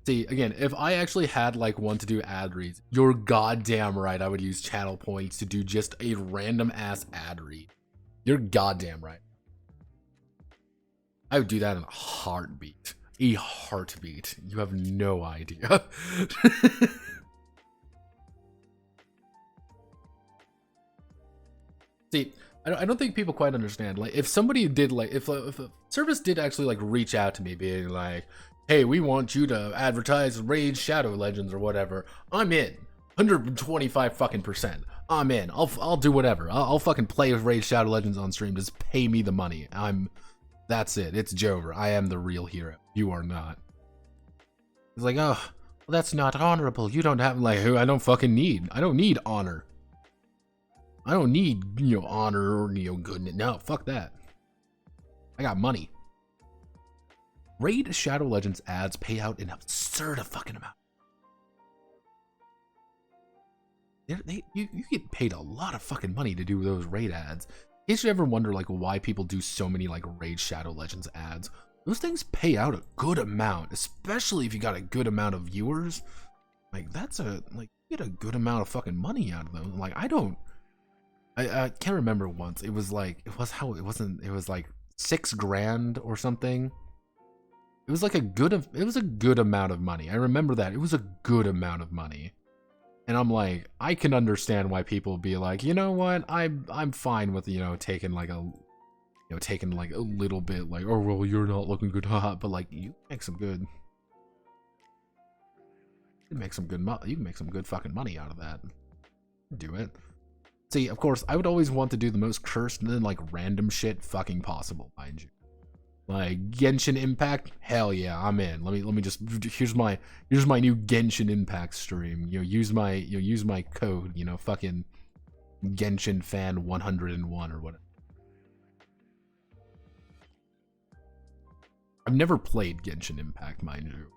See, again, if I actually had like one to do ad reads, you're goddamn right I would use channel points to do just a random ass ad read. You're goddamn right. I would do that in a heartbeat. A heartbeat. You have no idea. See, I don't think people quite understand. Like, if somebody did, like, if a service did actually, like, reach out to me being like, hey, we want you to advertise Raid Shadow Legends or whatever, I'm in. 125 fucking %. I'm in. I'll do whatever. I'll fucking play with Raid Shadow Legends on stream. Just pay me the money. That's it. It's Jover. I am the real hero. You are not. It's like, oh, well, that's not honorable. You don't have, like, who I don't fucking need. I don't need honor. I don't need, honor or, goodness. No, fuck that. I got money. Raid Shadow Legends ads pay out an absurd fucking amount. You get paid a lot of fucking money to do those raid ads. In case you ever wonder, like, why people do so many, like, Raid Shadow Legends ads, those things pay out a good amount, especially if you got a good amount of viewers. Like, you get a good amount of fucking money out of them. Like, I can't remember once. It was like, it was like $6,000 or something. It was like a good amount of money. I remember that. It was a good amount of money. And I'm like, I can understand why people be like, you know what? I'm fine with, taking like a little bit, like, oh well, you're not looking good, haha. But like, you make some good. You can make some good fucking money out of that. Do it. See, of course, I would always want to do the most cursed and then like random shit fucking possible, mind you. Like Genshin Impact, hell yeah, I'm in. Let me just here's my new Genshin Impact stream. Use my code, fucking Genshin fan 101 or whatever. I've never played Genshin Impact, mind you.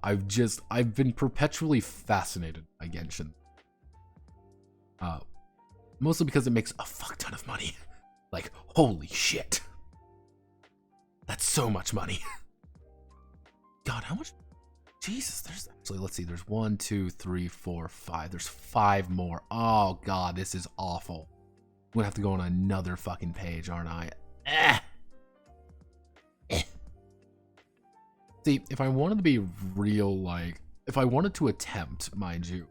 I've been perpetually fascinated by Genshin. Mostly because it makes a fuck ton of money. Like, holy shit. That's so much money. God, how much? Jesus, there's actually, let's see, there's 1, 2, 3, 4, 5. There's 5 more. Oh, God, this is awful. I'm gonna have to go on another fucking page, aren't I? See, if I wanted to be real, like, if I wanted to attempt, mind you,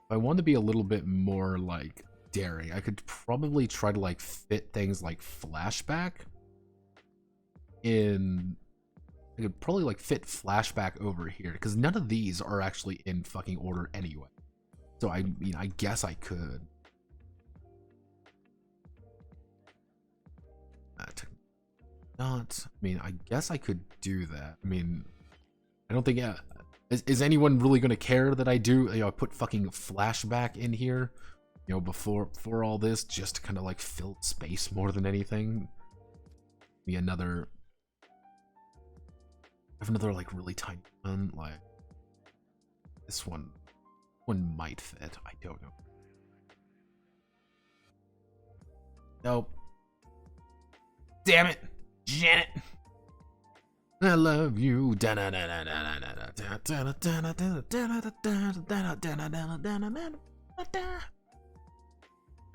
if I wanted to be a little bit more, like, daring, I could probably try to, like, fit things like flashback in. I could probably, like, fit flashback over here, because none of these are actually in fucking order anyway. So, I mean, I guess I could. Not. I mean, I guess I could do that. I mean, I don't think. Yeah, is anyone really gonna care that I do? I put fucking flashback in here, before all this, just to kind of like fill space more than anything. Be another. I have another like really tiny one. Like this one might fit. I don't know. Nope. Damn it, Janet. I love you. I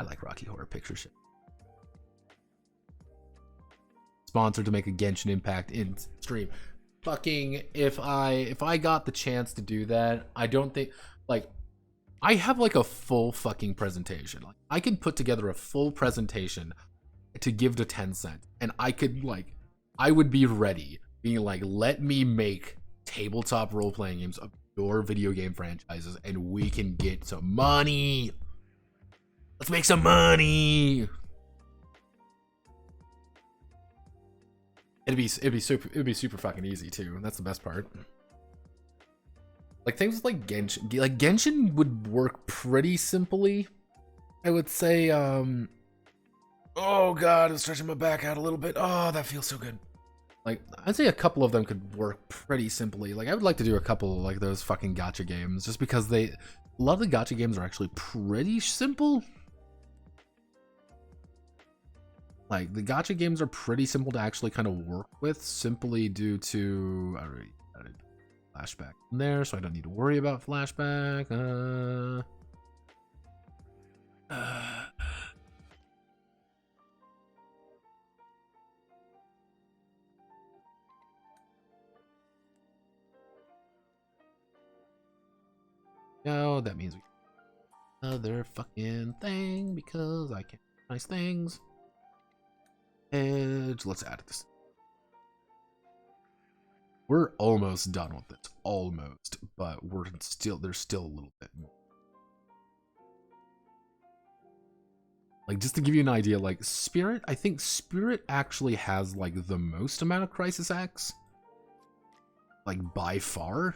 like Rocky Horror Picture Show. Sponsored to make a Genshin Impact in stream. Fucking if I got the chance to do that, I don't think like I have like a full fucking presentation. Like I can put together a full presentation to give to Tencent, and I would be ready, being like, let me make tabletop role-playing games of your video game franchises, and we can get some money. Let's make some money. It'd be super fucking easy too. That's the best part. Like things like Genshin, like Genshin would work pretty simply. I would say, oh god, I'm stretching my back out a little bit. Oh, that feels so good. Like, I'd say a couple of them could work pretty simply. Like, I would like to do a couple of, like, those fucking gacha games, just because a lot of the gacha games are actually pretty simple. like the gacha games are pretty simple to actually kind of work with, simply due to I already added flashback in there, so I don't need to worry about flashback. No, that means we another fucking thing because I can't do nice things. Edge, let's add this. We're almost done with this, almost, but there's still a little bit more. Like, just to give you an idea, like Spirit, I think Spirit actually has like the most amount of crisis acts, like by far,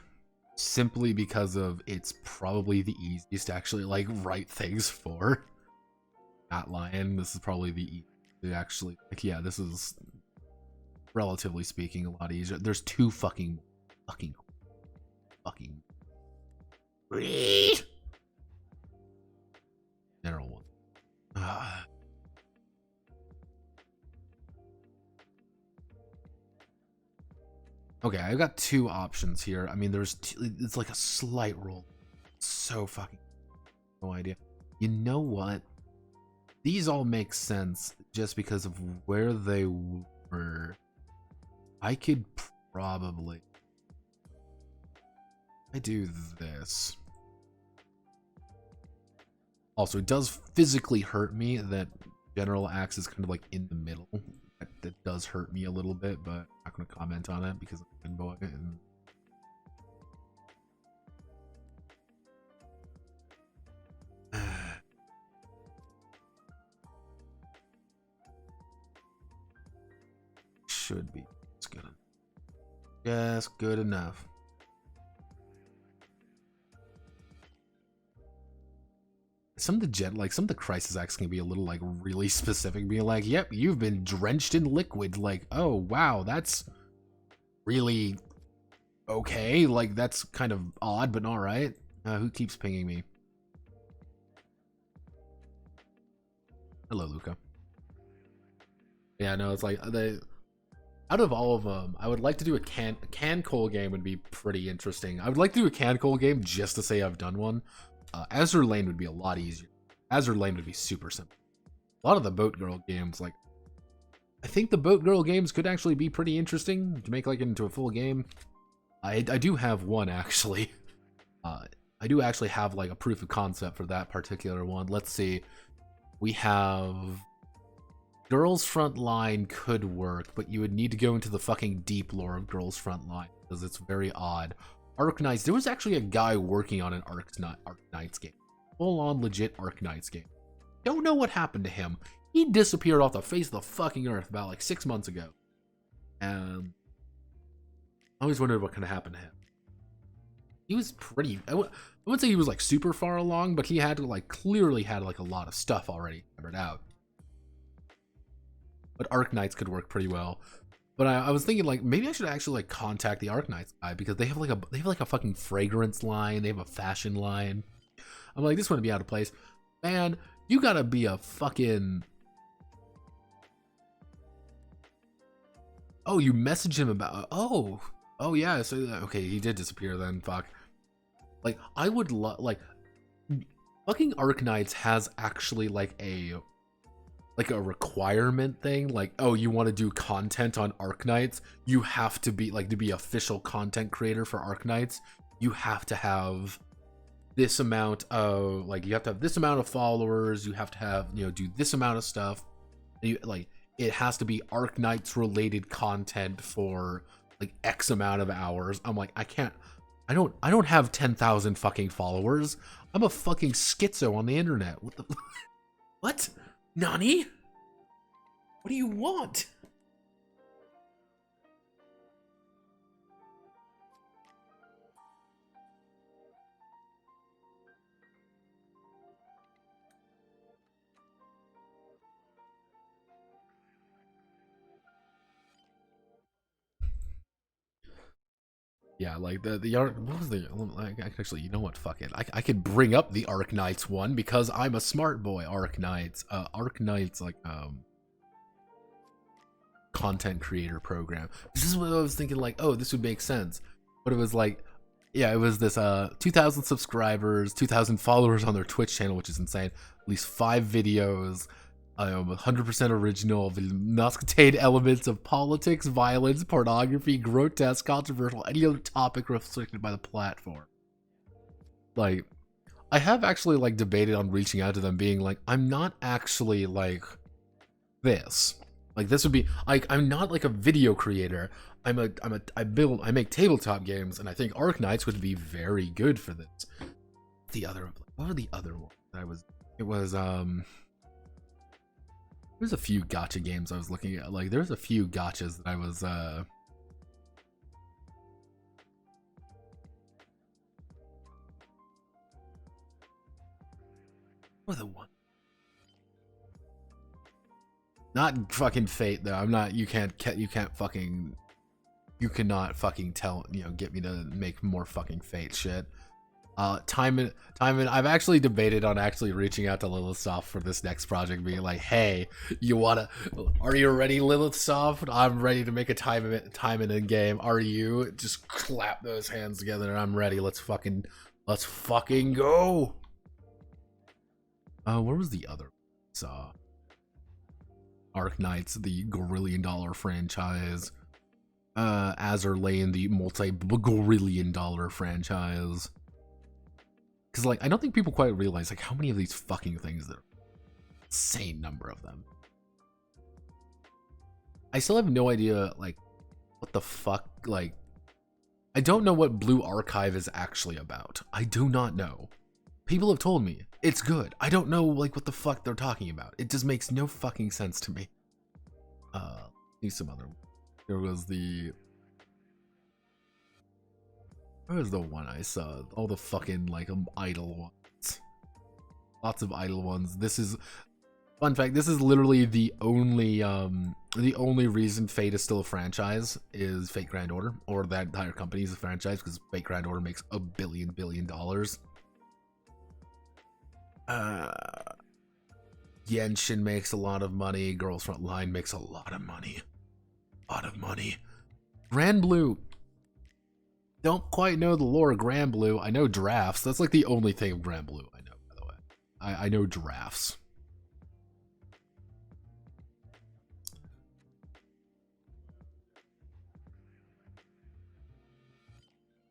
simply because of it's probably the easiest to actually like write things for. Not lying, this is probably the easiest to actually, like, yeah, this is relatively speaking a lot easier. There's two fucking general one. Okay, I've got two options here. I mean, it's like a slight roll. So fucking no idea. You know what? These all make sense just because of where they were. I could probably I do this. Also, it does physically hurt me that General Axe is kind of like in the middle. That does hurt me a little bit, but I'm not going to comment on it because I'm a good boy. And should be just good enough. Some of the crisis acts can be a little like really specific, being like, yep, you've been drenched in liquid. Like, oh wow, that's really okay. Like, that's kind of odd, but all right. Who keeps pinging me? Hello, Luca. Yeah, no, it's like out of all of them, I would like to do a can Cole game. Would be pretty interesting. I would like to do a can Cole game just to say I've done one. Azure Lane would be a lot easier. Azure Lane would be super simple. A lot of the Boat Girl games, like, I think the Boat Girl games could actually be pretty interesting to make like into a full game. I do have one actually. I do actually have like a proof of concept for that particular one. Let's see. We have Girls Frontline could work, but you would need to go into the fucking deep lore of Girls Frontline because it's very odd. Arknights, there was actually a guy working on an Arknights game. Full-on legit Arknights game. Don't know what happened to him. He disappeared off the face of the fucking earth about like 6 months ago. And I always wondered what kind of happened to him. He was pretty, I wouldn't say he was like super far along, but he had to like clearly had like a lot of stuff already figured out. But Arknights could work pretty well. But I was thinking like maybe I should actually like contact the Arknights guy because they have like a fucking fragrance line, they have a fashion line. I'm like, this wouldn't be out of place. Man, you gotta be a fucking... Oh, you messaged him about... Oh yeah, so okay, he did disappear then, fuck. Like, I would love, like, fucking Arknights has actually like a requirement thing, like, oh, you want to do content on Arknights, you have to be like, to be official content creator for Arknights, you have to have this amount of like, you have to have this amount of followers, you have to have, you know, do this amount of stuff, you, like, it has to be Arknights related content for like X amount of hours. I'm like, I don't have 10,000 fucking followers. I'm a fucking schizo on the internet. What the what? Nani? What do you want? Yeah, like the Arc, what was the, actually, you know what, fuck it. I could bring up the Arknights one because I'm a smart boy. Arknights, like, content creator program. This is what I was thinking, like, oh, this would make sense. But it was like, yeah, it was this 2,000 subscribers, 2,000 followers on their Twitch channel, which is insane. At least 5 videos, 100% original, will not contain elements of politics, violence, pornography, grotesque, controversial, any other topic restricted by the platform. Like, I have actually like debated on reaching out to them, being like, I'm not actually like this. Like, this would be like, I'm not like a video creator. I make tabletop games, and I think Arknights would be very good for this. What were the other ones that there's a few gacha games I was looking at. Like, there's a few gachas that I was what are the one? Not fucking Fate though. I'm not. You cannot fucking tell, get me to make more fucking Fate shit. Time and I've actually debated on actually reaching out to Lilithsoft for this next project, being like, hey, are you ready, Lilithsoft? I'm ready to make a time and in game. Are you? Just clap those hands together and I'm ready. Let's fucking go. Where was the other? Arknights, the $1 franchise. Azur Lane, the multi-billion-dollar franchise. Because, like, I don't think people quite realize, like, how many of these fucking things there are. Insane number of them. I still have no idea, like, what the fuck, like, I don't know what Blue Archive is actually about. I do not know. People have told me it's good. I don't know, like, what the fuck they're talking about. It just makes no fucking sense to me. Need some other. There was the. Where was the one I saw? All the fucking like idle ones. Lots of idle ones. This is. Fun fact: this is literally the only reason Fate is still a franchise is Fate Grand Order, or that entire company is a franchise because Fate Grand Order makes $1 billion. Genshin makes a lot of money. Girls Front Line makes a lot of money. Grand Blue. Don't quite know the lore of Grand Blue. I know drafts. That's like the only thing of Grand Blue I know, by the way. I know drafts.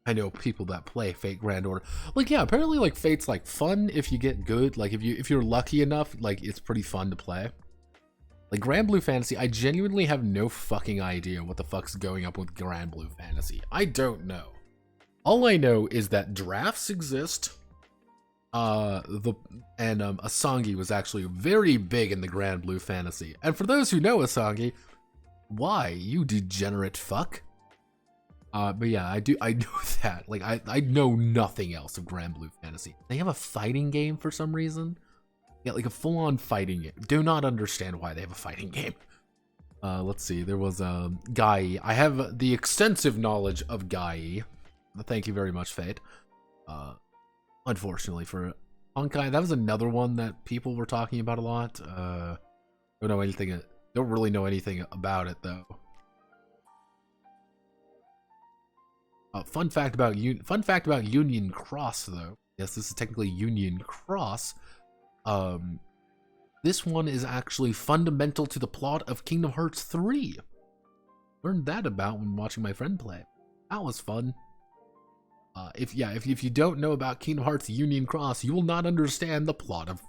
I know people that play Fate Grand Order. Like, yeah, apparently like Fate's like fun if you get good. Like if you're lucky enough, like it's pretty fun to play. Like Grand Blue Fantasy, I genuinely have no fucking idea what the fuck's going up with Grand Blue Fantasy. I don't know. All I know is that drafts exist. Asangi was actually very big in the Grand Blue Fantasy. And for those who know Asangi, why, you degenerate fuck? But yeah, I know that. Like, I know nothing else of Grand Blue Fantasy. They have a fighting game for some reason. Yeah, like a full-on fighting game. Do not understand why they have a fighting game. Let's see. There was Gai. I have the extensive knowledge of Gai. Thank you very much, Fate. Unfortunately for Honkai, that was another one that people were talking about a lot. Don't really know anything about it though. Fun fact about Union Cross though. Yes, this is technically Union Cross. This one is actually fundamental to the plot of Kingdom Hearts 3. Learned that about when watching my friend play. That was fun. If you don't know about Kingdom Hearts Union Cross, you will not understand the plot of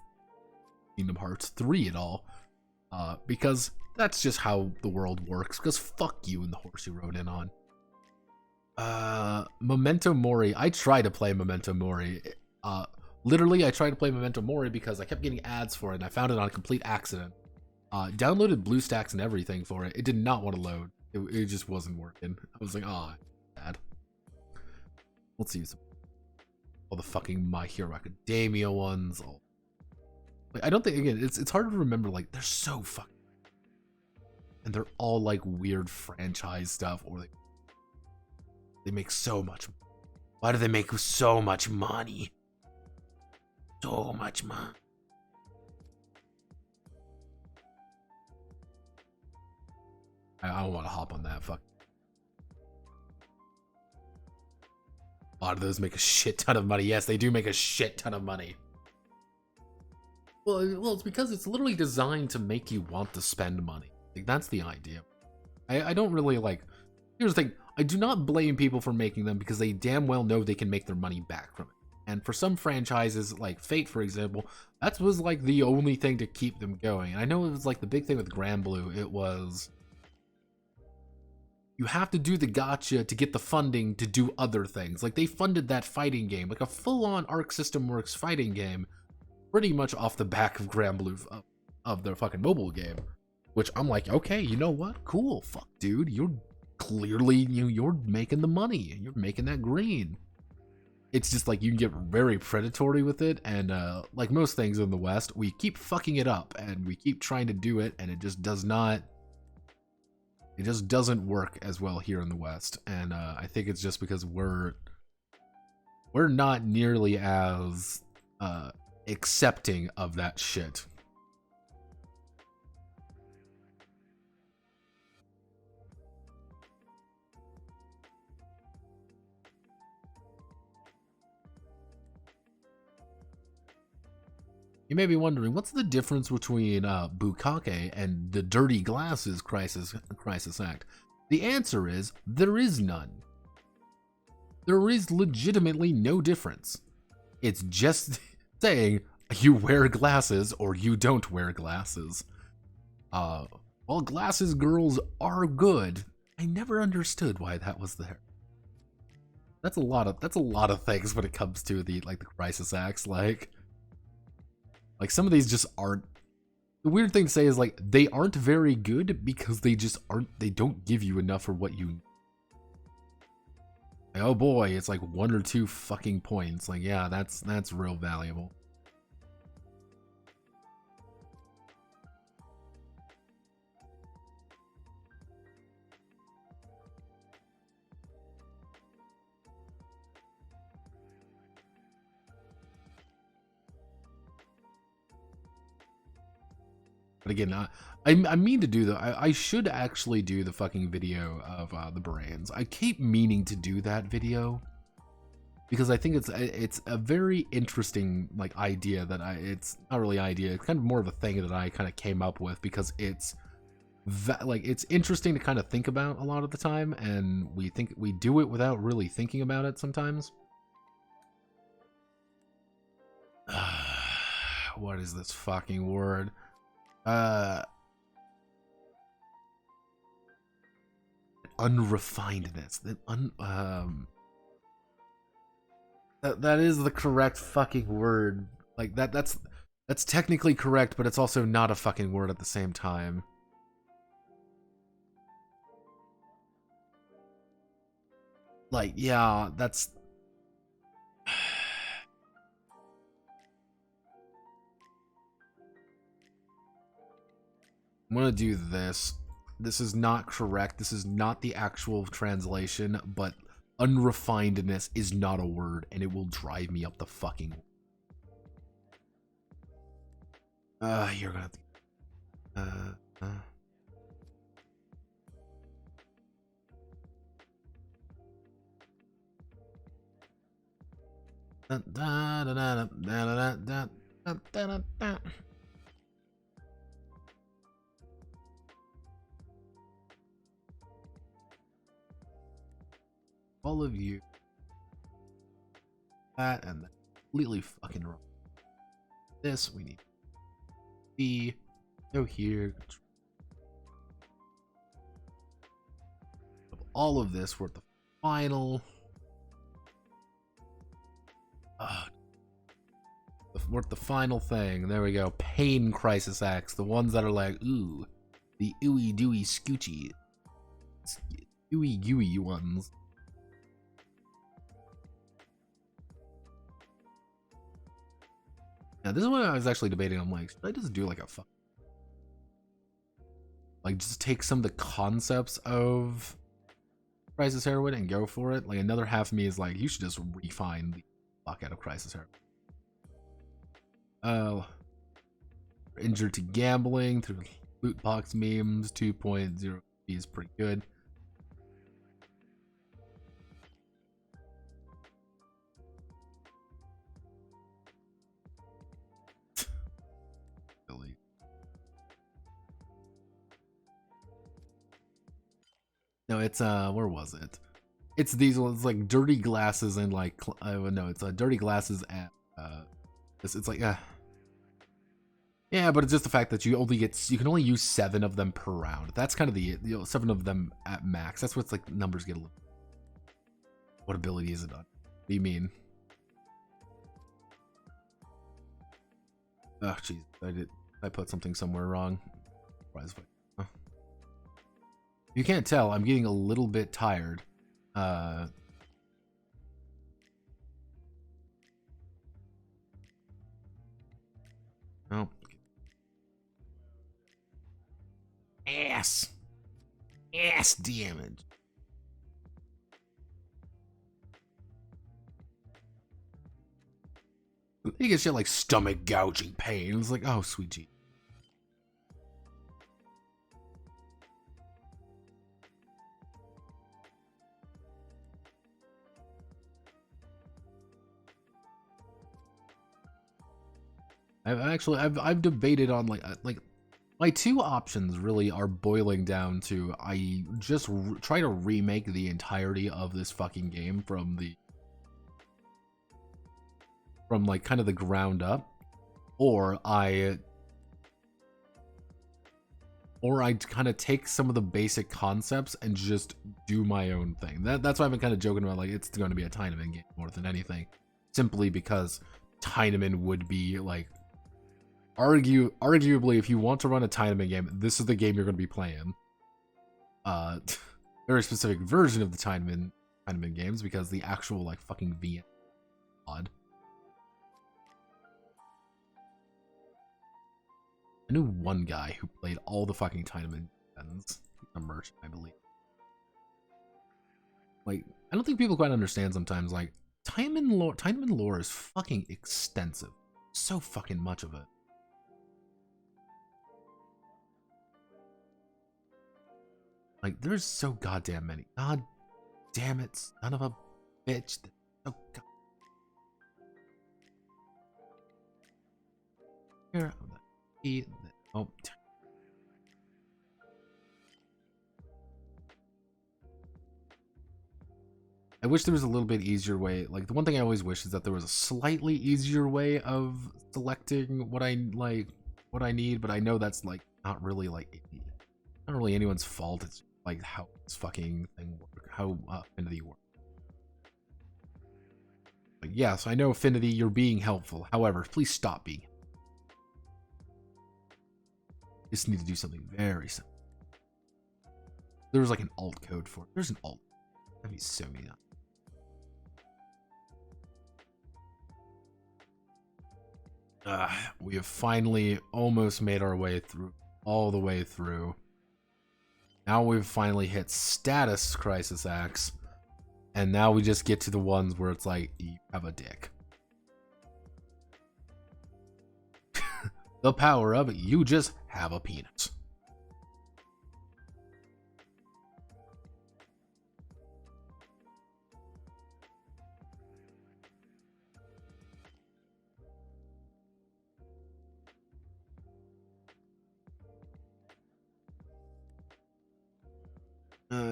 Kingdom Hearts 3 at all. Because that's just how the world works. Because fuck you and the horse you rode in on. Memento Mori. I tried to play Memento Mori. Literally, I tried to play Memento Mori because I kept getting ads for it, and I found it on a complete accident. Downloaded BlueStacks and everything for it. It did not want to load. It just wasn't working. I was like, bad. Let's use all the fucking My Hero Academia ones. I don't think, again, it's hard to remember, like, they're so fucking, and they're all like weird franchise stuff, or they make so much. Why do they make so much money? So much money. I don't want to hop on that. Fuck. A lot of those make a shit ton of money. Yes, they do make a shit ton of money. Well, it's because it's literally designed to make you want to spend money. Like, that's the idea. I don't really like... Here's the thing. I do not blame people for making them because they damn well know they can make their money back from it. And for some franchises, like Fate, for example, that was like the only thing to keep them going. And I know it was like the big thing with Granblue. It was... You have to do the gacha to get the funding to do other things. Like, they funded that fighting game, like a full-on Arc System Works fighting game, pretty much off the back of Granblue, of their fucking mobile game. Which I'm like, okay, you know what? Cool, fuck, dude. You're clearly, you're making the money. You're making that green. It's just like, you can get very predatory with it, and like most things in the West, we keep fucking it up, and we keep trying to do it, and it just does not... It just doesn't work as well here in the West, and I think it's just because we're not nearly as accepting of that shit. You may be wondering, what's the difference between Bukake and the Dirty Glasses Crisis Act? The answer is, there is none. There is legitimately no difference. It's just saying, you wear glasses or you don't wear glasses. While glasses girls are good, I never understood why that was there. That's a lot of things when it comes to the Crisis Acts, like some of these just aren't. The weird thing to say is, like, they aren't very good because they just aren't, they don't give you enough for what you need. Like, oh boy, it's like 1 or 2 fucking points. Like, yeah, that's real valuable. But again, I mean to do I should actually do the fucking video of the brains. I keep meaning to do that video because I think it's a very interesting like idea that it's not really idea. It's kind of more of a thing that I kind of came up with because it's it's interesting to kind of think about a lot of the time, and we do it without really thinking about it sometimes. What is this fucking word? Unrefinedness. That is the correct fucking word. Like that's technically correct, but it's also not a fucking word at the same time. Like, yeah, that's I'm gonna do this. This is not correct. This is not the actual translation, but unrefinedness is not a word, and it will drive me up the fucking... you're gonna... All of you. That and that. Completely fucking wrong. This we need. B. Go here. All of this we're at the final. We're at the final thing. There we go. Pain Crisis Acts. The ones that are like, ooh. The ooey dooey scoochy. Ooey gooey ones. Now, this is what I was actually debating. I'm like, should I just do like a like just take some of the concepts of Crisis Heroine and go for it? Like, another half of me is like, you should just refine the fuck out of Crisis Heroine. Injured to gambling through loot box memes 2.0 He's pretty good. No, it's where was it? It's these ones like dirty glasses and like no, it's dirty glasses at it's like yeah, but it's just the fact that you can only use 7 of them per round. That's kind of the 7 of them at max. That's what's like numbers get a little. What ability is it on? What do you mean? Oh jeez, I put something somewhere wrong. You can't tell, I'm getting a little bit tired. Oh. Ass damage. You get shit like stomach gouging pain. It's like, oh, sweet G. I've debated on like my 2 options really are boiling down to I just try to remake the entirety of this fucking game from like kind of the ground up, or I kind of take some of the basic concepts and just do my own thing. That's why I've been kind of joking about like it's going to be a Tiedemann game more than anything, simply because Tiedemann would be like arguably, if you want to run a Tiedemann game, this is the game you're going to be playing. Very specific version of the Tiedemann games, because the actual like fucking VM odd. I knew one guy who played all the fucking Tiedemann ends, a merchant, I believe. Like, I don't think people quite understand sometimes. Like, Tiedemann lore is fucking extensive. So fucking much of it. Like, there's so goddamn many. God damn it, son of a bitch. Oh, God. Here, oh. I wish there was a little bit easier way. Like, the one thing I always wish is that there was a slightly easier way of selecting what I like, what I need, but I know that's like not really anyone's fault. It's like how this fucking thing work, how Affinity works. Like, yes, I know Affinity, you're being helpful. However, please stop being. Just need to do something very simple. There was like an alt code for it. There's an alt. That'd be so neat. We have finally almost made our way through, all the way through. Now we've finally hit status crisis acts, and now we just get to the ones where it's like, you have a dick. The power of it, you just have a penis.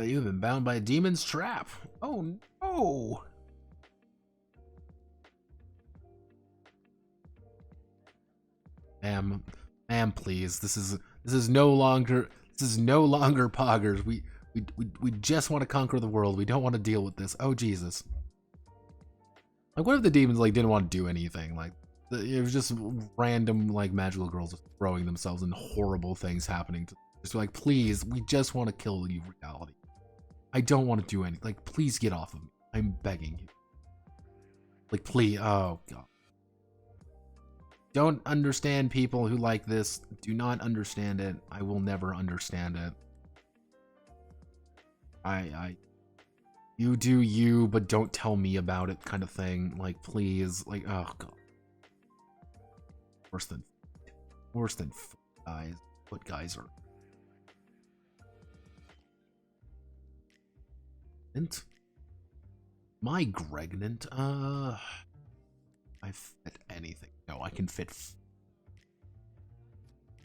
You've been bound by a demon's trap. Oh no! Ma'am, please. This is no longer poggers. We just want to conquer the world. We don't want to deal with this. Oh Jesus! Like, what if the demons like didn't want to do anything? Like, it was just random like magical girls just throwing themselves and horrible things happening to. Just like, please, we just want to kill you, reality. I don't want to do anything. Like, please get off of me. I'm begging you. Like, please. Oh, God. Don't understand people who like this. Do not understand it. I will never understand it. You do you, but don't tell me about it kind of thing. Like, please. Like, oh, God. Worse than guys. What guys are. Gregnant? My Gregnant? I fit anything. No, I can fit.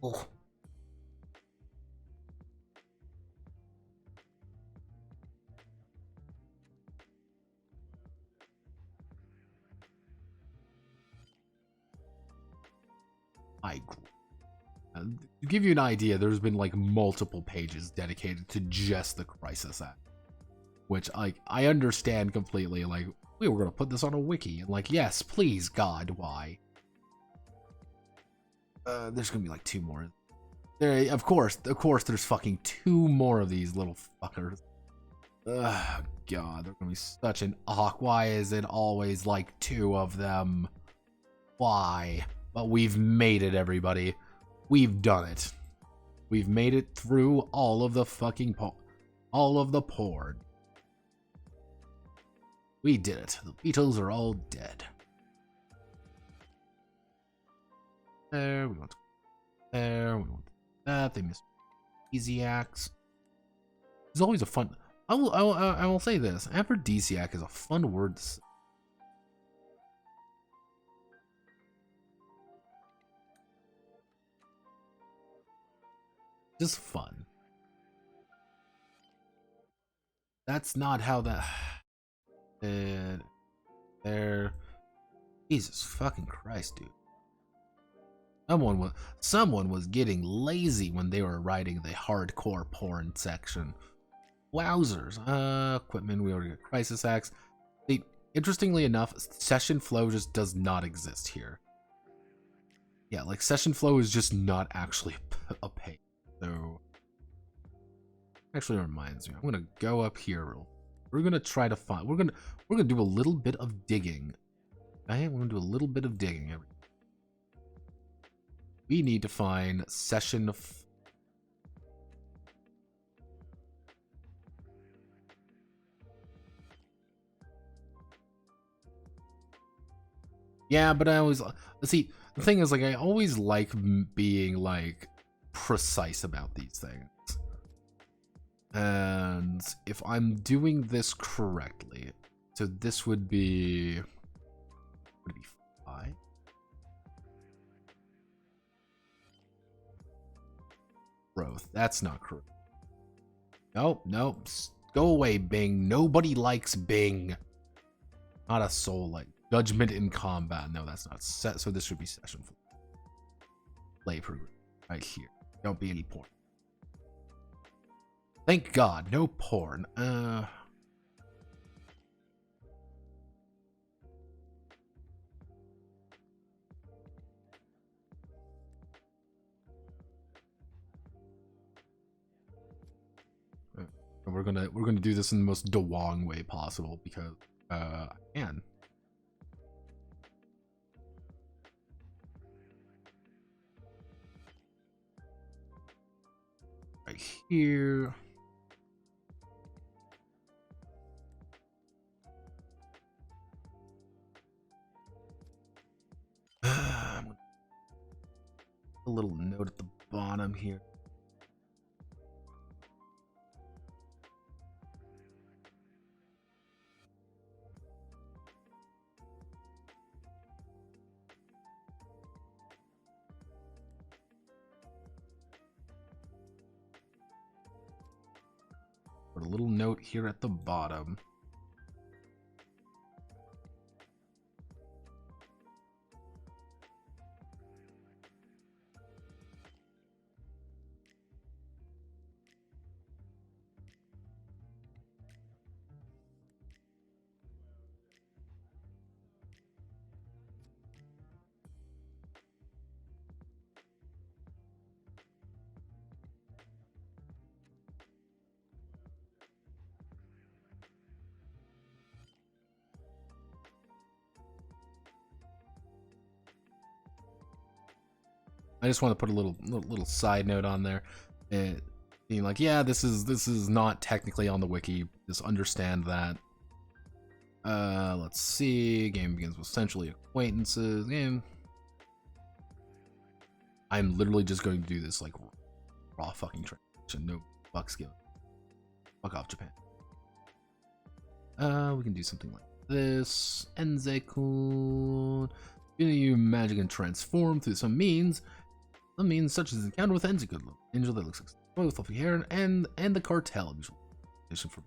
Oh. To give you an idea, there's been like multiple pages dedicated to just the Crisis Act, which like I understand completely. Like, we were gonna put this on a wiki, and like, yes, please, God, why? There's gonna be like 2 more. There, of course, there's fucking 2 more of these little fuckers. Ugh, God, they're gonna be such an why is it always like 2 of them? Why? But we've made it, everybody. We've done it. We've made it through all of the fucking all of the porn. We did it. The Beatles are all dead. There, we want there, we want that. They missed Aphrodisiacs. It's always a fun. I will say this. Aphrodisiac is a fun word. Just fun. That's not how that. There. Jesus fucking Christ, dude. Someone was getting lazy when they were writing the hardcore porn section. Wowzers. Equipment. We already got Crisis Acts. See, interestingly enough, session flow just does not exist here. Yeah, like session flow is just not actually a page. So, actually reminds me. I'm gonna go up here. We're gonna try to find. We're gonna do a little bit of digging. Okay, we're gonna do a little bit of digging. We need to find session. Yeah, but I always see. The thing is, like, I always like being like precise about these things. And if I'm doing this correctly, so this would be 5. Growth. That's not correct. Nope, nope. Go away, Bing. Nobody likes Bing. Not a soul like judgment in combat. No, that's not set. So this should be session 4. Play program right here. Don't be any porn. Thank God, no porn. We're gonna do this in the most Dewang way possible because I can. Right here. A little note at the bottom here. Put a little note here at the bottom. I just want to put a little side note on there, being like, yeah, this is not technically on the wiki. Just understand that. Let's see. Game begins with essentially acquaintances. Game. I'm literally just going to do this like raw fucking translation. No fucks given. Fuck off, Japan. We can do something like this. Enzekun. You magic and transform through some means. Some means such as encounter with Enzekun, angel that looks like with fluffy hair, and the cartel. For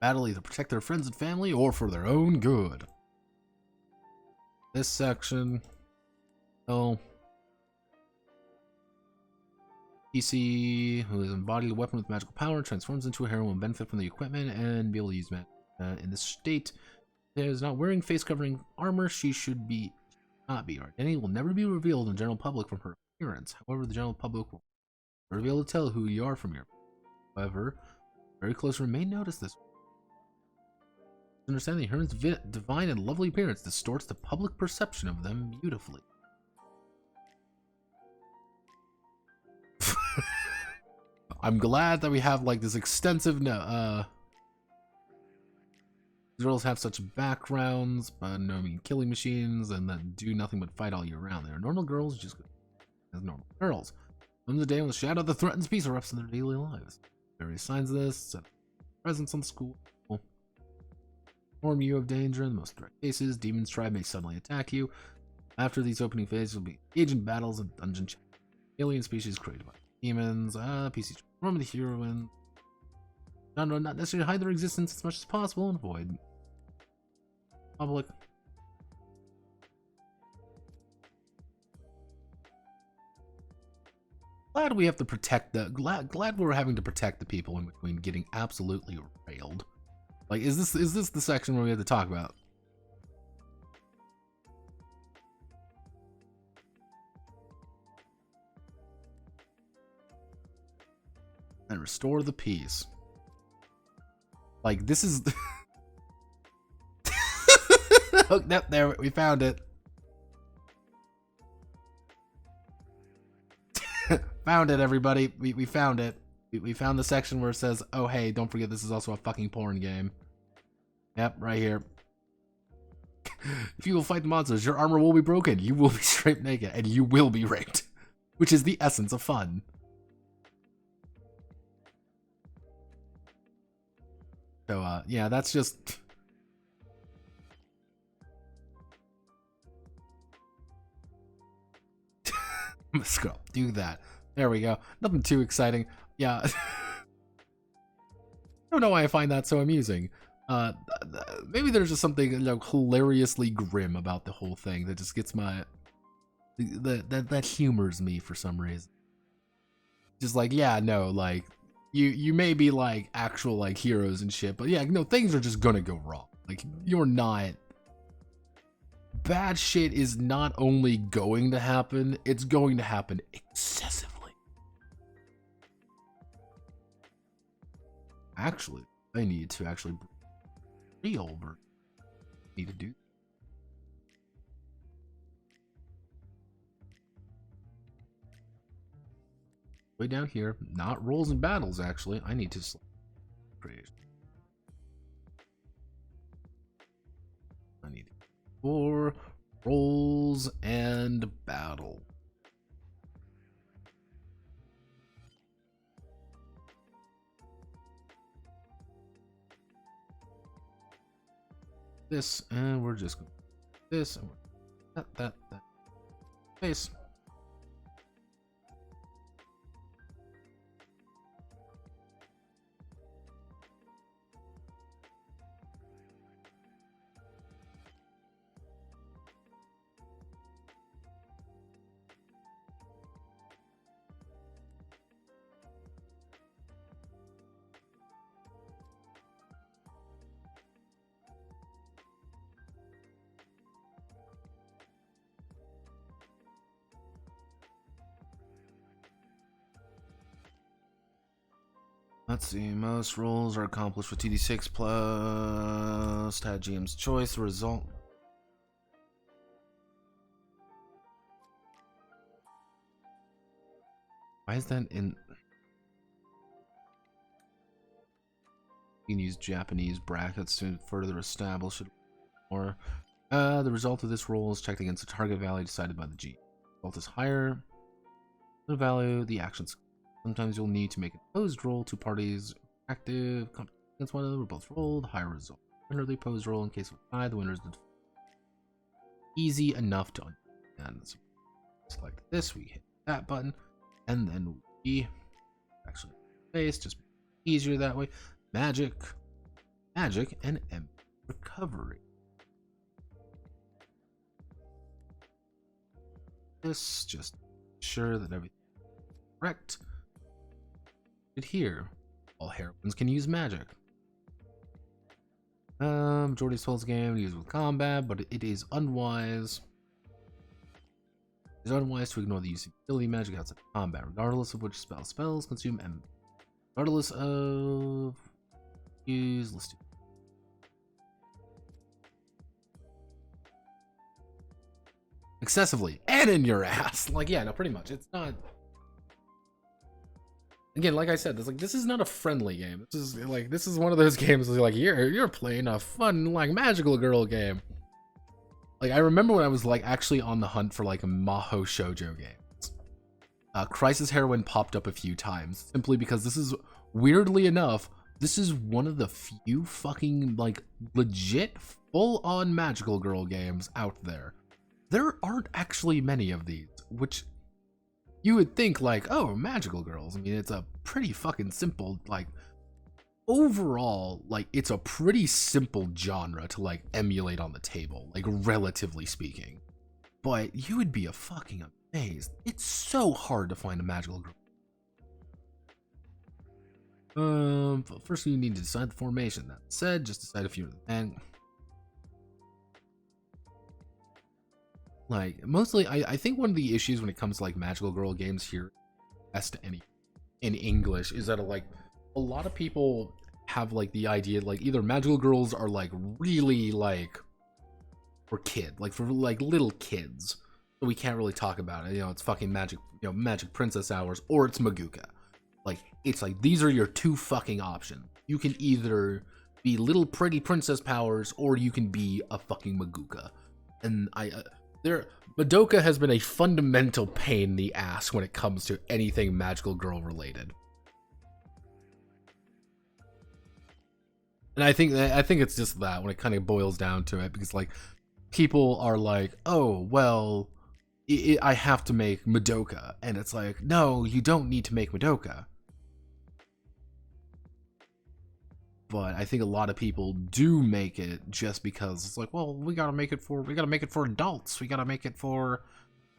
battle either protect their friends and family or for their own good. This section. Oh. PC, who has embodied a weapon with magical power, transforms into a heroine, benefit from the equipment, and be able to use magic. In this state, is not wearing face covering armor. She should not be. Her identity will never be revealed in the general public from her appearance. However, the general public will never be able to tell who you are from your. However, very close may notice this. Understanding Heroine's divine and lovely appearance distorts the public perception of them beautifully. I'm glad that we have like this extensive these girls have such backgrounds, but no killing machines and that do nothing but fight all year round. They are normal girls, just as normal girls. Comes the day when the shadow that threatens peace erupts in their daily lives. Various signs of this, presence on the school, inform you of danger. In the most direct cases, demons tribe may suddenly attack you. After these opening phases, will be engaged in battles and dungeon challenges. Alien species created by demons, PC transform the heroine. Genre not necessarily hide their existence as much as possible and avoid public. Glad we have to protect the glad we're having to protect the people in between getting absolutely railed. Like, is this the section where we have to talk about? And restore the peace. Like, this is oh, nope, there we found it. Found it, everybody. We found it. We found the section where it says, oh hey, don't forget this is also a fucking porn game. Yep, right here. If you will fight the monsters, your armor will be broken, you will be stripped naked, and you will be raped. Which is the essence of fun. So, yeah, that's just... Let's go. Do that. There we go. Nothing too exciting. Yeah. I don't know why I find that so amusing. Maybe there's just something, you know, hilariously grim about the whole thing that just gets my... That humors me for some reason. Just like, yeah, no, like... You may be like actual like heroes and shit, but yeah, no, things are just gonna go wrong. Like, you're not... Bad shit is not only going to happen, it's going to happen excessively. Actually, I need to actually over. Need to do. Way down here, not rolls and battles. Actually, I need to create. I need 4 rolls and battle. This, and we're just going this, and that space. Let's see, most rolls are accomplished with TD6 plus GM's choice. The result. Why is that in? You can use Japanese brackets to further establish it. Or the result of this roll is checked against the target value decided by the G. The result is higher the value, the actions. Sometimes you'll need to make an opposed roll. 2 parties active. Against one another, both rolled. Higher result. Winner they pose roll in case of a tie. The winner is easy enough to understand. So select this. We hit that button, and then we actually face just easier that way. Magic, and recovery. This just sure that everything is correct. Here, all heroines can use magic. Majority of Souls game used with combat, but it is unwise. It is unwise to ignore the use of ability magic outside of combat, regardless of which spells consume and regardless of use. Let's do excessively and in your ass. Like, yeah, no, pretty much. It's not. Again, like I said, this is not a friendly game. This is one of those games where like you're playing a fun like magical girl game. Like I remember when I was like actually on the hunt for like Maho shoujo games. Crisis Heroine popped up a few times simply because this is weirdly enough, this is one of the few fucking like legit full-on magical girl games out there. There aren't actually many of these, which you would think like, oh, magical girls. I mean, it's a pretty fucking simple, like, overall, like, it's a pretty simple genre to, like, emulate on the table, like, relatively speaking. But you would be a fucking amazed. It's so hard to find a magical girl. First you need to decide the formation. That said, just decide if you're the man. Like, mostly, I think one of the issues when it comes to, like, magical girl games here, as to any, in English, is that, like, a lot of people have, like, the idea, like, either magical girls are, like, really, like, for like, little kids. So we can't really talk about it. You know, it's fucking magic, you know, magic princess hours, or it's Maguka. Like, it's like, these are your two fucking options. You can either be little pretty princess powers, or you can be a fucking Maguka. And Madoka has been a fundamental pain in the ass when it comes to anything magical girl related. And I think it's just that when it kind of boils down to it, because like people are like, oh well, I have to make Madoka, and it's like, no, you don't need to make Madoka. But I think a lot of people do make it just because it's like, well, we gotta make it for adults. We gotta make it for,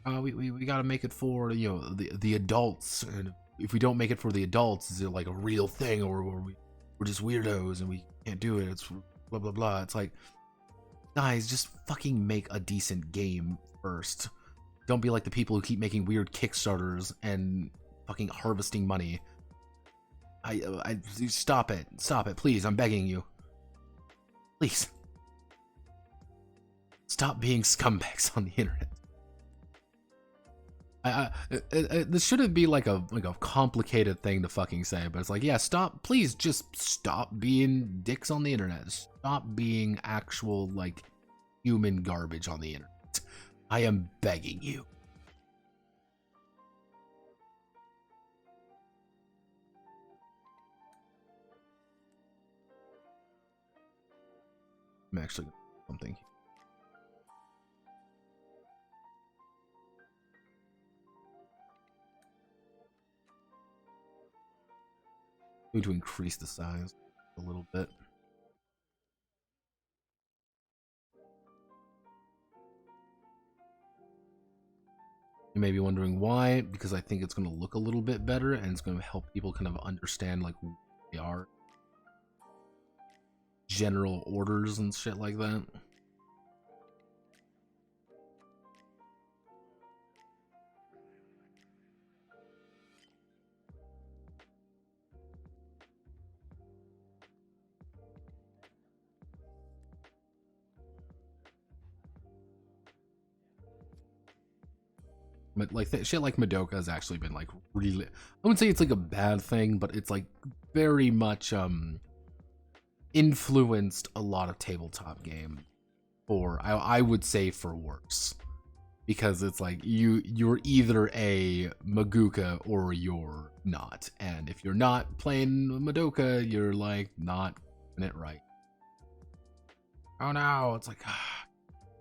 we gotta make it for, you know, the adults. And if we don't make it for the adults, is it like a real thing, or we're just weirdos and we can't do it? It's blah blah blah. It's like, guys, just fucking make a decent game first. Don't be like the people who keep making weird Kickstarters and fucking harvesting money. Stop it, please, I'm begging you. Please. Stop being scumbags on the internet. This shouldn't be like a complicated thing to fucking say, but it's like, yeah, please just stop being dicks on the internet. Stop being actual, like, human garbage on the internet. I am begging you. I'm actually gonna do something. I'm going to increase the size a little bit. You may be wondering why, because I think it's going to look a little bit better and it's going to help people kind of understand like who they are. General orders and shit like that. But like shit like Madoka has actually been like really, I wouldn't say it's like a bad thing, but it's like very much influenced a lot of tabletop game for, I would say, for worse, because it's like you're either a Madoka or you're not, and if you're not playing Madoka, you're like not doing it right. Oh no, it's like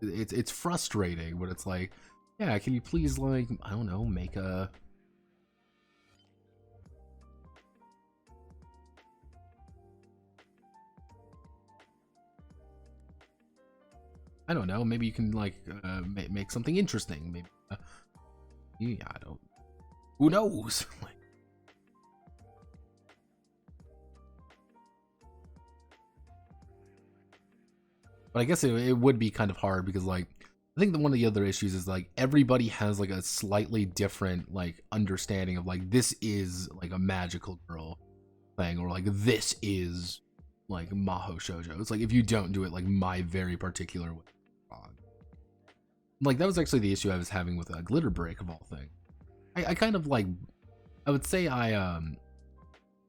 it's frustrating, but it's like, yeah, can you please, like, I don't know, make a I don't know, maybe you can like make something interesting, maybe yeah, I don't, who knows. Like, but I guess it would be kind of hard because, like, I think that one of the other issues is like everybody has like a slightly different like understanding of like this is like a magical girl thing, or like this is like Maho Shoujo. It's like if you don't do it like my very particular way, wrong. Like that was actually the issue I was having with Glitter Break of all things. I kind of like, I would say I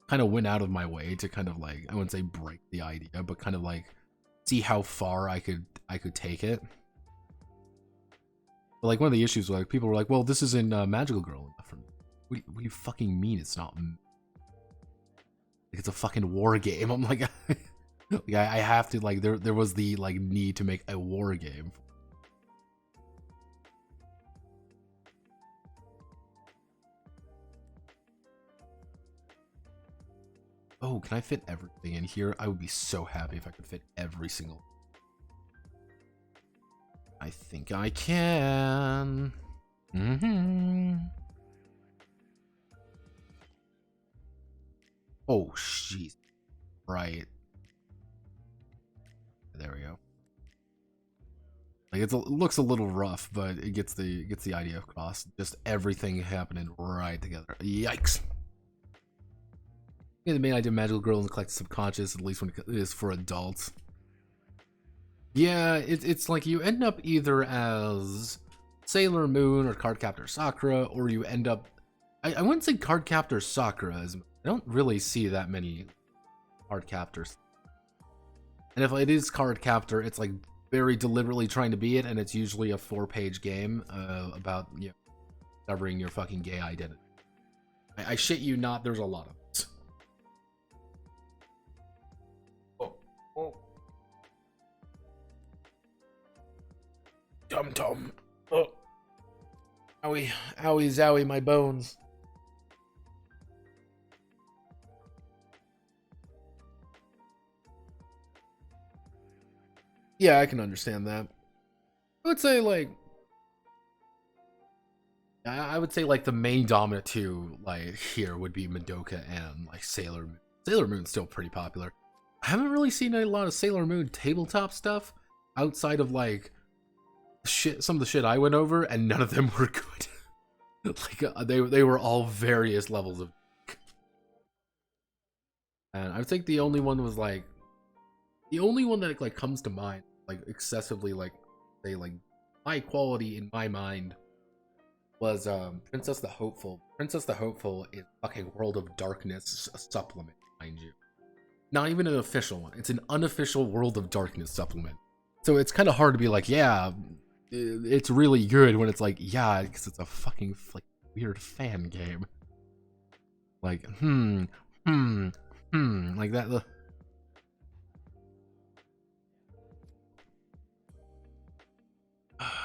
kind of went out of my way to kind of like, I wouldn't say break the idea, but kind of like see how far I could take it. But like one of the issues was like people were like, well, this isn't Magical Girl enough for me. What do you fucking mean it's not? Like, it's a fucking war game. I'm like, like I have to, like, there was the like need to make a war game. Oh, can I fit everything in here? I would be so happy if I could fit every single. I think I can. Oh, jeez. Right. There we go. Like it looks a little rough, but it gets the idea across. Just everything happening right together. Yikes. Yeah, the main idea of Magical Girl is to collect the subconscious, at least when it is for adults. Yeah, it's like you end up either as Sailor Moon or Cardcaptor Sakura, or you end up... I wouldn't say Cardcaptor Sakura, as I don't really see that many Cardcaptors. And if it is Cardcaptor, it's like very deliberately trying to be it, and it's usually a 4-page game about, you know, discovering your fucking gay identity. I shit you not, there's a lot of it. Oh. Tum-tum. Oh. Owie, owie, zowie, my bones. Yeah, I can understand that. I would say, like... I would say, like, the main dominant two, like, here would be Madoka and, like, Sailor Moon. Sailor Moon's still pretty popular. I haven't really seen a lot of Sailor Moon tabletop stuff outside of, like, some of the shit I went over, and none of them were good. Like, they were all various levels of... And I think the only one was, like... The only one that, like, comes to mind, like, excessively, like, say, like, high quality in my mind, was Princess the Hopeful. Princess the Hopeful is fucking World of Darkness supplement, mind you. Not even an official one. It's an unofficial World of Darkness supplement. So it's kind of hard to be like, yeah, it's really good when it's like, yeah, because it's a fucking like weird fan game. Like, like that.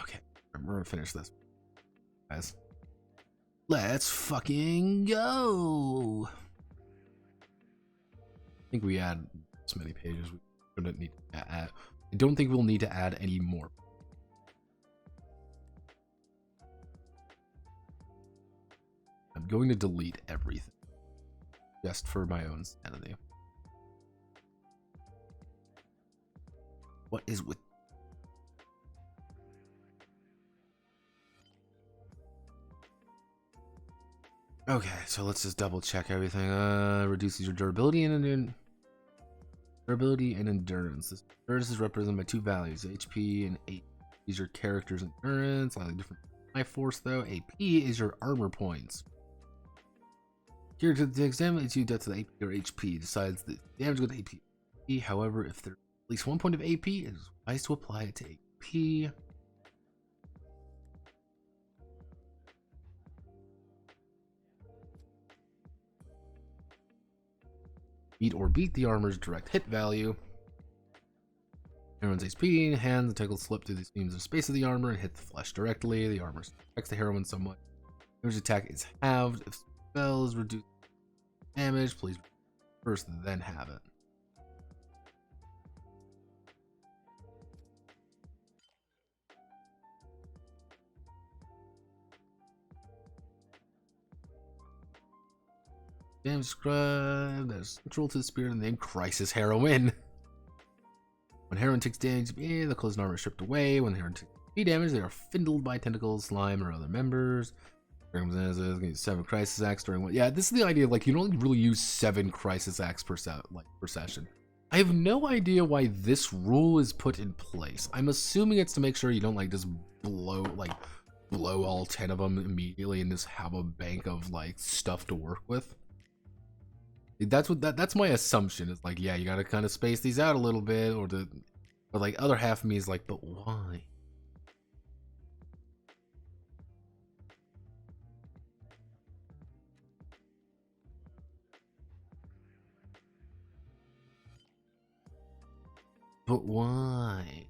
Okay, we're gonna finish this, guys. Let's fucking go. I think we add this many pages. We don't need to add. I don't think we'll need to add any more. I'm going to delete everything just for my own sanity. What is with... Okay, so let's just double check everything. Reduces your durability and endurance. This endurance is represented by 2 values, HP and AP. These are your character's endurance, slightly different life force though. AP is your armor points. Here to examine its death to the AP or HP. Decides the damage with AP. However, if there's at least 1 point of AP, it is wise to apply it to AP. Meet or beat the armor's direct hit value. Heroine's HP, hands and tentacles slip through the seams of space of the armor and hit the flesh directly. The armor affects the heroine somewhat. Damage attack is halved. If spells reduce damage, please first then have it. Damage scribe. There's control to the spirit and name Crisis Heroine. When Heroine takes damage, the clothes and armor is stripped away. When the Heroine takes damage, they are findled by tentacles, slime, or other members. 7 Crisis Acts during one. Yeah, this is the idea of like you don't really use 7 Crisis Acts per session. I have no idea why this rule is put in place. I'm assuming it's to make sure you don't like just blow all 10 of them immediately and just have a bank of like stuff to work with. That's my assumption. It's like, yeah, you gotta kind of space these out a little bit, but like other half of me is like, but why? But why?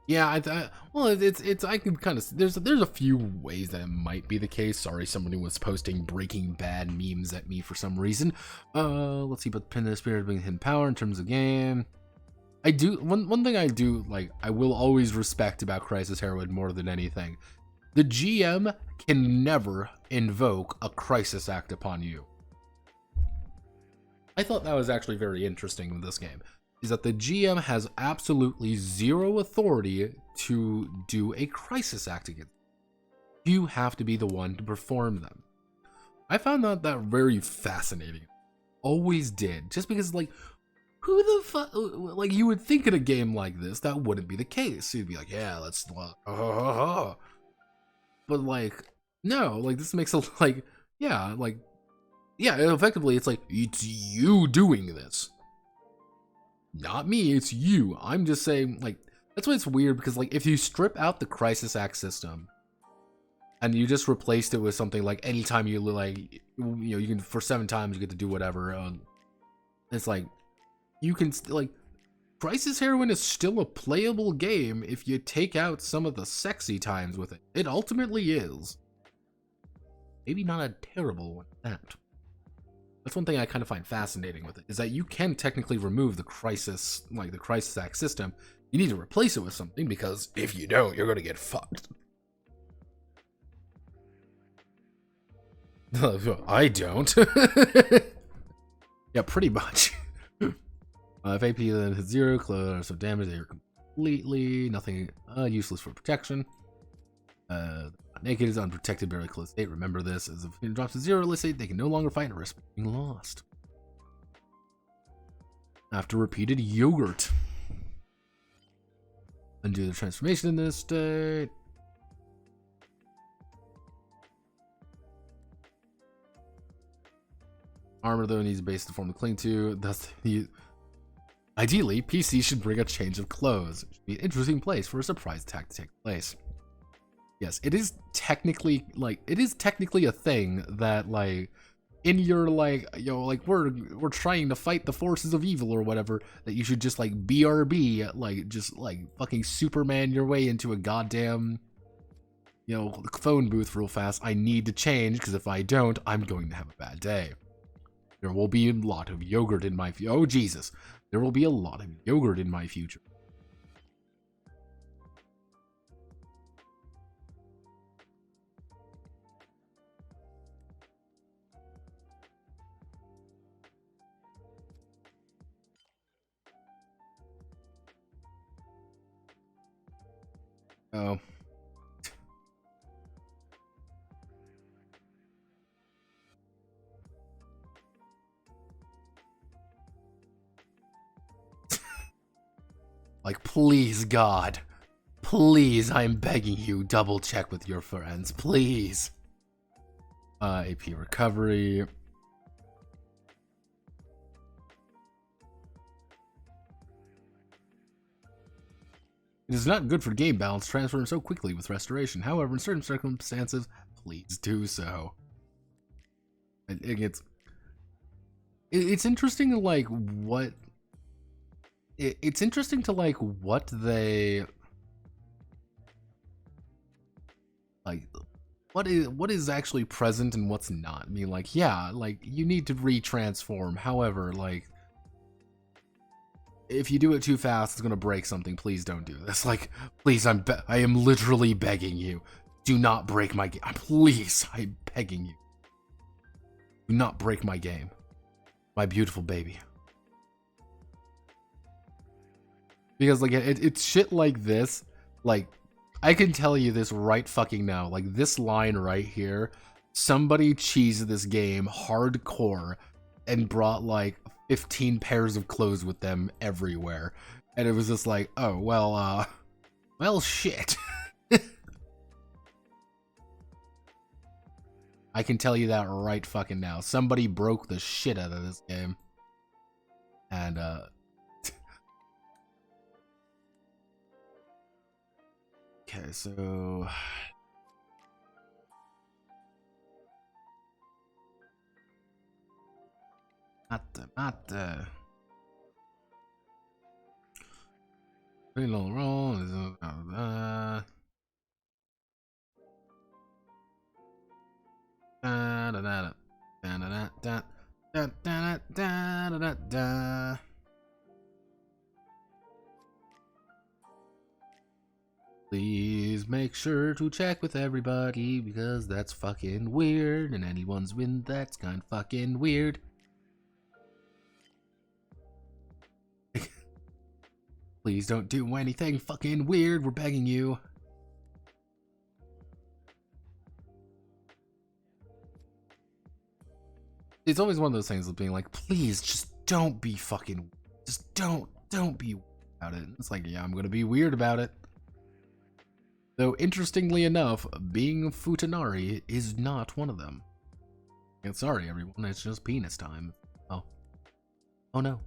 Yeah, I can kind of there's a few ways that it might be the case. Sorry, somebody was posting Breaking Bad memes at me for some reason. Let's see, but pin the spirit being hidden power in terms of game. I do one thing I do like I will always respect about Crisis Heroine more than anything. The GM can never invoke a crisis act upon you. I thought that was actually very interesting with this game. Is that the GM has absolutely zero authority to do a crisis act against you. You have to be the one to perform them. I found that very fascinating. Always did. Just because, like, who the fuck, like, you would think in a game like this, that wouldn't be the case. You'd be like, yeah, let's, but, like, no, like, this makes a, like, yeah, effectively, it's like, it's you doing this. Not me, it's you. I'm just saying, like, that's why it's weird, because, like, if you strip out the Crisis Act system, and you just replaced it with something like, anytime you, like, you know, you can, for 7 times, you get to do whatever, it's like, you can, like, Crisis Heroine is still a playable game if you take out some of the sexy times with it. It ultimately is. Maybe not a terrible one at that. That's one thing I kind of find fascinating with it, is that you can technically remove the Crisis Act system. You need to replace it with something, because if you don't, you're gonna get fucked. I don't. Yeah, pretty much. If AP then hits 0, close of damage, they are completely nothing useless for protection. Naked is unprotected, barely closed state. Remember this, as if it drops to 0 illicit state, they can no longer fight and risk being lost. After repeated yogurt. Undo the transformation in this state. Armor, though, needs a base to form to cling to. Thus, ideally, PC should bring a change of clothes. It should be an interesting place for a surprise attack to take place. Yes, it is technically a thing that, like, in your, like, you know, like, we're trying to fight the forces of evil or whatever, that you should just, like, BRB, like, just, like, fucking Superman your way into a goddamn, you know, phone booth real fast. I need to change, because if I don't, I'm going to have a bad day. There will be a lot of yogurt in my future. Oh, Jesus. There will be a lot of yogurt in my future. Oh. Like, please, God. Please, I'm begging you, double check with your friends. Please. AP recovery. It is not good for game balance to transfer so quickly with restoration. However, in certain circumstances, please do so. It's interesting, like, what... It's interesting to, like, what they... Like, what is actually present and what's not. I mean, like, yeah, like, you need to retransform. However, like, if you do it too fast, it's gonna break something. Please don't do this. Like, please, I am literally begging you. Do not break my game. Please, I'm begging you. Do not break my game. My beautiful baby. Because, like, it's shit like this. Like, I can tell you this right fucking now. Like, this line right here. Somebody cheesed this game hardcore and brought, like, 15 pairs of clothes with them everywhere. And it was just like, oh, well, shit. I can tell you that right fucking now. Somebody broke the shit out of this game. And, okay, so... Matte. Reload roll. Please make sure to check with everybody because that's fucking weird, and anyone's win that's kind of fucking weird. Please don't do anything fucking weird, we're begging you. It's always one of those things of being like, please just don't be fucking, just don't be about it. It's like, yeah, I'm gonna be weird about it. Though, interestingly enough, being Futanari is not one of them. And sorry, everyone, it's just penis time. Oh. Oh no.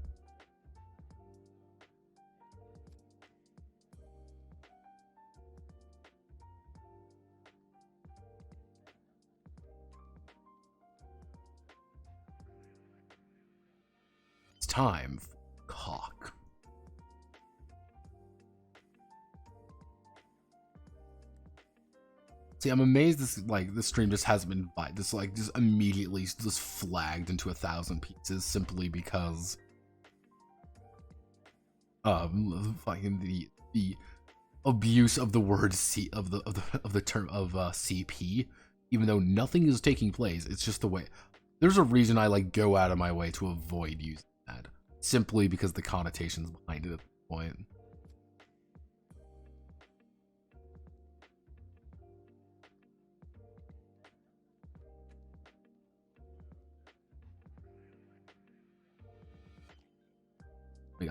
It's time for cock. See, I'm amazed this stream just hasn't been just immediately just flagged into 1,000 pieces simply because fucking the abuse of the word of the term of CP, even though nothing is taking place. It's just the way. There's a reason I like go out of my way to avoid using that, simply because the connotations behind it at this point.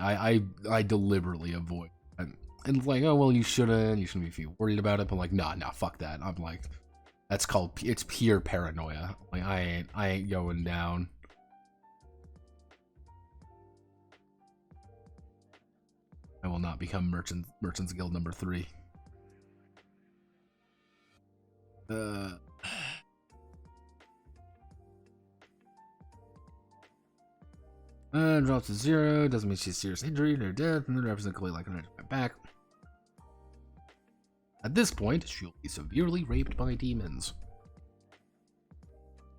I deliberately avoid, and like, oh well, you shouldn't be worried about it, but like, nah, fuck that. I'm like, that's called, it's pure paranoia. Like, I ain't going down. I will not become Merchants Guild number 3. Drops to 0. Doesn't mean she's serious injury or death. And then represent Khalil like an back. At this point, she'll be severely raped by demons.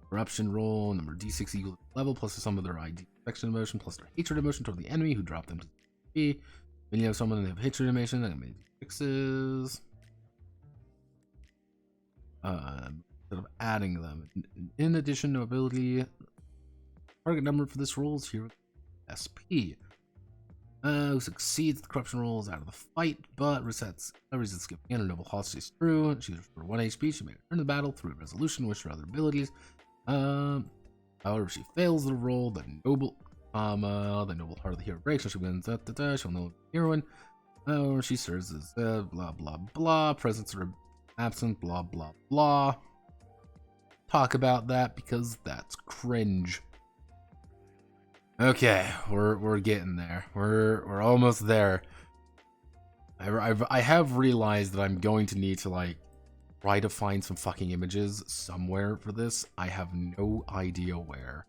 Corruption roll number D6 equals level plus the sum of their ID affection emotion plus their hatred emotion toward the enemy who dropped them to B. When you have someone that have hatred emotion, that made fixes. Instead of adding them. In addition to ability, target number for this roll is here. SP. Who succeeds the corruption rolls out of the fight, but resets skipping in a noble hostage through. She's for 1 HP. She may return to the battle through resolution, which are other abilities. However, if she fails the roll, the noble heart of the hero breaks, so she wins. She'll know heroine. Or she serves as blah blah blah. Presence or absent. Blah blah blah. Talk about that because that's cringe. Okay, we're getting there. We're almost there. I have realized that I'm going to need to like try to find some fucking images somewhere for this. I have no idea where.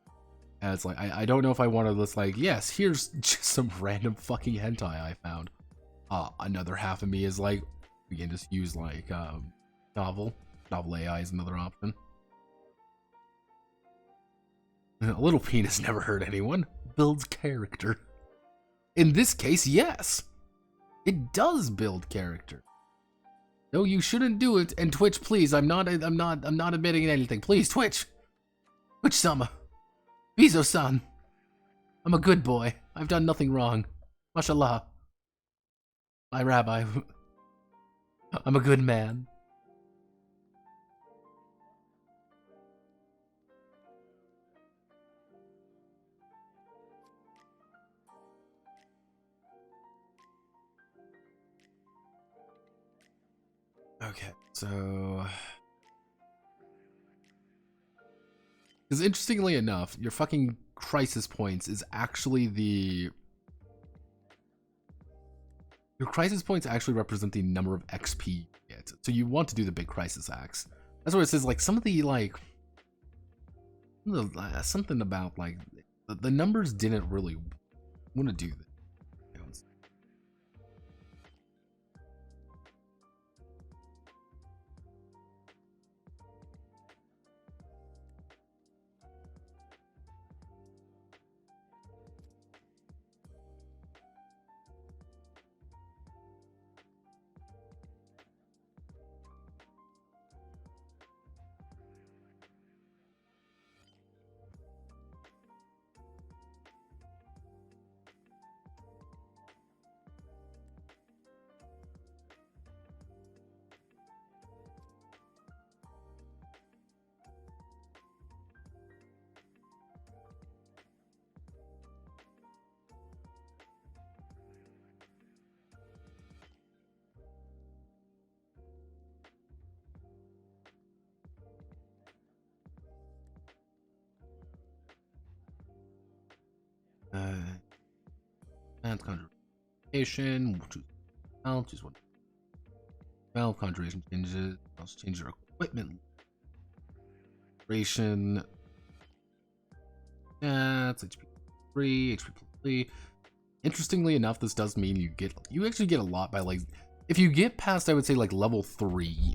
And it's like I don't know if I want to just like, yes, here's just some random fucking hentai I found. Another half of me is like, we can just use like novel AI is another option. A little penis never hurt anyone. Builds character. In this case, yes. It does build character. No, you shouldn't do it. And Twitch, please, I'm not admitting anything. Please, Twitch. Twitch-sama. Bizo-san. I'm a good boy. I've done nothing wrong. Mashallah. My rabbi. I'm a good man. Okay, so... Because interestingly enough, your fucking crisis points is actually the... Your crisis points actually represent the number of XP you get. So you want to do the big crisis acts. That's where it says, like, some of the, like... Something about, like... The numbers didn't really want to do this. And conjuration, I'll choose one. Well, conjuration changes. I'll change your equipment. Conjuration. Yeah, it's HP 3, HP 3. Interestingly enough, this does mean you actually get a lot by like, if you get past, I would say like level 3.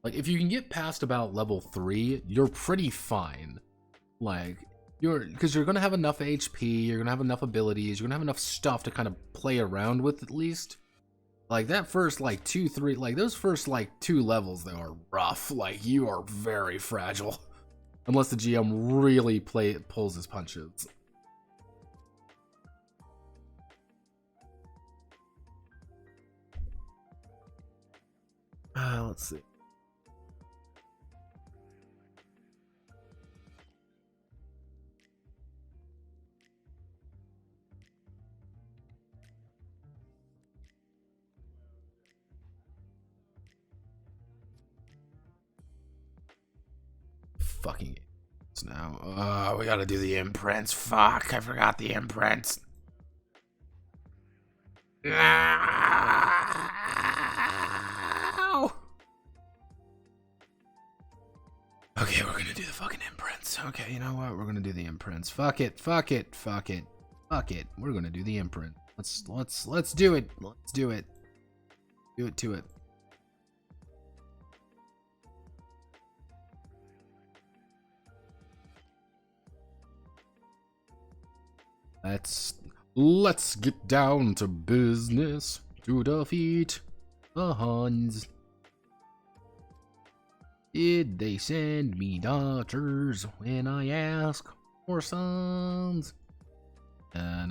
Like if you can get past about level 3, you're pretty fine. Like because you're gonna have enough HP, you're gonna have enough abilities, you're gonna have enough stuff to kind of play around with at least. Like that first like 2, 3, like those first like 2 levels they are rough. Like you are very fragile. Unless the GM really pulls his punches. Let's see. Fucking now. We gotta do the imprints. Fuck, I forgot the imprints. No! Okay, we're gonna do the fucking imprints. Okay, you know what? We're gonna do the imprints. Fuck it. Fuck it. Fuck it. Fuck it. We're gonna do the imprint. Let's do it. Let's do it. Do it to it. Let's get down to business to defeat the Huns. Did they send me daughters when I ask for sons? Nope.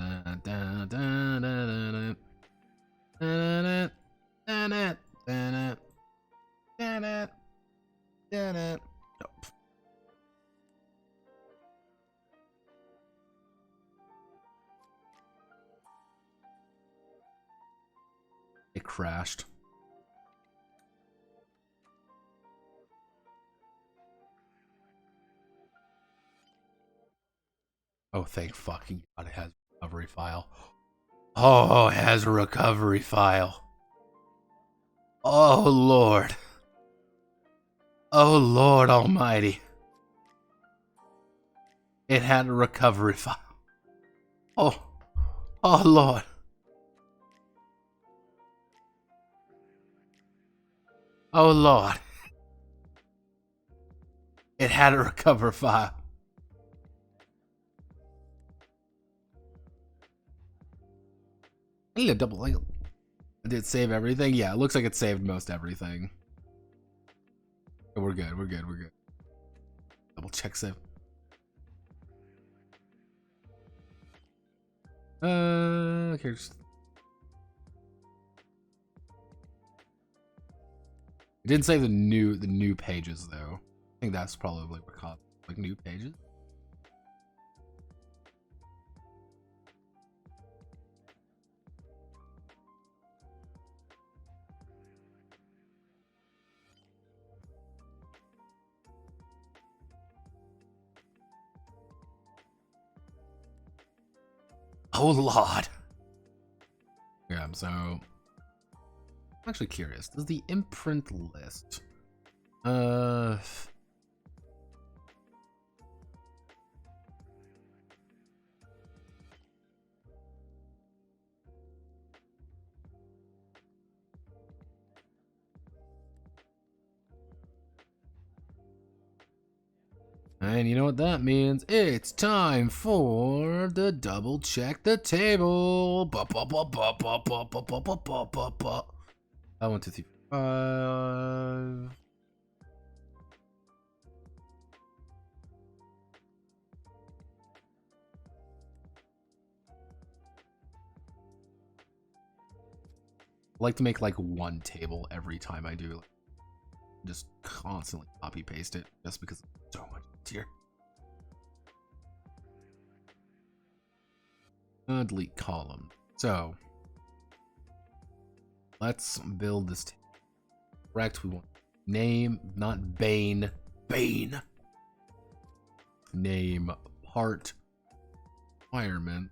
It crashed. Oh, thank fucking God it has a recovery file. Oh, it has a recovery file. Oh, Lord. Oh, Lord Almighty. It had a recovery file. Oh. Oh, Lord. Oh, Lord. It had a recover file. I need a double. Did it save everything? Yeah, it looks like it saved most everything. We're good. We're good. We're good. Double check save. Okay. It didn't save the new pages though. I think that's probably because like new pages. Oh Lord. Yeah, so I'm actually curious. Does the imprint list and you know what that means? It's time for the double check the table. 1, 2, 3, 5. I like to make like one table every time I do. Just constantly copy paste it just because it's so much easier. Delete column. So let's build this table. Correct. We want name, not Bane. Bane. Name, part, requirement,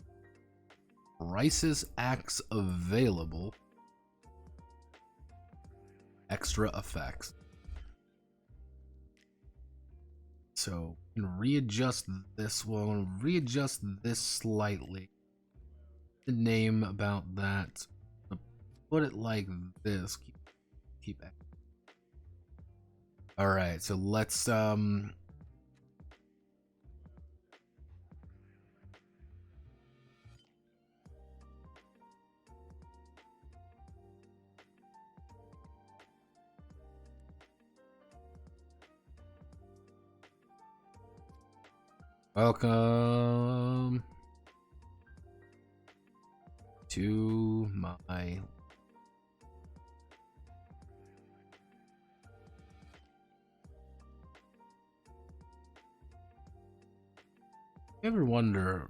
crisis acts available, extra effects. So we can readjust this one, readjust this slightly. The name about that. Put it like this. Keep it. All right, so let's welcome to my you ever wonder,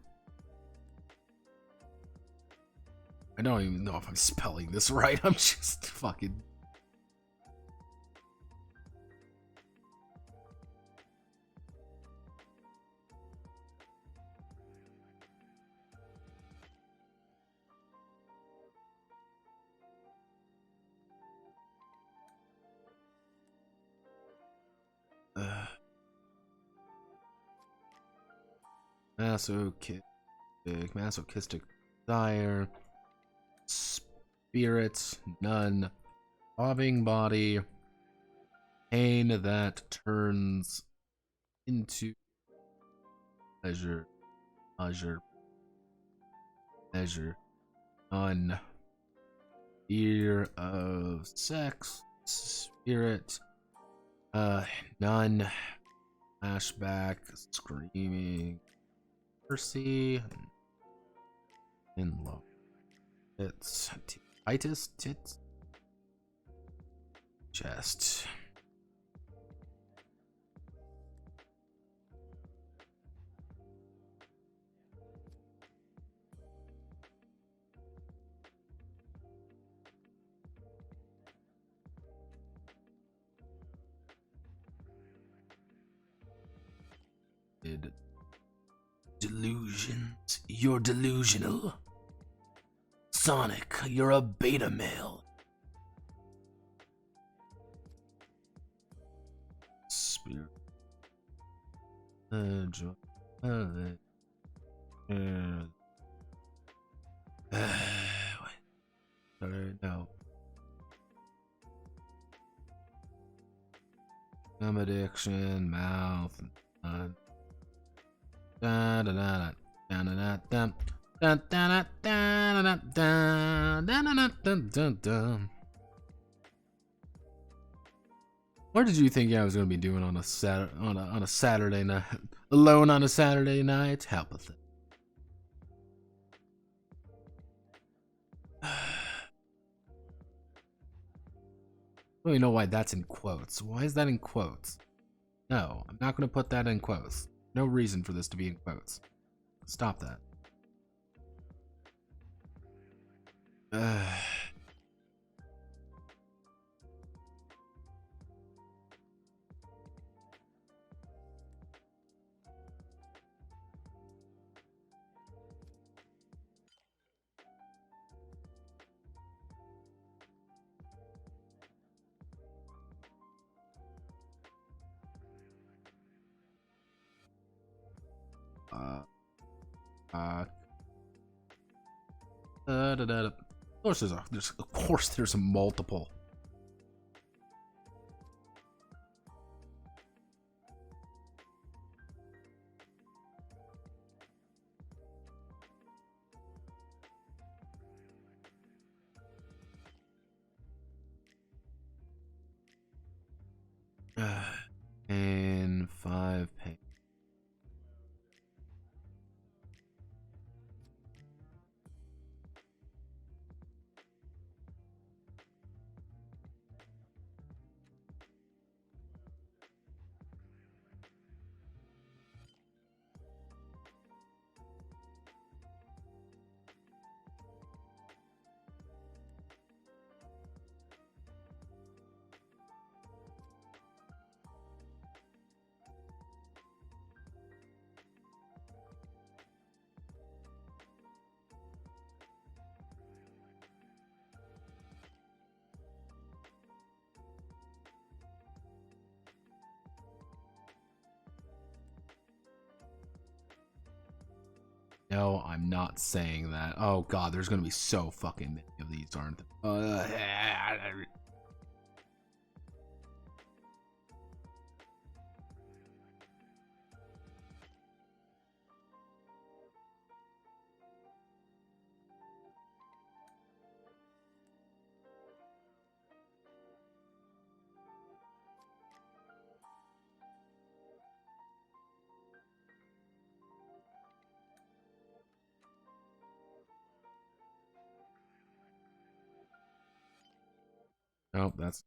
I don't even know if I'm spelling this right. I'm just fucking masochistic desire, spirit, none, throbbing body, pain that turns into pleasure, none, fear of sex, spirit, none, flashback, screaming, mercy, in love. It's tits, chest. Delusions. You're delusional. Sonic, you're a beta male. Spirit. No. Gum addiction, mouth, What did you think I was going to be doing on a Saturday night? Alone on a Saturday night? Help with it. I don't even know why that's in quotes. Why is that in quotes? No, I'm not going to put that in quotes. No reason for this to be in quotes. Stop that. Of course there's a multiple. And 5 pages. No, I'm not saying that. Oh god, there's gonna be so fucking many of these, aren't there? Nope, that's...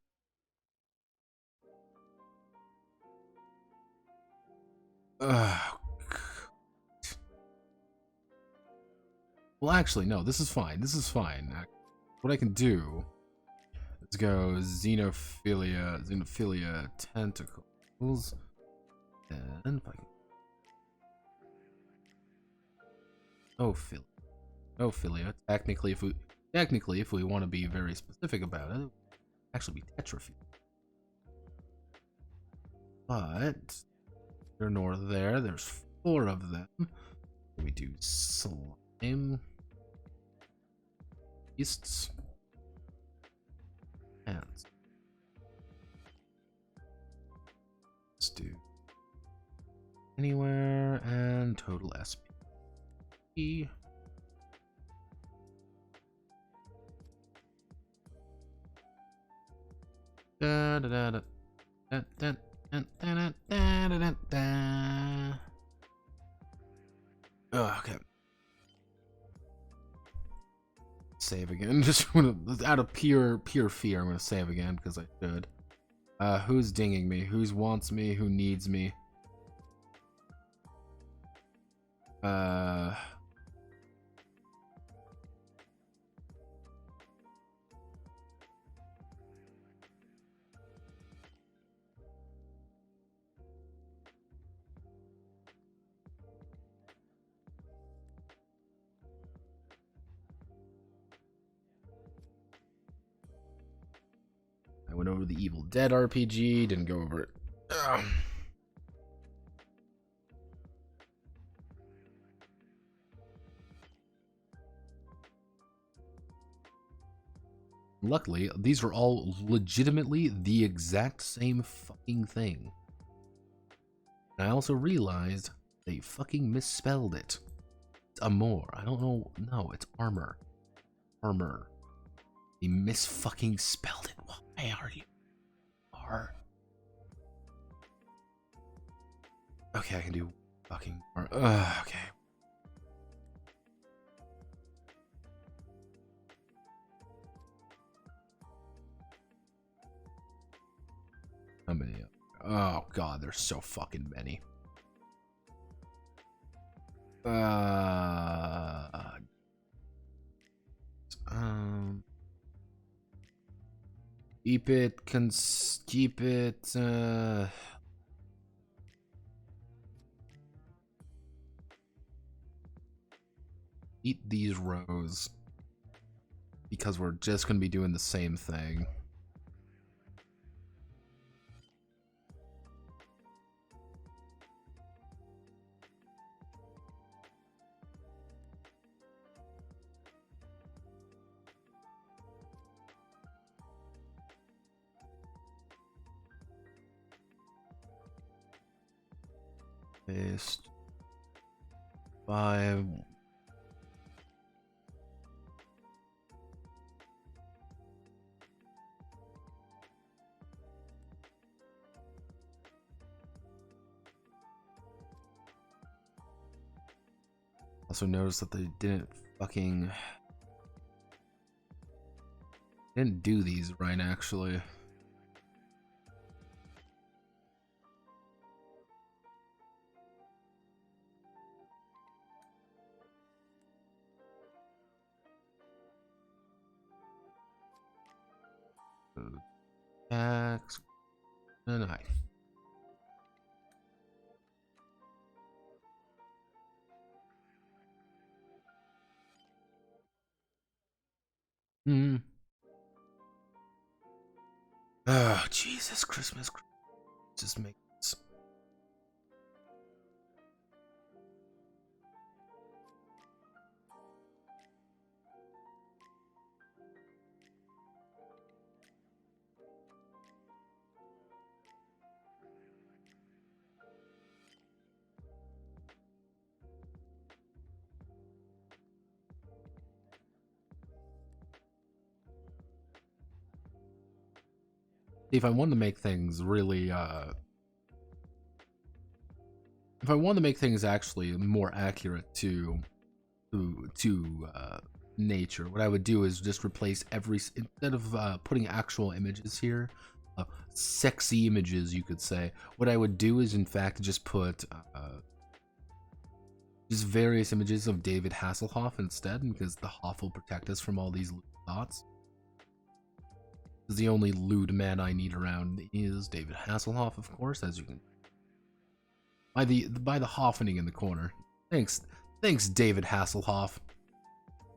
Well, actually, no, this is fine. This is fine. What I can do is go xenophilia tentacles, and if I can... Ophilia. Technically, if we want to be very specific about it, actually be tetrophilia. But they're north there. There's 4 of them. We do slime beasts and let's do anywhere and total SP. Da da da da da da da da da da da. Oh, okay. Save again. Just out of pure fear, I'm gonna save again because I should. Who's dinging me? Who wants me? Who needs me? over the Evil Dead RPG. Didn't go over it. Luckily, these are all legitimately the exact same fucking thing. And I also realized they fucking misspelled it. It's Amor. I don't know. No, it's armor. Armor. They misfucking spelled it. Why are you? Okay, I can do fucking. Okay. How many? Oh god, there's so fucking many. Keep it. Eat these rows because we're just gonna be doing the same thing. Paste 5. Also noticed that they didn't do these right actually. Axe and a knife. Oh, Jesus, Christmas. Just make this. If I wanted to make things really, if I wanted to make things actually more accurate to nature, what I would do is just replace instead of putting actual images here, sexy images, you could say. What I would do is, in fact, just put just various images of David Hasselhoff instead, because the Hoff will protect us from all these thoughts. The only lewd man I need around is David Hasselhoff, of course, as you can by the Hoffening in the corner. Thanks, David Hasselhoff.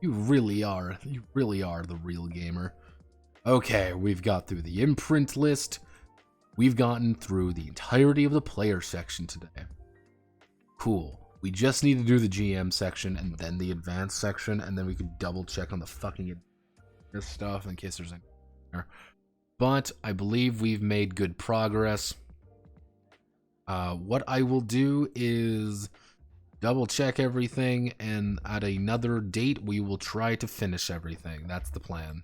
You really are the real gamer. Okay, we've got through the imprint list. We've gotten through the entirety of the player section today. Cool. We just need to do the GM section and then the advanced section, and then we can double check on the fucking this stuff in case there's any. But I believe we've made good progress. What I will do is double check everything, and at another date we will try to finish everything. That's the plan.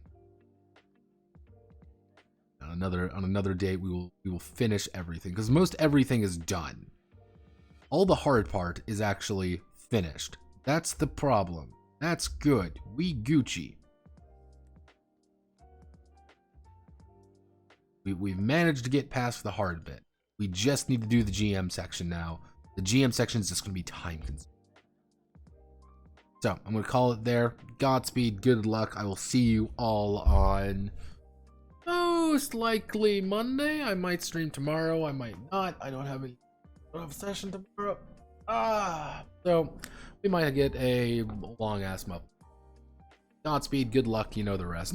On another date we will finish everything, because most everything is done. All the hard part is actually finished. That's the problem. That's good. We Gucci. We've managed to get past the hard bit. We just need to do the GM section now. The GM section is just going to be time consuming. So I'm going to call it there. Godspeed, good luck. I will see you all on most likely Monday. I might stream tomorrow. I might not. I don't have a session tomorrow. So we might get a long ass month. Godspeed, good luck. You know the rest.